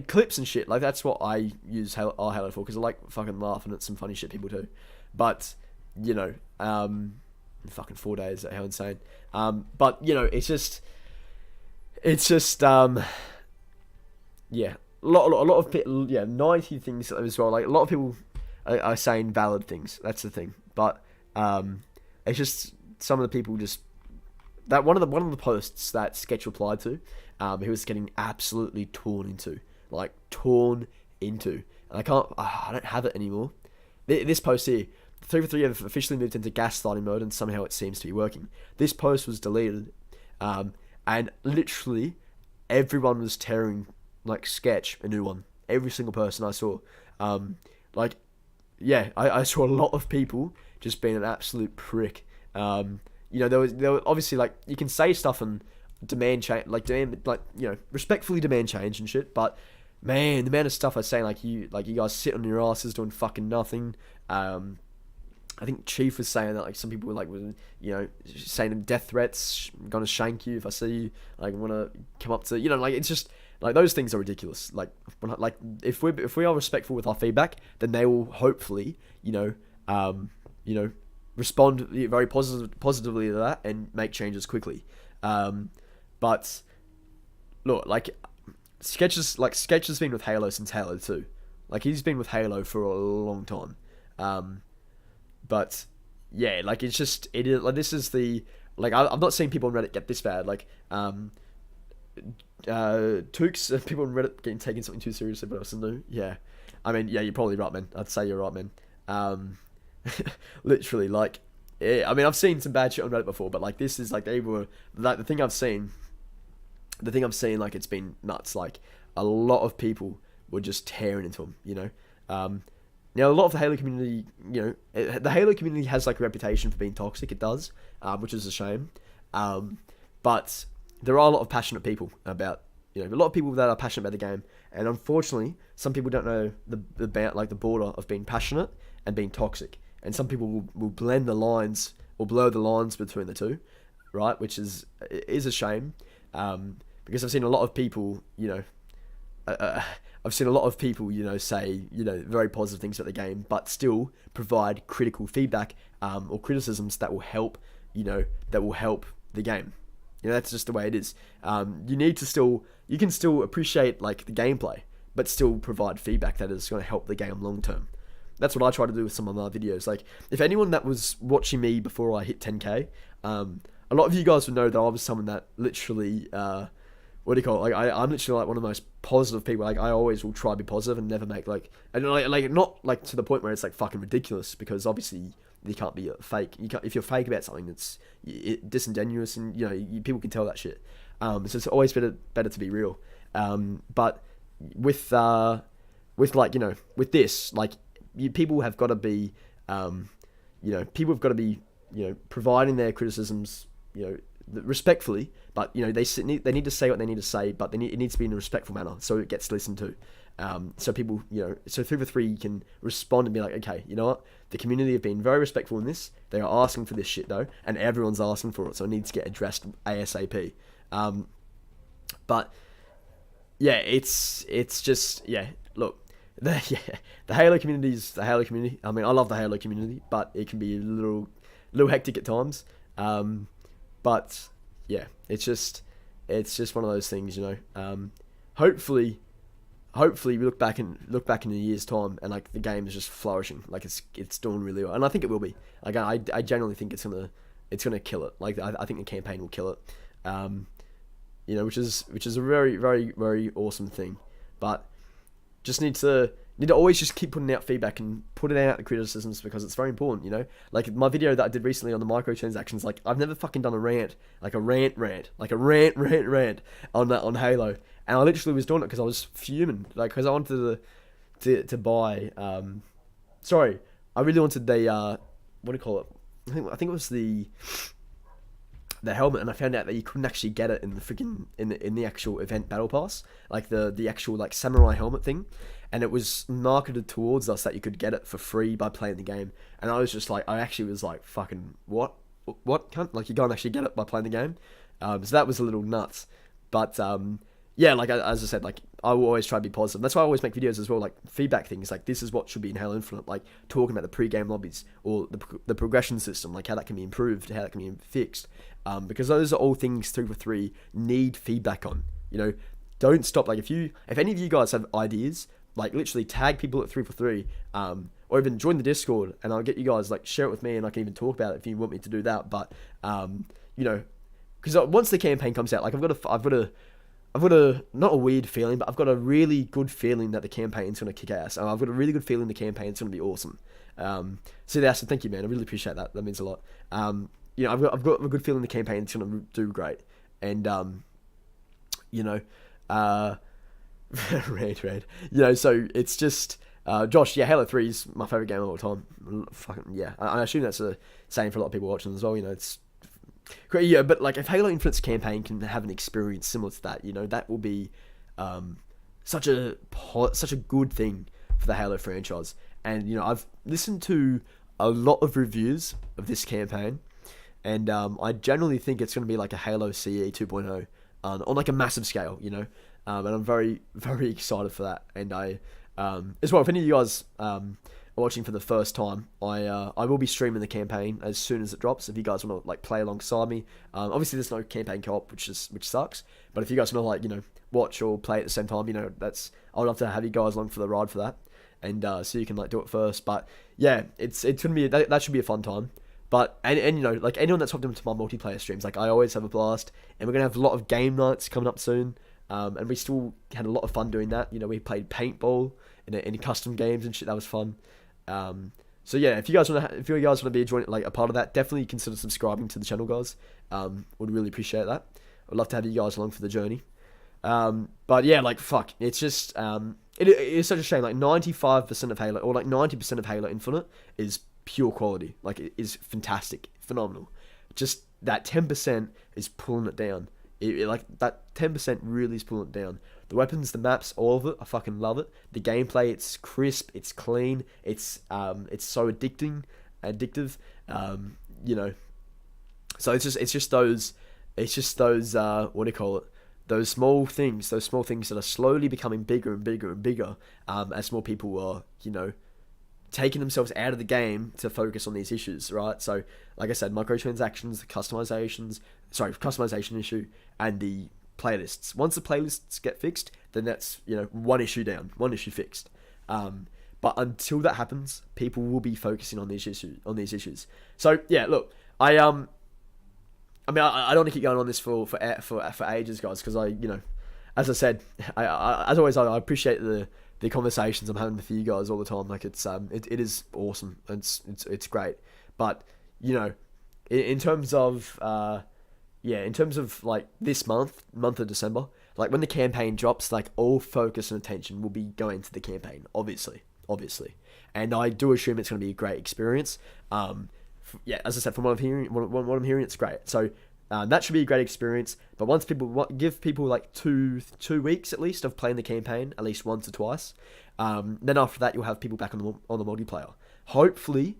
Clips and shit. Like that's what I use our Halo for, because I like fucking laughing at some funny shit people do. But fucking 4 days, how insane. But it's just yeah, a lot of people, 90 things as well. Like a lot of people are saying valid things. That's the thing. But it's just some of the people just that one of the posts that Sketch replied to, he was getting absolutely torn into, and I don't have it anymore. This post here, 343 have officially moved into gaslighting mode, and somehow it seems to be working. This post was deleted. And literally, everyone was tearing Sketch a new one. Every single person I saw, I saw a lot of people just being an absolute prick. There was obviously you can say stuff and demand change, respectfully demand change and shit. But man, the amount of stuff I was saying, you guys sit on your asses doing fucking nothing. I think Chief was saying that some people were saying death threats, gonna shank you if I see you, wanna come up to it's just those things are ridiculous. If we are respectful with our feedback, then they will hopefully respond very positively to that and make changes quickly. But look, Sketch has been with Halo since Halo 2. He's been with Halo for a long time. But yeah, it's just this is the I've not seen people on Reddit get this bad. Tukes, people on Reddit getting taken something too seriously, but also new. Yeah, I mean, yeah, you're probably right, man. I'd say you're right, man. Literally, I mean, I've seen some bad shit on Reddit before, but this is they were the thing I've seen. the thing I'm seeing, like, it's been nuts. Like, a lot of people were just tearing into them, Now, a lot of the Halo community, the Halo community has, like, a reputation for being toxic. It does, which is a shame. But there are a lot of passionate people about, a lot of people that are passionate about the game. And unfortunately, some people don't know the border of being passionate and being toxic. And some people will blend the lines or blur the lines between the two, right? Which is a shame. Because I've seen a lot of people, say, very positive things about the game, but still provide critical feedback, or criticisms that will help, the game. That's just the way it is. You can still appreciate, like, the gameplay, but still provide feedback that is going to help the game long term. That's what I try to do with some of my videos. Like, if anyone that was watching me before I hit 10k, a lot of you guys would know that I was someone that literally, what do you call it? Like, I'm literally, like, one of the most positive people. Like, I always will try to be positive and never make, like, and like not, like, to the point where it's, like, fucking ridiculous, because obviously you can't be fake. If you're fake about something, it's disingenuous, and people can tell that shit. So it's always better to be real. But with this, like, people have got to be, people have got to be, providing their criticisms, respectfully, but they need to say what they need to say, but it needs to be in a respectful manner, so it gets listened to. So people, so 343 can respond and be like, okay, you know what? The community have been very respectful in this. They are asking for this shit though, and everyone's asking for it, so it needs to get addressed ASAP. But yeah, it's just, look, the Halo community is the Halo community. I mean, I love the Halo community, but it can be a little hectic at times. But yeah, it's just one of those things, hopefully we look back in a year's time, and, like, the game is just flourishing, like, it's doing really well, and I think it will be. Like, I genuinely think it's gonna kill it. Like, I think the campaign will kill it. Which is a very, very, very awesome thing. But just need to always just keep putting out feedback and putting out the criticisms, because it's very important. Like, my video that I did recently on the microtransactions, like, I've never fucking done a rant on Halo, and I literally was doing it because I was fuming, like, because I wanted to buy, I really wanted the what do you call it? I think it was the helmet, and I found out that you couldn't actually get it in the freaking in the actual event battle pass, like the actual, like, samurai helmet thing, and it was marketed towards us that you could get it for free by playing the game, and I was just like, I actually was like, fucking what cunt? Like, you can't actually get it by playing the game. So that was a little nuts, but yeah, like, as I said, like, I will always try to be positive. That's why I always make videos as well, like, feedback things, like, this is what should be in Halo Infinite, like, talking about the pre-game lobbies, or the progression system, like, how that can be improved, how that can be fixed, because those are all things 343 need feedback on. Don't stop. Like, if any of you guys have ideas, like, literally tag people at 343, or even join the Discord, and I'll get you guys, like, share it with me, and I can even talk about it if you want me to do that. But because once the campaign comes out, like, I've got a not a weird feeling, but I've got a really good feeling that the campaign's going to kick ass. I've got a really good feeling the campaign's going to be awesome. So thank you, man. I really appreciate that. That means a lot. I've got a good feeling the campaign's going to do great. And red. So it's just Josh. Yeah, Halo 3 is my favorite game of all time. Fucking yeah. I assume that's the same for a lot of people watching as well. It's great. Yeah, but, like, if Halo Infinite's campaign can have an experience similar to that, that will be such a good thing for the Halo franchise. And I've listened to a lot of reviews of this campaign, and I generally think it's going to be like a Halo CE 2.0 on, like, a massive scale. And I'm very, very excited for that. And I as well, if any of you guys are watching for the first time, I will be streaming the campaign as soon as it drops. If you guys want to, like, play alongside me, obviously there's no campaign co-op, which sucks. But if you guys want to, like, watch or play at the same time, I'd love to have you guys along for the ride for that, and so you can, like, do it first. But yeah, it's gonna be that should be a fun time. But and like, anyone that's hopped into my multiplayer streams, like, I always have a blast, and we're gonna have a lot of game nights coming up soon. And we still had a lot of fun doing that. We played paintball in custom games and shit. That was fun. So yeah, if you guys want to be a part of that, definitely consider subscribing to the channel, guys. Would really appreciate that. I'd love to have you guys along for the journey. But yeah, like fuck, it's just it is such a shame. Like 95% of Halo, or like 90% of Halo Infinite is pure quality. Like it is fantastic, phenomenal. Just that 10% is pulling it down. Like that 10% really is pulling it down. The weapons, the maps, all of it, I fucking love it. The gameplay, it's crisp, it's clean, it's so addictive. You know, so it's just those what do you call it? Those small things that are slowly becoming bigger and bigger and bigger, as more people are, you know, taking themselves out of the game to focus on these issues, right? So, like I said, microtransactions, the customization issue, and the playlists. Once the playlists get fixed, then that's, you know, one issue down, one issue fixed. But until that happens, people will be focusing on these issues. So yeah, look, I don't want to keep going on this for ages, guys, because you know, as I said, as always, I appreciate the conversations I'm having with you guys all the time. Like it is awesome. It's great. But you know, in terms of like this month of December, like when the campaign drops, like all focus and attention will be going to the campaign, obviously, and I do assume it's going to be a great experience. Yeah, as I said, from what I'm hearing, it's great. So that should be a great experience. But once give people like two weeks at least of playing the campaign, at least once or twice. Then after that, you'll have people back on the multiplayer. Hopefully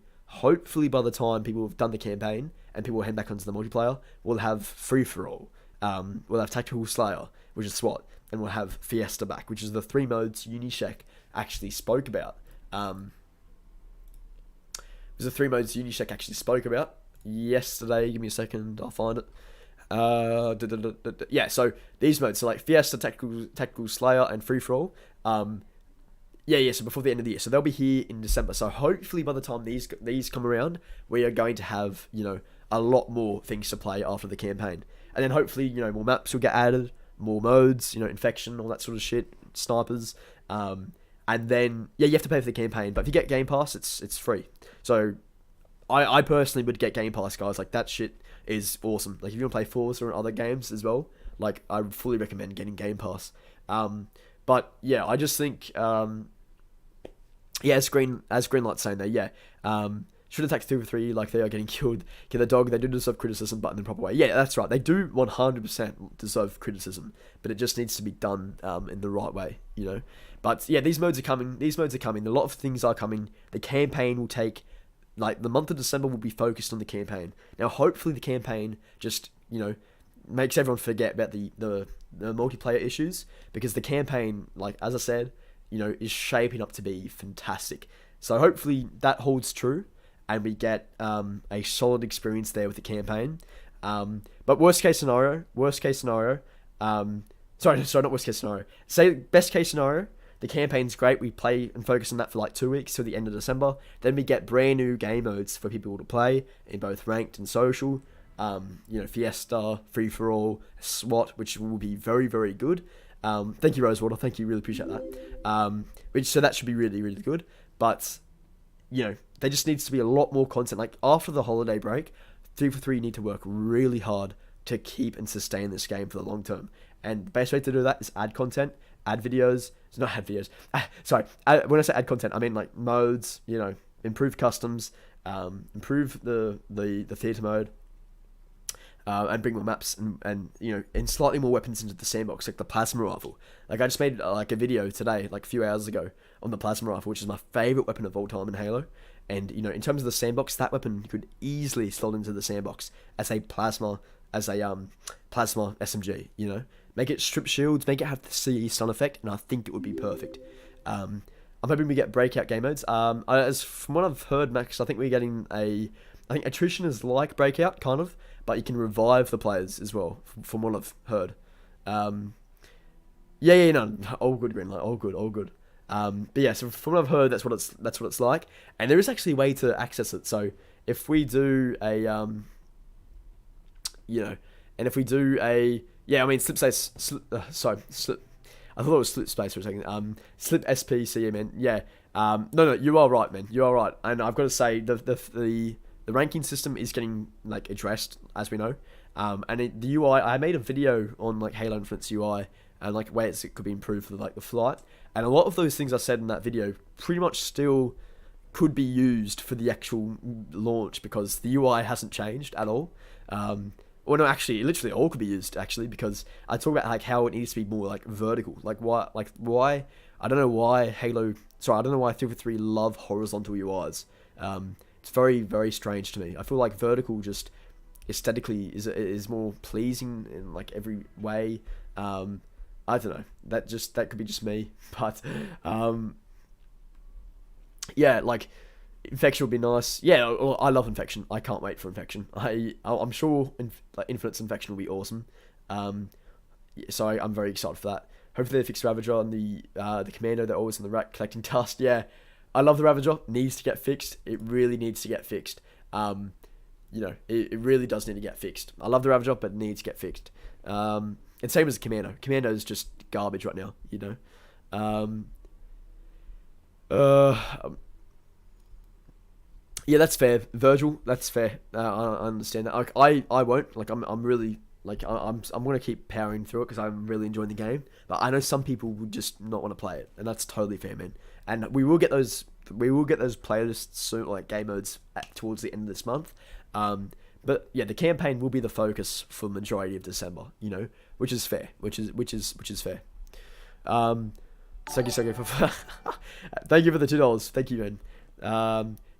by the time people have done the campaign and people head back onto the multiplayer, we'll have free for all. We'll have Tactical Slayer, which is SWAT, and we'll have Fiesta back, which is the 3 modes Unishek actually spoke about. There's the 3 modes Unishek actually spoke about yesterday. Give me a second, I'll find it. Yeah, so these modes, so like Fiesta, Tactical Slayer, and Free For All. So before the end of the year. So they'll be here in December. So hopefully by the time these come around, we are going to have, you know, a lot more things to play after the campaign. And then hopefully, you know, more maps will get added, more modes, you know, infection, all that sort of shit, snipers. And then, yeah, you have to pay for the campaign. But if you get Game Pass, it's free. So I personally would get Game Pass, guys. Like, that shit is awesome. Like, if you want to play Forza or other games as well, like, I would fully recommend getting Game Pass. But, yeah, I just think, as Greenlight's saying there, yeah, should attack 2 or 3 like they are getting killed. Get the dog, they do deserve criticism, but in the proper way. Yeah, that's right. They do 100% deserve criticism, but it just needs to be done in the right way, you know. But yeah, these modes are coming. A lot of things are coming. The campaign will take, like, the month of December will be focused on the campaign. Now, hopefully the campaign just, you know, makes everyone forget about the multiplayer issues, because the campaign, like, as I said, you know, is shaping up to be fantastic. So hopefully that holds true, and we get a solid experience there with the campaign. But worst case scenario. Sorry, not worst case scenario. Say best case scenario. The campaign's great. We play and focus on that for like 2 weeks till the end of December. Then we get brand new game modes for people to play in both ranked and social. You know, Fiesta, Free For All, SWAT, which will be very, very good. Thank you, Rosewater. Thank you. Really appreciate that. So that should be really, really good. But, you know, there just needs to be a lot more content. Like, after the holiday break, 343 need to work really hard to keep and sustain this game for the long term. And the best way to do that is add content, add videos. It's not add videos. When I say add content, I mean like modes, you know, improve customs, improve the theater mode, and bring more maps and you know, and slightly more weapons into the sandbox, like the plasma rifle. Like, I just made like a video today, like a few hours ago, on the plasma rifle, which is my favorite weapon of all time in Halo. And, you know, in terms of the sandbox, that weapon could easily slot into the sandbox as a plasma SMG, you know. Make it strip shields, make it have the CE stun effect, and I think it would be perfect. I'm hoping we get breakout game modes. As from what I've heard, Max, I think we're getting I think attrition is like breakout, kind of, but you can revive the players as well, from what I've heard. No, all good, Greenlight, all good. But yeah, so from what I've heard, that's what it's like, and there is actually a way to access it. So if we do a slip space. Slip. I thought it was slip space for a second. Slip SPCM. Yeah. No, you are right, man. You are right. And I've got to say, the ranking system is getting, like, addressed, as we know. The UI, I made a video on like Halo Infinite's UI and like ways it could be improved for like the flight, and a lot of those things I said in that video pretty much still could be used for the actual launch because the UI hasn't changed at all. Or no, actually, literally all could be used actually because I talk about like how it needs to be more like vertical. Like why I don't know why I don't know why 343 love horizontal UIs. It's very, very strange to me. I feel like vertical just aesthetically is more pleasing in like every way. I don't know. That could be just me, but yeah, like Infection would be nice. Yeah, I love Infection. I can't wait for Infection. I'm sure Infinite's Infection will be awesome. So I'm very excited for that. Hopefully they fix Ravager and the Commando. They're always in the rack collecting dust. Yeah, I love the Ravager. Needs to get fixed. It really needs to get fixed. It really does need to get fixed. I love the Ravager, but it needs to get fixed. And same as the Commando. Commando is just garbage right now. Yeah, that's fair, Virgil. That's fair. I understand that. I won't. Like, I'm really like I'm gonna keep powering through it because I'm really enjoying the game. But I know some people would just not want to play it, and that's totally fair, man. And we will get those playlists soon, like game modes towards the end of this month. But yeah, the campaign will be the focus for the majority of December. Which is fair. Which is fair. Thank you for thank you for the $2. Thank you, man.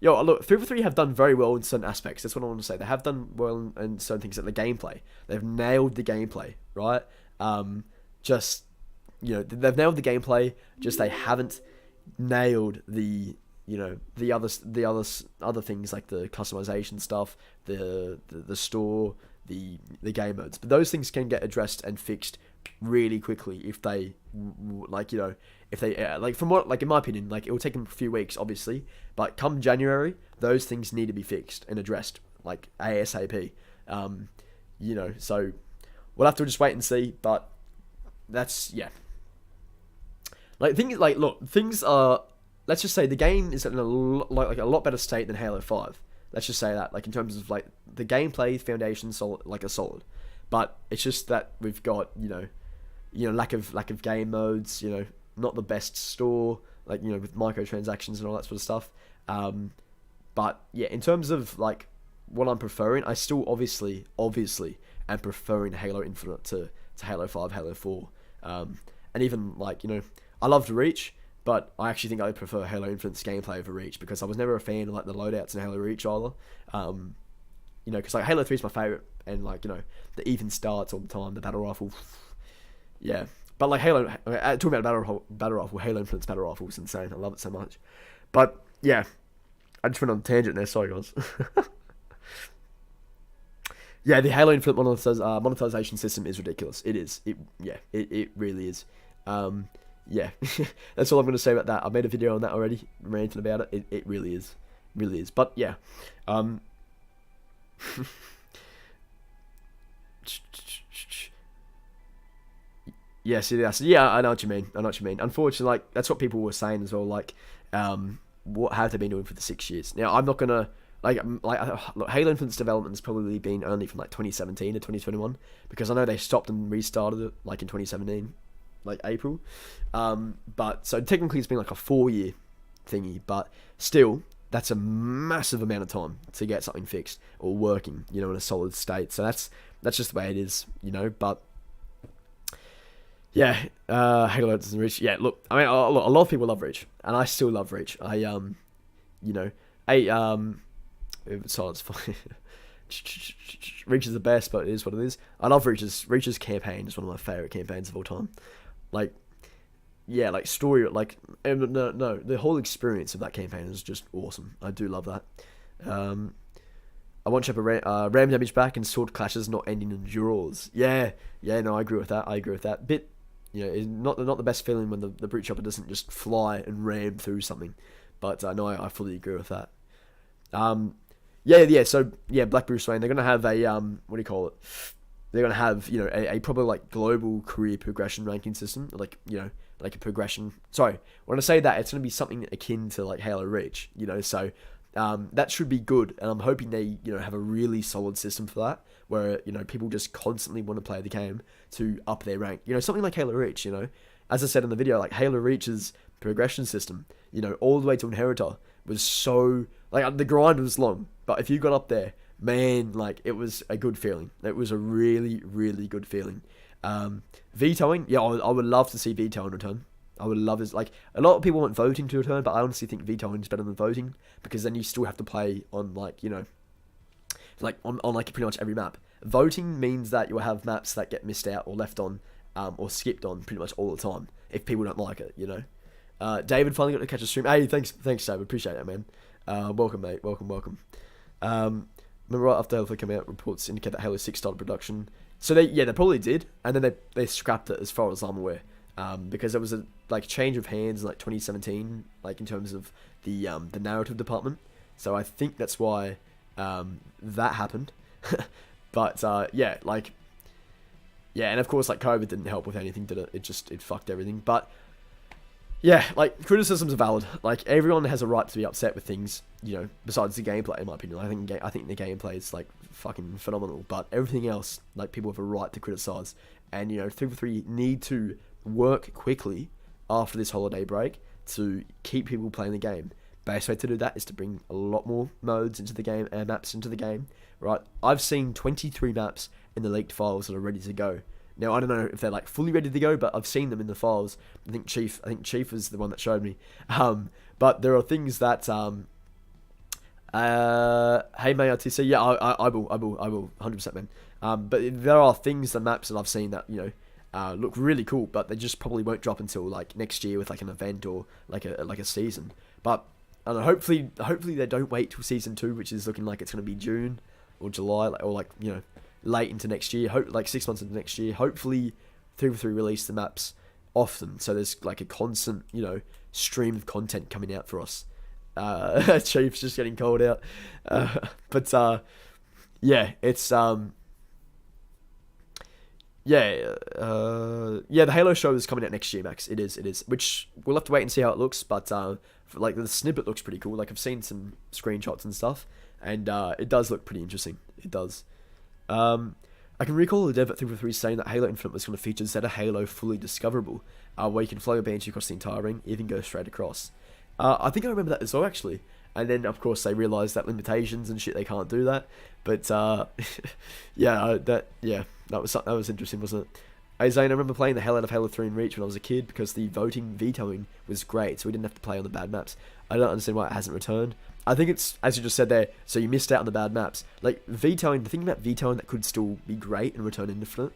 Look, 343 have done very well in certain aspects. That's what I want to say. They have done well in certain things like the gameplay. They've nailed the gameplay, right? They've nailed the gameplay. Just they haven't nailed the other things like the customization stuff, the store, the game modes. But those things can get addressed and fixed really quickly if they from what, like, in my opinion, like, it will take them a few weeks obviously, but come January those things need to be fixed and addressed like ASAP. So we'll have to just wait and see, but that's, yeah, like, things are, let's just say the game is in a lot better state than Halo 5. Let's just say that, like, in terms of like the gameplay foundation solid, but it's just that we've got lack of game modes, not the best store, like, with microtransactions and all that sort of stuff. But yeah, in terms of like what I'm preferring, I still obviously am preferring Halo Infinite to Halo 5, Halo 4, and even like, I loved Reach, but I actually think I prefer Halo Infinite's gameplay over Reach because I was never a fan of like the loadouts in Halo Reach either. Because like Halo 3 is my favorite, and like, the even starts all the time, the battle rifle, yeah. But like talking about battle rifle, Halo Infinite's battle rifle is insane. I love it so much. But yeah, I just went on a tangent there. Sorry, guys. Yeah, the Halo Infinite monetization system is ridiculous. It is. It really is. Yeah, that's all I'm going to say about that. I made a video on that already, ranting about it. It really is. But yeah. Yes, yeah, I know what you mean. Unfortunately, like, that's what people were saying as well. Like, what have they been doing for the 6 years? Now, I'm not gonna look, Halo Infinite's development has probably been only from like 2017 to 2021 because I know they stopped and restarted it like in 2017, like April. But so technically it's been like a 4-year thingy, but still, that's a massive amount of time to get something fixed or working, in a solid state. So that's just the way it is, But yeah, Halo doesn't Reach. Yeah, look, I mean, a lot of people love Reach, and I still love Reach. Silence. Reach is the best, but it is what it is. I love Reach's campaign is one of my favorite campaigns of all time. Like, yeah, like story, like, no, the whole experience of that campaign is just awesome. I do love that. I want to have ram damage back and sword clashes not ending in draws. Yeah, no, I agree with that. Bit, not the best feeling when the brute chopper doesn't just fly and ram through something. But no, I fully agree with that. So Black Bruce Wayne, they're gonna have a what do you call it? They're gonna have a proper like global career progression ranking system, like like a progression. Sorry, when I say that, it's gonna be something akin to like Halo Reach, So that should be good, and I'm hoping they have a really solid system for that, where, you know, people just constantly want to play the game to up their rank. You know, something like Halo Reach, you know, as I said in the video, like Halo Reach's progression system, you know, all the way to Inheritor was so, like, the grind was long, but if you got up there, man, like, it was a good feeling. It was a really, really good feeling. Vetoing, yeah, I would love to see vetoing return. I would love this. Like, a lot of people want voting to return, but I honestly think vetoing is better than voting, because then you still have to play on, like, you know, like on like pretty much every map. Voting means that you'll have maps that get missed out or left on, or skipped on pretty much all the time if people don't like it, you know. David finally got to catch a stream. Hey, thanks David, appreciate it, man. Welcome, mate. Welcome. Remember, right after Halo 3 came out, reports indicate that Halo 6 started production. So they probably did, and then they scrapped it as far as I'm aware, because there was a like change of hands in like 2017, like in terms of the narrative department. So I think that's why that happened. But yeah, like, yeah, and of course, like, COVID didn't help with anything, did it? It fucked everything. But yeah, like, criticisms are valid. Like, everyone has a right to be upset with things, you know, besides the gameplay, in my opinion. I think the gameplay is, like, fucking phenomenal, but everything else, like, people have a right to criticize. And, you know, 343 need to work quickly after this holiday break to keep people playing the game. Best way to do that is to bring a lot more modes into the game and maps into the game, right? I've seen 23 maps in the leaked files that are ready to go. Now, I don't know if they're like fully ready to go, but I've seen them in the files. I think Chief is the one that showed me. But there are things that hey, may RTC, yeah, I will 100%, man. But there are things, the maps that I've seen that, you know, look really cool, but they just probably won't drop until like next year with like an event or like a season. But I don't know, hopefully they don't wait till season 2, which is looking like it's going to be June or July, or like, you know, late into next year, like 6 months into next year. Hopefully 343 release the maps often, so there's like a constant, you know, stream of content coming out for us. Chief's just getting called out. But yeah, it's the Halo show is coming out next year, Max. It is. Which we'll have to wait and see how it looks. But like, the snippet looks pretty cool. Like, I've seen some screenshots and stuff, and it does look pretty interesting. It does. I can recall the dev at 343 saying that Halo Infinite was going to feature Zeta Halo fully discoverable, where you can fly your Banshee across the entire ring, even go straight across. I think I remember that as well, actually. And then, of course, they realised that limitations and shit, they can't do that. But that was interesting, wasn't it? Hey, Zane, I remember playing the hell out of Halo 3 in Reach when I was a kid, because the vetoing was great, so we didn't have to play on the bad maps. I don't understand why it hasn't returned. I think it's, as you just said there, so you missed out on the bad maps. Like, vetoing, the thing about vetoing that could still be great and return infinite,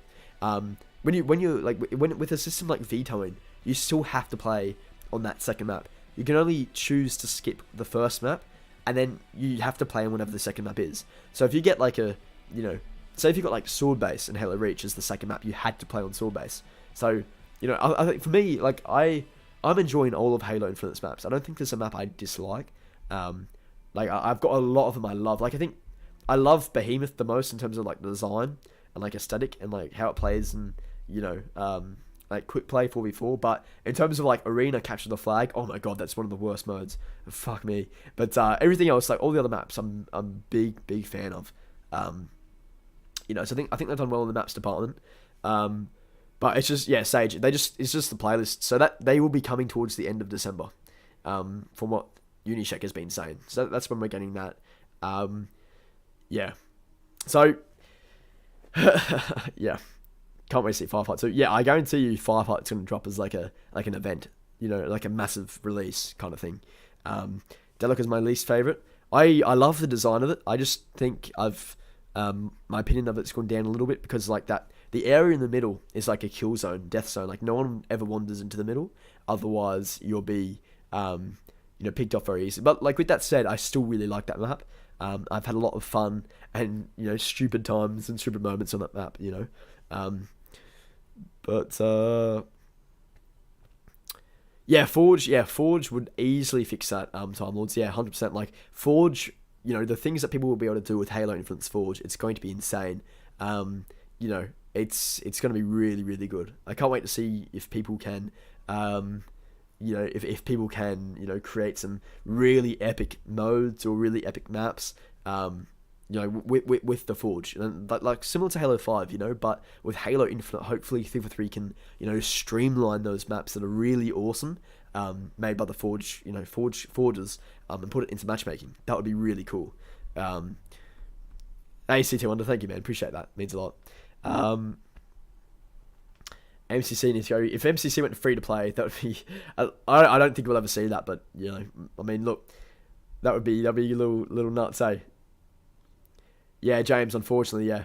with a system like vetoing, you still have to play on that second map. You can only choose to skip the first map, and then you have to play on whatever the second map is. So if you get like a, you know, say if you got like Sword Base and Halo Reach as the second map, you had to play on Sword Base. So, you know, I think for me, like, I'm enjoying all of Halo Infinite's maps. I don't think there's a map I dislike. Like, I've got a lot of them I love. Like, I think I love Behemoth the most in terms of like the design and like aesthetic and like how it plays, and, you know, like quick play 4v4. But in terms of like arena capture the flag, oh my god, that's one of the worst modes. Fuck me. But everything else, like all the other maps, I'm big fan of. You know, so I think they've done well in the maps department. But it's just, yeah, Sage, it's just the playlist. So that they will be coming towards the end of December, from what Unishek has been saying. So that's when we're getting that. Yeah. So, yeah. Can't wait to see Firefight 2. Yeah, I guarantee you Firefight's going to drop as like an event. You know, like a massive release kind of thing. Delic is my least favourite. I love the design of it. I just think my opinion of it's gone down a little bit, because like the area in the middle is like a kill zone, death zone. Like, no one ever wanders into the middle. Otherwise, you'll be, you know, picked off very easily. But like, with that said, I still really like that map. I've had a lot of fun and, you know, stupid times and stupid moments on that map, you know. Yeah, Forge would easily fix that, Time Lords. Yeah, 100%. Like, Forge, you know, the things that people will be able to do with Halo Infinite's Forge, it's going to be insane. You know, it's going to be really, really good. I can't wait to see if people can, you know, if people can, you know, create some really epic modes or really epic maps. you know, with the Forge, and like similar to Halo 5, you know, but with Halo Infinite, hopefully Thief 3 can, you know, streamline those maps that are really awesome, made by the Forge, you know, forgers, and put it into matchmaking. That would be really cool. ACT Wonder, thank you, man, appreciate that, means a lot. MCC needs to go. If MCC went free to play, that would be. I don't think we'll ever see that, but you know, I mean, look, that'd be a little nuts, eh? Yeah, James. Unfortunately, yeah.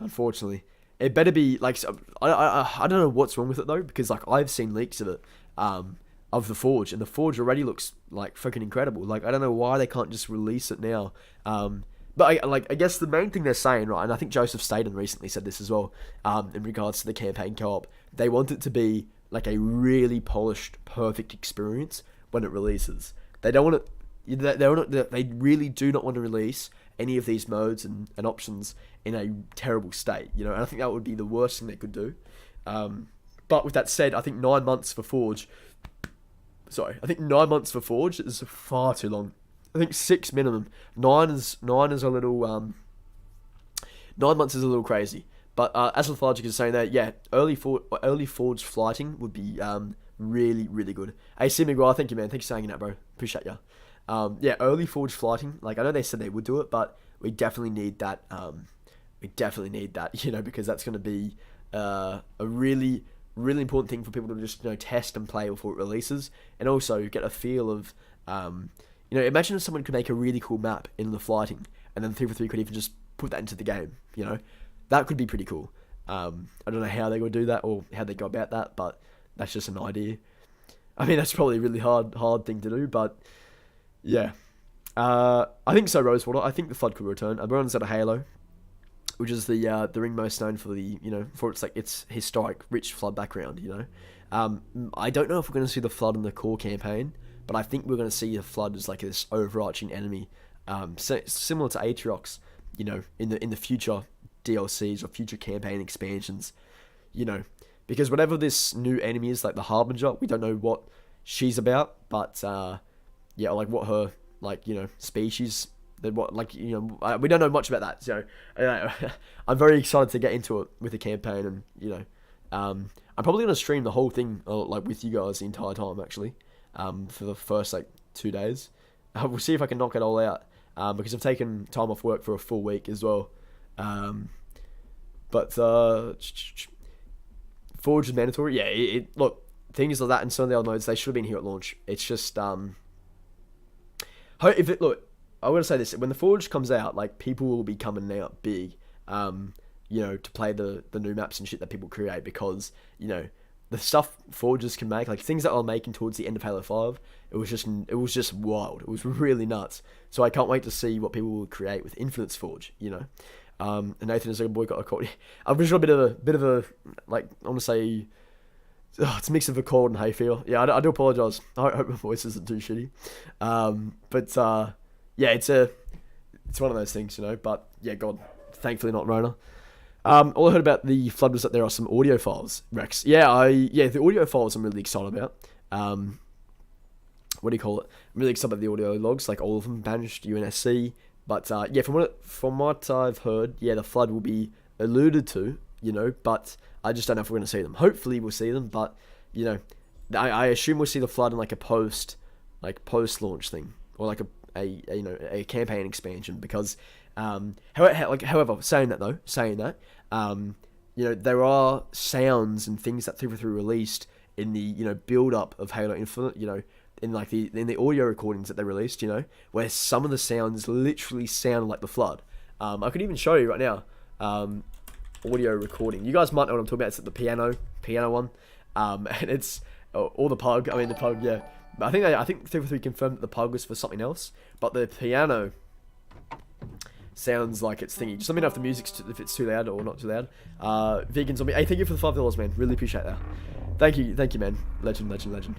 Unfortunately, it better be like. I don't know what's wrong with it though, because like I've seen leaks of it, of the Forge, and the Forge already looks like freaking incredible. Like I don't know why they can't just release it now. But I guess the main thing they're saying, right, and I think Joseph Staten recently said this as well, in regards to the campaign co-op, they want it to be like a really polished, perfect experience when it releases. They don't want it. They really do not want to release any of these modes and options in a terrible state, you know. And I think that would be the worst thing they could do. But with that said, I think 9 months for Forge. Sorry, I think 9 months for Forge is far too long. I think 6 minimum. 9 is a little 9 months is a little crazy. But as Lethargic is saying that, yeah, early Forge flighting would be really, really good. AC McGuire, thank you, man. Thanks for saying that, bro. Appreciate ya. Yeah, early Forge flighting. Like I know they said they would do it, but we definitely need that. We definitely need that, you know, because that's going to be a really, really important thing for people to just, you know, test and play before it releases, and also get a feel of. You know, imagine if someone could make a really cool map in the flighting, and then 343 could even just put that into the game, you know? That could be pretty cool. I don't know how they would do that or how they go about that, but that's just an idea. I mean, that's probably a really hard thing to do, but yeah. I think so, Rosewater. I think the Flood could return. Everyone's at a Halo, which is the ring most known for the, you know, for its historic, rich Flood background, you know? I don't know if we're going to see the Flood in the core campaign, but I think we're going to see the Flood as like this overarching enemy, similar to Atriox, you know, in the future DLCs or future campaign expansions, you know, because whatever this new enemy is, like the Harbinger, we don't know what she's about, but yeah, like what her, like, you know, species, then what, like, you know, we don't know much about that, so I'm very excited to get into it with the campaign, and you know, I'm probably going to stream the whole thing like with you guys the entire time actually. For the first like 2 days. We'll see if I can knock it all out, because I've taken time off work for a full week as well. But Forge is mandatory. Yeah, look, things like that and some of the other modes, they should have been here at launch. It's just look, I want to say this: when the Forge comes out, like people will be coming out big, you know, to play the new maps and shit that people create, because you know. The stuff Forgers can make, like things that I was making towards the end of Halo 5, it was just wild. It was really nuts. So I can't wait to see what people will create with Infinite's Forge, you know. And Nathan is like, boycott a cold. I've just got a bit of a like, I want to say, it's a mix of a cold and hay fever. Yeah, I do apologise. I hope my voice isn't too shitty. But yeah, it's one of those things, you know. But yeah, God, thankfully not Rona. All I heard about the Flood was that there are some audio files, Rex. Yeah, the audio files I'm really excited about. What do you call it? I'm really excited about the audio logs, like all of them, banished, UNSC. But yeah, from what I've heard, yeah, the Flood will be alluded to, you know, but I just don't know if we're going to see them. Hopefully we'll see them, but, you know, I assume we'll see the Flood in like a post-launch thing, or like a campaign expansion, because however, saying that, you know, there are sounds and things that 343 released in the, you know, build up of Halo Infinite, you know, in the audio recordings that they released, you know, where some of the sounds literally sound like the Flood. I could even show you right now, audio recording. You guys might know what I'm talking about. It's the piano one, and it's or the pug. I mean the pug, yeah. But I think 343 confirmed that the pug was for something else, but the piano sounds like it's thingy. Just let me know if the music's if it's too loud or not too loud. Vegan Zombie, hey, thank you for the $5, man. Really appreciate that. Thank you, man. Legend.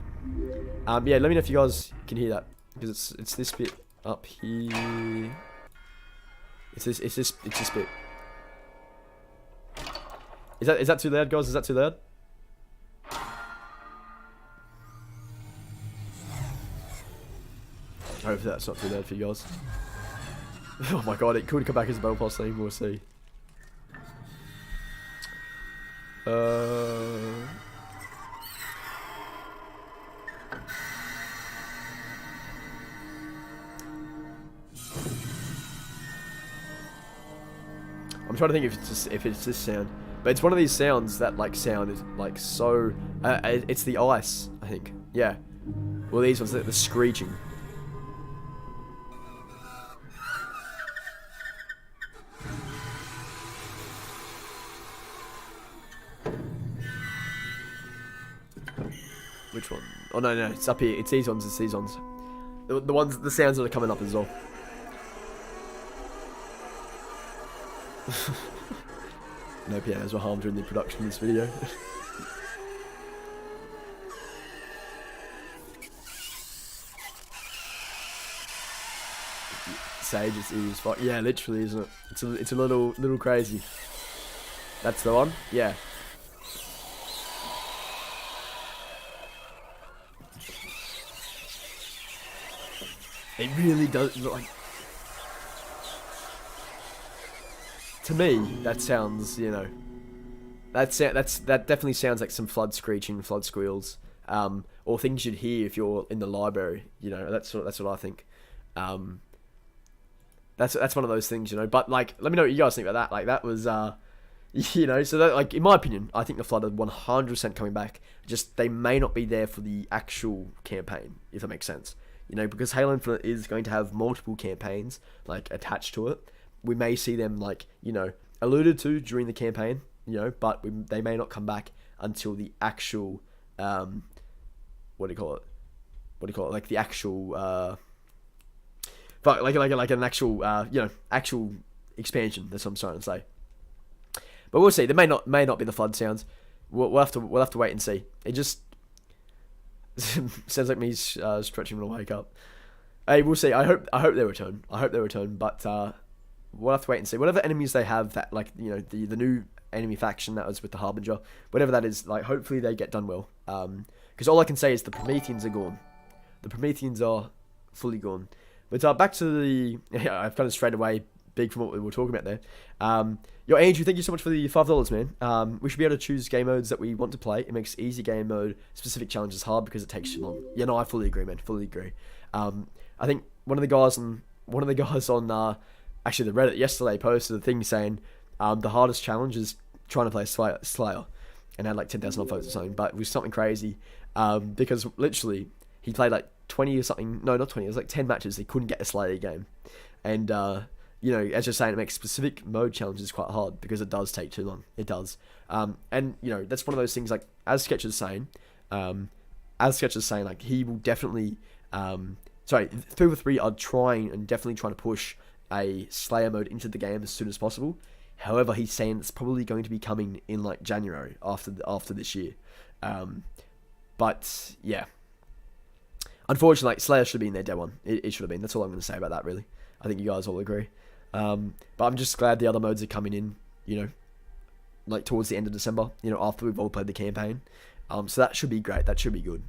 Yeah, let me know if you guys can hear that, because it's this bit up here. It's this bit. Is that too loud, guys? Is that too loud? Hopefully that's not too loud for you guys. Oh my god, it could come back as a Battle Pass thing, we'll see. I'm trying to think if it's this sound, but it's one of these sounds that like sound is like so. It's the ice, I think. Yeah. Well, these ones, the screeching. Which one? Oh no, it's up here. It's these ones. It's these ones. The ones, the sounds that are coming up as well. No pianos were harmed during the production of this video. Sage is fuck. Yeah, literally, isn't it? It's a little crazy. That's the one. Yeah. It really does look like. To me, that sounds, you know, that definitely sounds like some flood screeching, flood squeals, or things you'd hear if you're in the library. You know, that's what I think. That's one of those things, you know. But like, let me know what you guys think about that. Like, that was, you know, so that, like, in my opinion, I think the flood are 100% coming back. Just they may not be there for the actual campaign, if that makes sense. You know, because Halo Infinite is going to have multiple campaigns like attached to it. We may see them, like, you know, alluded to during the campaign, you know, but they may not come back until the actual, what do you call it? Like the actual, like an actual, you know, actual expansion. That's what I'm trying to say. But we'll see. There may not be the flood sounds. We'll have to wait and see. It just sounds like me stretching when I wake up. Hey, we'll see. I hope they return. But we'll have to wait and see. Whatever enemies they have, that, like, you know, the new enemy faction that was with the Harbinger, whatever that is, like, hopefully they get done well. Because all I can say is the Prometheans are gone. The Prometheans are fully gone. But back to the, yeah, I've kind of strayed away big from what we were talking about there. Yo, Andrew, thank you so much for the $5, man. We should be able to choose game modes that we want to play. It makes easy game mode specific challenges hard because it takes too long. Yeah, no, I fully agree, man. Fully agree. I think one of the guys on actually the Reddit yesterday posted a thing saying the hardest challenge is trying to play Slayer, and had like 10,000 votes or something. But it was something crazy because literally he played like 20 or something. No, not 20. It was like 10 matches. He couldn't get a Slayer game, and you know, as you're saying, it makes specific mode challenges quite hard because it does take too long. It does. And you know, that's one of those things, like, as Sketch is saying, like, he will definitely, 3v3 are definitely trying to push a Slayer mode into the game as soon as possible. However, he's saying it's probably going to be coming in like January after this year. But yeah, unfortunately, like, Slayer should have been their day one. It should have been. That's all I'm going to say about that, really. I think you guys all agree. But I'm just glad the other modes are coming in, you know, like towards the end of December, you know, after we've all played the campaign. So that should be great. That should be good.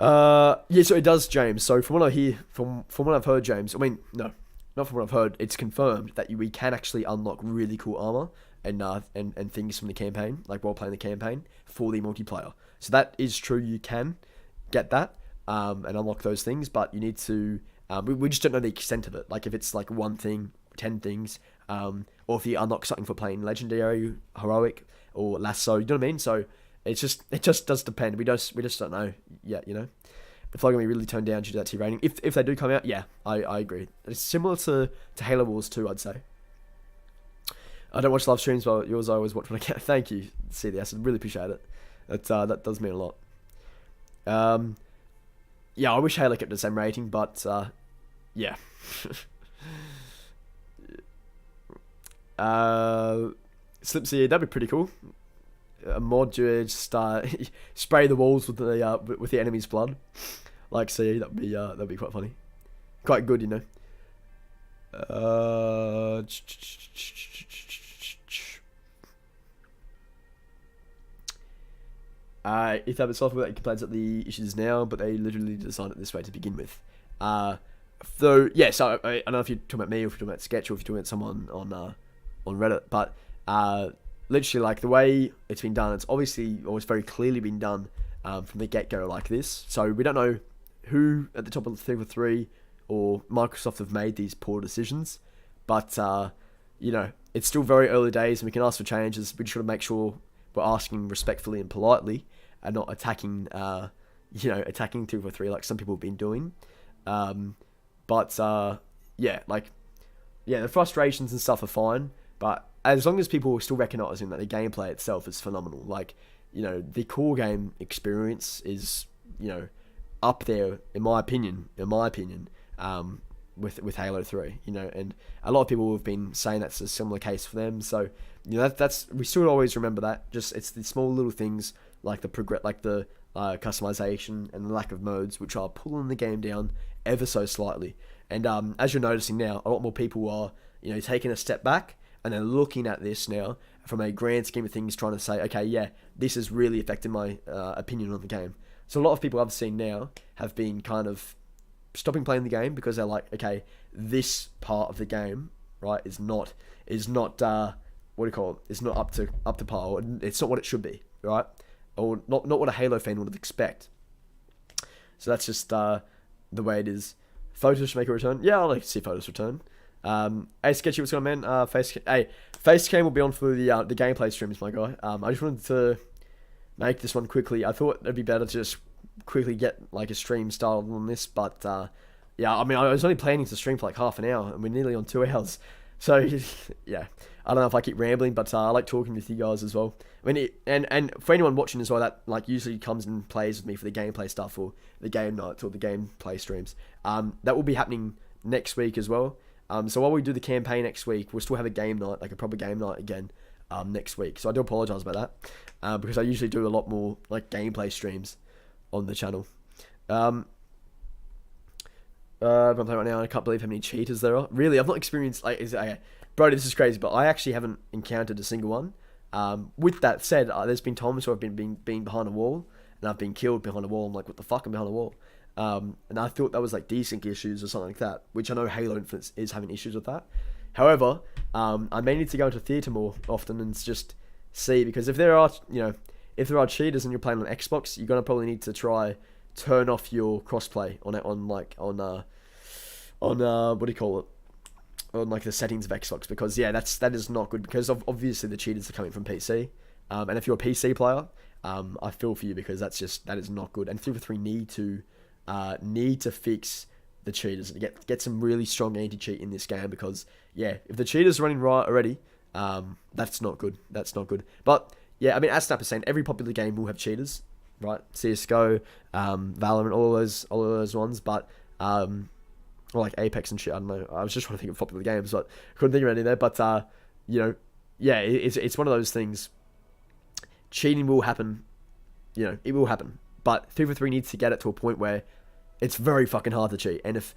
Yeah, so it does, James. So from what I hear, from what I've heard, James, I mean, no, not from what I've heard, it's confirmed that we can actually unlock really cool armor and things from the campaign, like while playing the campaign, for the multiplayer. So that is true. You can get that and unlock those things, but you need to. We just don't know the extent of it. Like, if it's like one thing, 10 things, or if you unlock something for playing legendary, heroic, or lasso. You know what I mean? So it just does depend. We just don't know yet. You know, if they're gonna be really toned down due to that T rating. If they do come out, yeah, I agree. It's similar to Halo Wars 2, I'd say. I don't watch live streams, but yours I always watch when I can. Thank you, CDS. I really appreciate it. That does mean a lot. Yeah, I wish Halo kept the same rating, but yeah. Slipsy, that'd be pretty cool. A mod to just spray the walls with the enemy's blood, like CE. That'd be quite funny, quite good, you know. If they have a software that complains at the issues now, but they literally designed it this way to begin with. So yeah, so I don't know if you're talking about me or if you're talking about Sketch or if you're talking about someone on Reddit, but literally like the way it's been done, it's obviously always very clearly been done from the get go like this. So we don't know who at the top of the 343 or Microsoft have made these poor decisions, but it's still very early days and we can ask for changes. We just got to make sure we're asking respectfully and politely and not attacking attacking 343 like some people have been doing. The frustrations and stuff are fine, but as long as people are still recognizing that the gameplay itself is phenomenal, like, the core game experience is, up there, in my opinion, with Halo 3, and a lot of people have been saying that's a similar case for them, so, that's we still always remember that, just, it's the small little things, like the customization and the lack of modes, which are pulling the game down ever so slightly. And as you're noticing now, a lot more people are, taking a step back and then looking at this now from a grand scheme of things, trying to say, okay, yeah, this has really affected my opinion on the game. So a lot of people I've seen now have been kind of stopping playing the game because they're like, okay, this part of the game, right, is not It's not up to par. It's not what it should be, right? Or not what a Halo fan would expect. So that's just the way it is. Photos should make a return. Yeah, I'd like to see Photos return. Hey, Sketchy, what's going on, man? Facecam will be on for the gameplay streams, my guy. I just wanted to make this one quickly. I thought it'd be better to just quickly get like a stream started on this, but yeah, I mean, I was only planning to stream for like half an hour, and we're nearly on 2 hours. So yeah, I don't know if I keep rambling, but I like talking with you guys as well. I mean, and for anyone watching as well, that like usually comes and plays with me for the gameplay stuff or the game nights or the gameplay streams. That will be happening next week as well. So while we do the campaign next week, we'll still have a game night, like a proper game night again, next week. So I do apologise about that, because I usually do a lot more like gameplay streams on the channel. I'm playing right now, and I can't believe how many cheaters there are. Really, I've not experienced bro, this is crazy, but I actually haven't encountered a single one. With that said, there's been times where I've been behind a wall and I've been killed behind a wall. I'm like, what the fuck? I'm behind a wall. And I thought that was like desync issues or something like that, which I know Halo Infinite is having issues with that. However, I may need to go into theatre more often and just see, because if there are cheaters and you're playing on Xbox, you're gonna probably need to try turn off your crossplay on what do you call it? On like the settings of Xbox, because yeah, that is not good, because obviously the cheaters are coming from PC, and if you're a PC player, I feel for you, because that is not good. And 343 need to fix the cheaters and get some really strong anti-cheat in this game, because yeah, if the cheaters are running right already, that's not good. But yeah, I mean, as Snap is saying, every popular game will have cheaters, right? CS:GO, Valorant, all of those ones, but or like Apex and shit, I don't know. I was just trying to think of popular games, but couldn't think of any there. But yeah, it's one of those things. Cheating will happen, it will happen. But 343 needs to get it to a point where it's very fucking hard to cheat. And if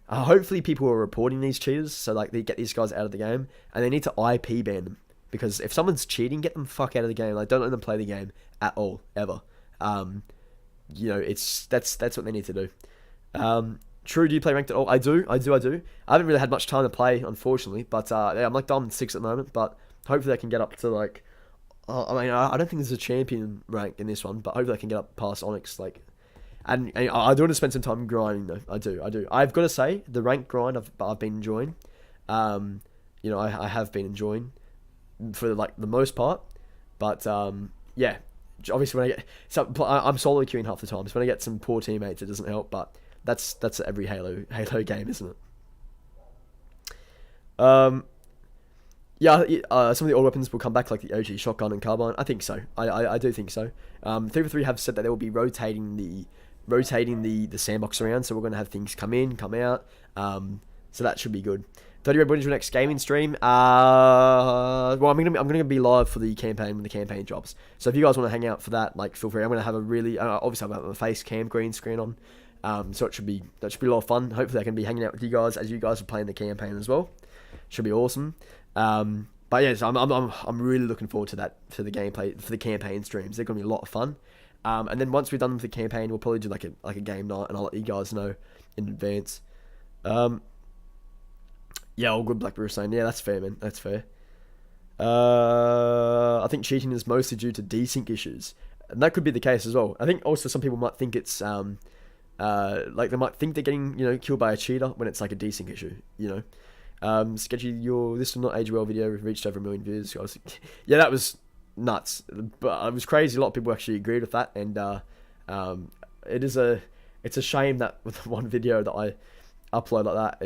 hopefully people are reporting these cheaters, so like they get these guys out of the game, and they need to IP ban them, because if someone's cheating, get them fuck out of the game. Like, don't let them play the game at all, ever. That's what they need to do. True, do you play ranked at all? I do. I haven't really had much time to play, unfortunately, but yeah, I'm like Diamond 6 at the moment, but hopefully I can get up to like, I don't think there's a champion rank in this one, but hopefully I can get up past Onyx, like, and I do want to spend some time grinding though. I do. I've got to say, the rank grind I've been enjoying. I have been enjoying for like the most part, but yeah, obviously when I'm solo queuing half the time, so when I get some poor teammates, it doesn't help, but that's every Halo game, isn't it? Some of the old weapons will come back, like the OG shotgun and carbine. I think so. I do think so. 343 have said that they will be rotating the sandbox around, so we're going to have things come in, come out. So that should be good. 30 Red, when's your next gaming stream? Well, I'm gonna be live for the campaign when the campaign drops. So if you guys want to hang out for that, like, feel free. I'm gonna have a really obviously I'll have my face cam green screen on. So that should be a lot of fun. Hopefully I can be hanging out with you guys as you guys are playing the campaign as well. Should be awesome. But yeah, so I'm really looking forward to that, for the gameplay, for the campaign streams. They're gonna be a lot of fun. And then once we're done with the campaign, we'll probably do like a game night, and I'll let you guys know in advance. Yeah, all good. Blackberry was saying, yeah, that's fair, man. That's fair. I think cheating is mostly due to desync issues, and that could be the case as well. I think also some people might think it's like they might think they're getting killed by a cheater when it's like a desync issue. Sketchy, your "This will not age well" video reached over 1 million views. Yeah, that was nuts, but it was crazy. A lot of people actually agreed with that, and it's a shame that with one video that I upload like that,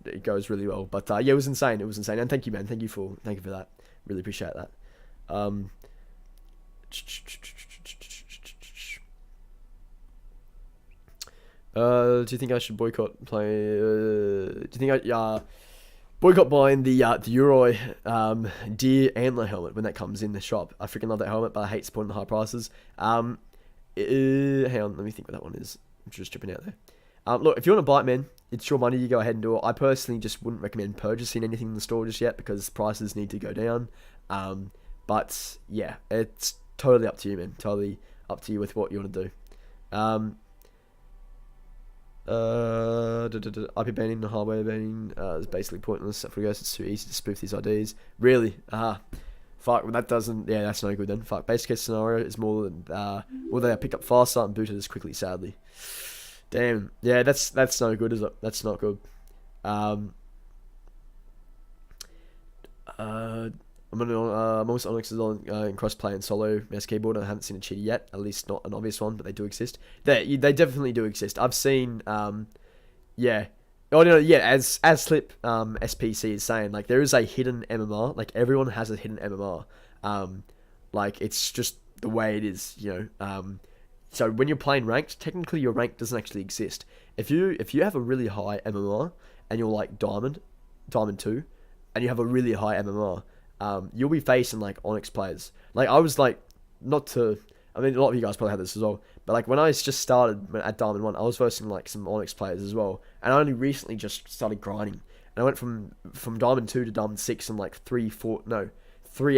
it goes really well. But yeah, it was insane. It was insane, and thank you, man. Thank you for that. Really appreciate that. Do you think I should boycott play? Do you think I boycott buying the Uroi deer antler helmet when that comes in the shop? I freaking love that helmet, but I hate supporting the high prices. Hang on, let me think what that one is. I'm just tripping out there. Look, if you want to buy it, man, it's your money. You go ahead and do it. I personally just wouldn't recommend purchasing anything in the store just yet because prices need to go down. But yeah, it's totally up to you, man. Totally up to you with what you want to do. IP banning and hardware banning is basically pointless. FootedGhost, it's too easy to spoof these IDs. Really? Fuck, well, that doesn't... Yeah, that's no good then. Fuck, base case scenario is more than... well, they are picked up faster and booted as quickly, sadly. Damn. Yeah, that's no good, is it? That's not good. I'm almost Onyx is on in crossplay and solo mouse keyboard. I haven't seen a cheater yet, at least not an obvious one, but they do exist. They definitely do exist. I've seen, yeah. Oh no, yeah. As Slip SPC is saying, like there is a hidden MMR. Like everyone has a hidden MMR. Like it's just the way it is, So when you're playing ranked, technically your rank doesn't actually exist. If you have a really high MMR and you're like Diamond 2, and you have a really high MMR. You'll be facing like Onyx players. Like I was like, a lot of you guys probably had this as well. But like when I just started at Diamond 1, I was versing like some Onyx players as well. And I only recently just started grinding. And I went from Diamond 2 to Diamond 6 in like 3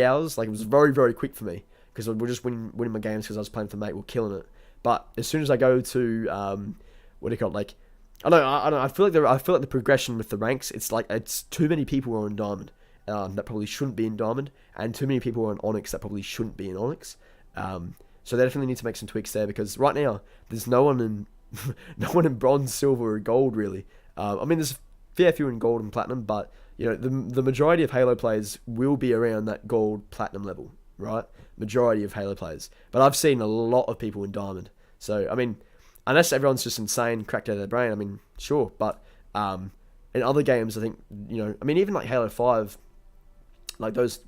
hours. Like it was very, very quick for me. Because we're just winning my games because I was playing for mate, we're killing it. But as soon as I go to, what do you call it? Like, I feel like the progression with the ranks, it's like, it's too many people who are in Diamond. That probably shouldn't be in Diamond, and too many people are in Onyx that probably shouldn't be in Onyx. So they definitely need to make some tweaks there because right now there's no one in Bronze, Silver, or Gold really. There's a fair few in Gold and Platinum, but the majority of Halo players will be around that Gold, Platinum level, right? Majority of Halo players, but I've seen a lot of people in Diamond. So unless everyone's just insane, cracked out of their brain, sure, but in other games, I think even like Halo 5. Like those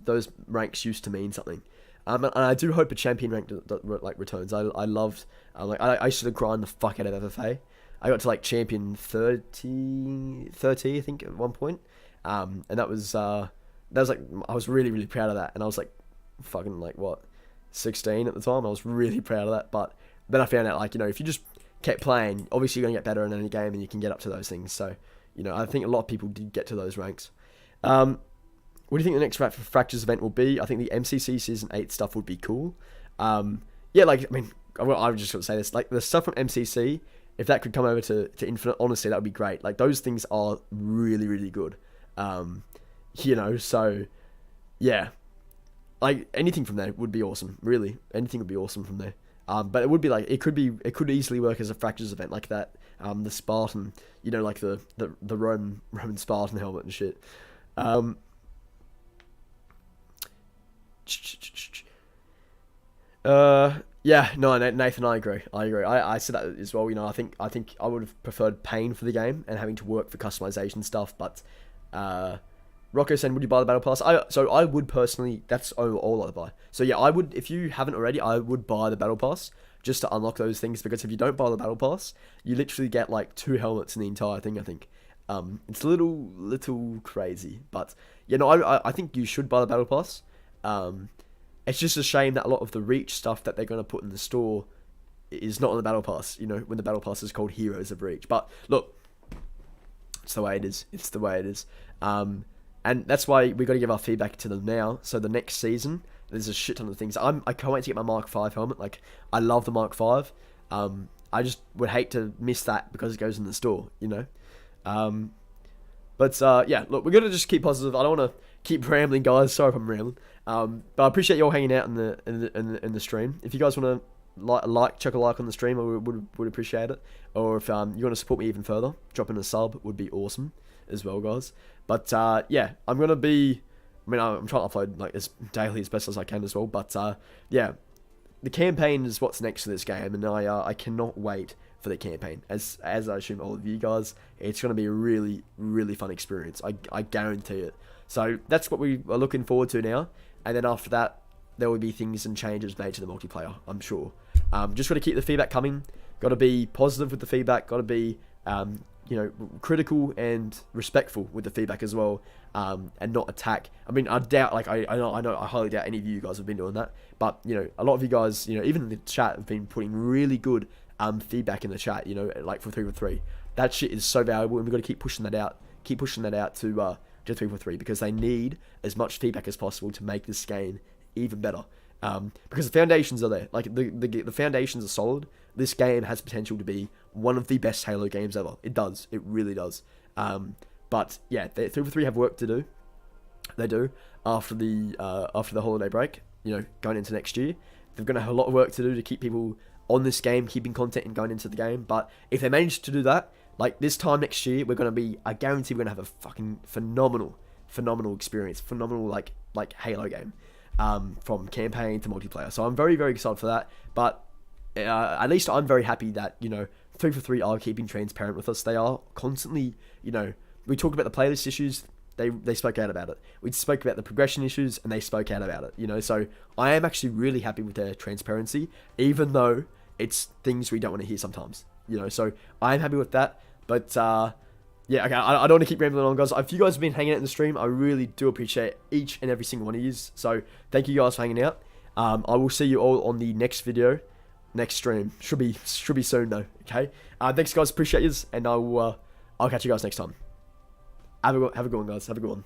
ranks used to mean something, and I do hope a champion rank like returns. I loved I used to grind the fuck out of FFA. I got to like champion 30 I think at one point, and that was like I was really, really proud of that, and I was like fucking like 16 at the time. I was really proud of that, but then I found out like if you just kept playing, obviously you're gonna get better in any game, and you can get up to those things. So I think a lot of people did get to those ranks. What do you think the next Fractures event will be? I think the MCC Season 8 stuff would be cool. I'm just going to say this. Like, the stuff from MCC, if that could come over to Infinite, honestly, that would be great. Like, those things are really, really good. So, yeah. Like, anything from there would be awesome, really. Anything would be awesome from there. But it would be like, it could easily work as a Fractures event like that. The Spartan, like the Roman Spartan helmet and shit. Nathan, I agree. I said that as well. I think I would have preferred paying for the game and having to work for customization stuff. But Rocco saying, would you buy the battle pass? I would personally. That's all I'd buy. So yeah, I would. If you haven't already, I would buy the battle pass just to unlock those things. Because if you don't buy the battle pass, you literally get like 2 helmets in the entire thing. I think. It's a little crazy, but I think you should buy the battle pass. It's just a shame that a lot of the Reach stuff that they're going to put in the store is not on the Battle Pass, when the Battle Pass is called Heroes of Reach. But, look, it's the way it is. And And that's why we got to give our feedback to them now. So the next season, there's a shit ton of things. I can't wait to get my Mark V helmet. Like, I love the Mark V. I just would hate to miss that because it goes in the store, you know. Yeah, look, we're gonna just keep positive. I don't want to keep rambling, guys. Sorry if I'm rambling. But I appreciate you all hanging out in the stream. If you guys want to chuck a like on the stream, I would appreciate it. Or if you want to support me even further, drop in a sub would be awesome as well, guys. But yeah, I'm gonna be. I mean, I'm trying to upload like as daily as best as I can as well. But yeah, the campaign is what's next to this game, and I cannot wait for the campaign. As I assume all of you guys, it's gonna be a really, really fun experience. I guarantee it. So that's what we are looking forward to now. And then after that, there will be things and changes made to the multiplayer, I'm sure. Just got to keep the feedback coming. Got to be positive with the feedback. Got to be, critical and respectful with the feedback as well, and not attack. I mean, I doubt, like, I highly doubt any of you guys have been doing that. But, you know, a lot of you guys, you know, even in the chat, have been putting really good feedback in the chat, you know, like for 3v3. That shit is so valuable, and we've got to keep pushing that out. Keep pushing that out to 3v3, because they need as much feedback as possible to make this game even better. Because the foundations are there. Like, the foundations are solid. This game has potential to be one of the best Halo games ever. It does. It really does. But yeah, 3v3 have work to do. They do after the holiday break. You know, going into next year, they're going to have a lot of work to do to keep people on this game, keeping content and going into the game. But if they manage to do that, like this time next year, I guarantee we're going to have a fucking phenomenal experience, phenomenal like Halo game, from campaign to multiplayer. So I'm very, very excited for that. But at least I'm very happy that, you know, 343 are keeping transparent with us. They are constantly, you know, we talked about the playlist issues. They spoke out about it. We spoke about the progression issues, and they spoke out about it, you know. So I am actually really happy with their transparency, even though it's things we don't want to hear sometimes, you know. So I'm happy with that. But yeah, okay, I don't want to keep rambling on, guys. If you guys have been hanging out in the stream, I really do appreciate each and every single one of you. So thank you guys for hanging out. I will see you all on the next video, next stream. Should be soon though. Okay. Thanks, guys. Appreciate you, and I'll catch you guys next time. Have a good one, guys. Have a good one.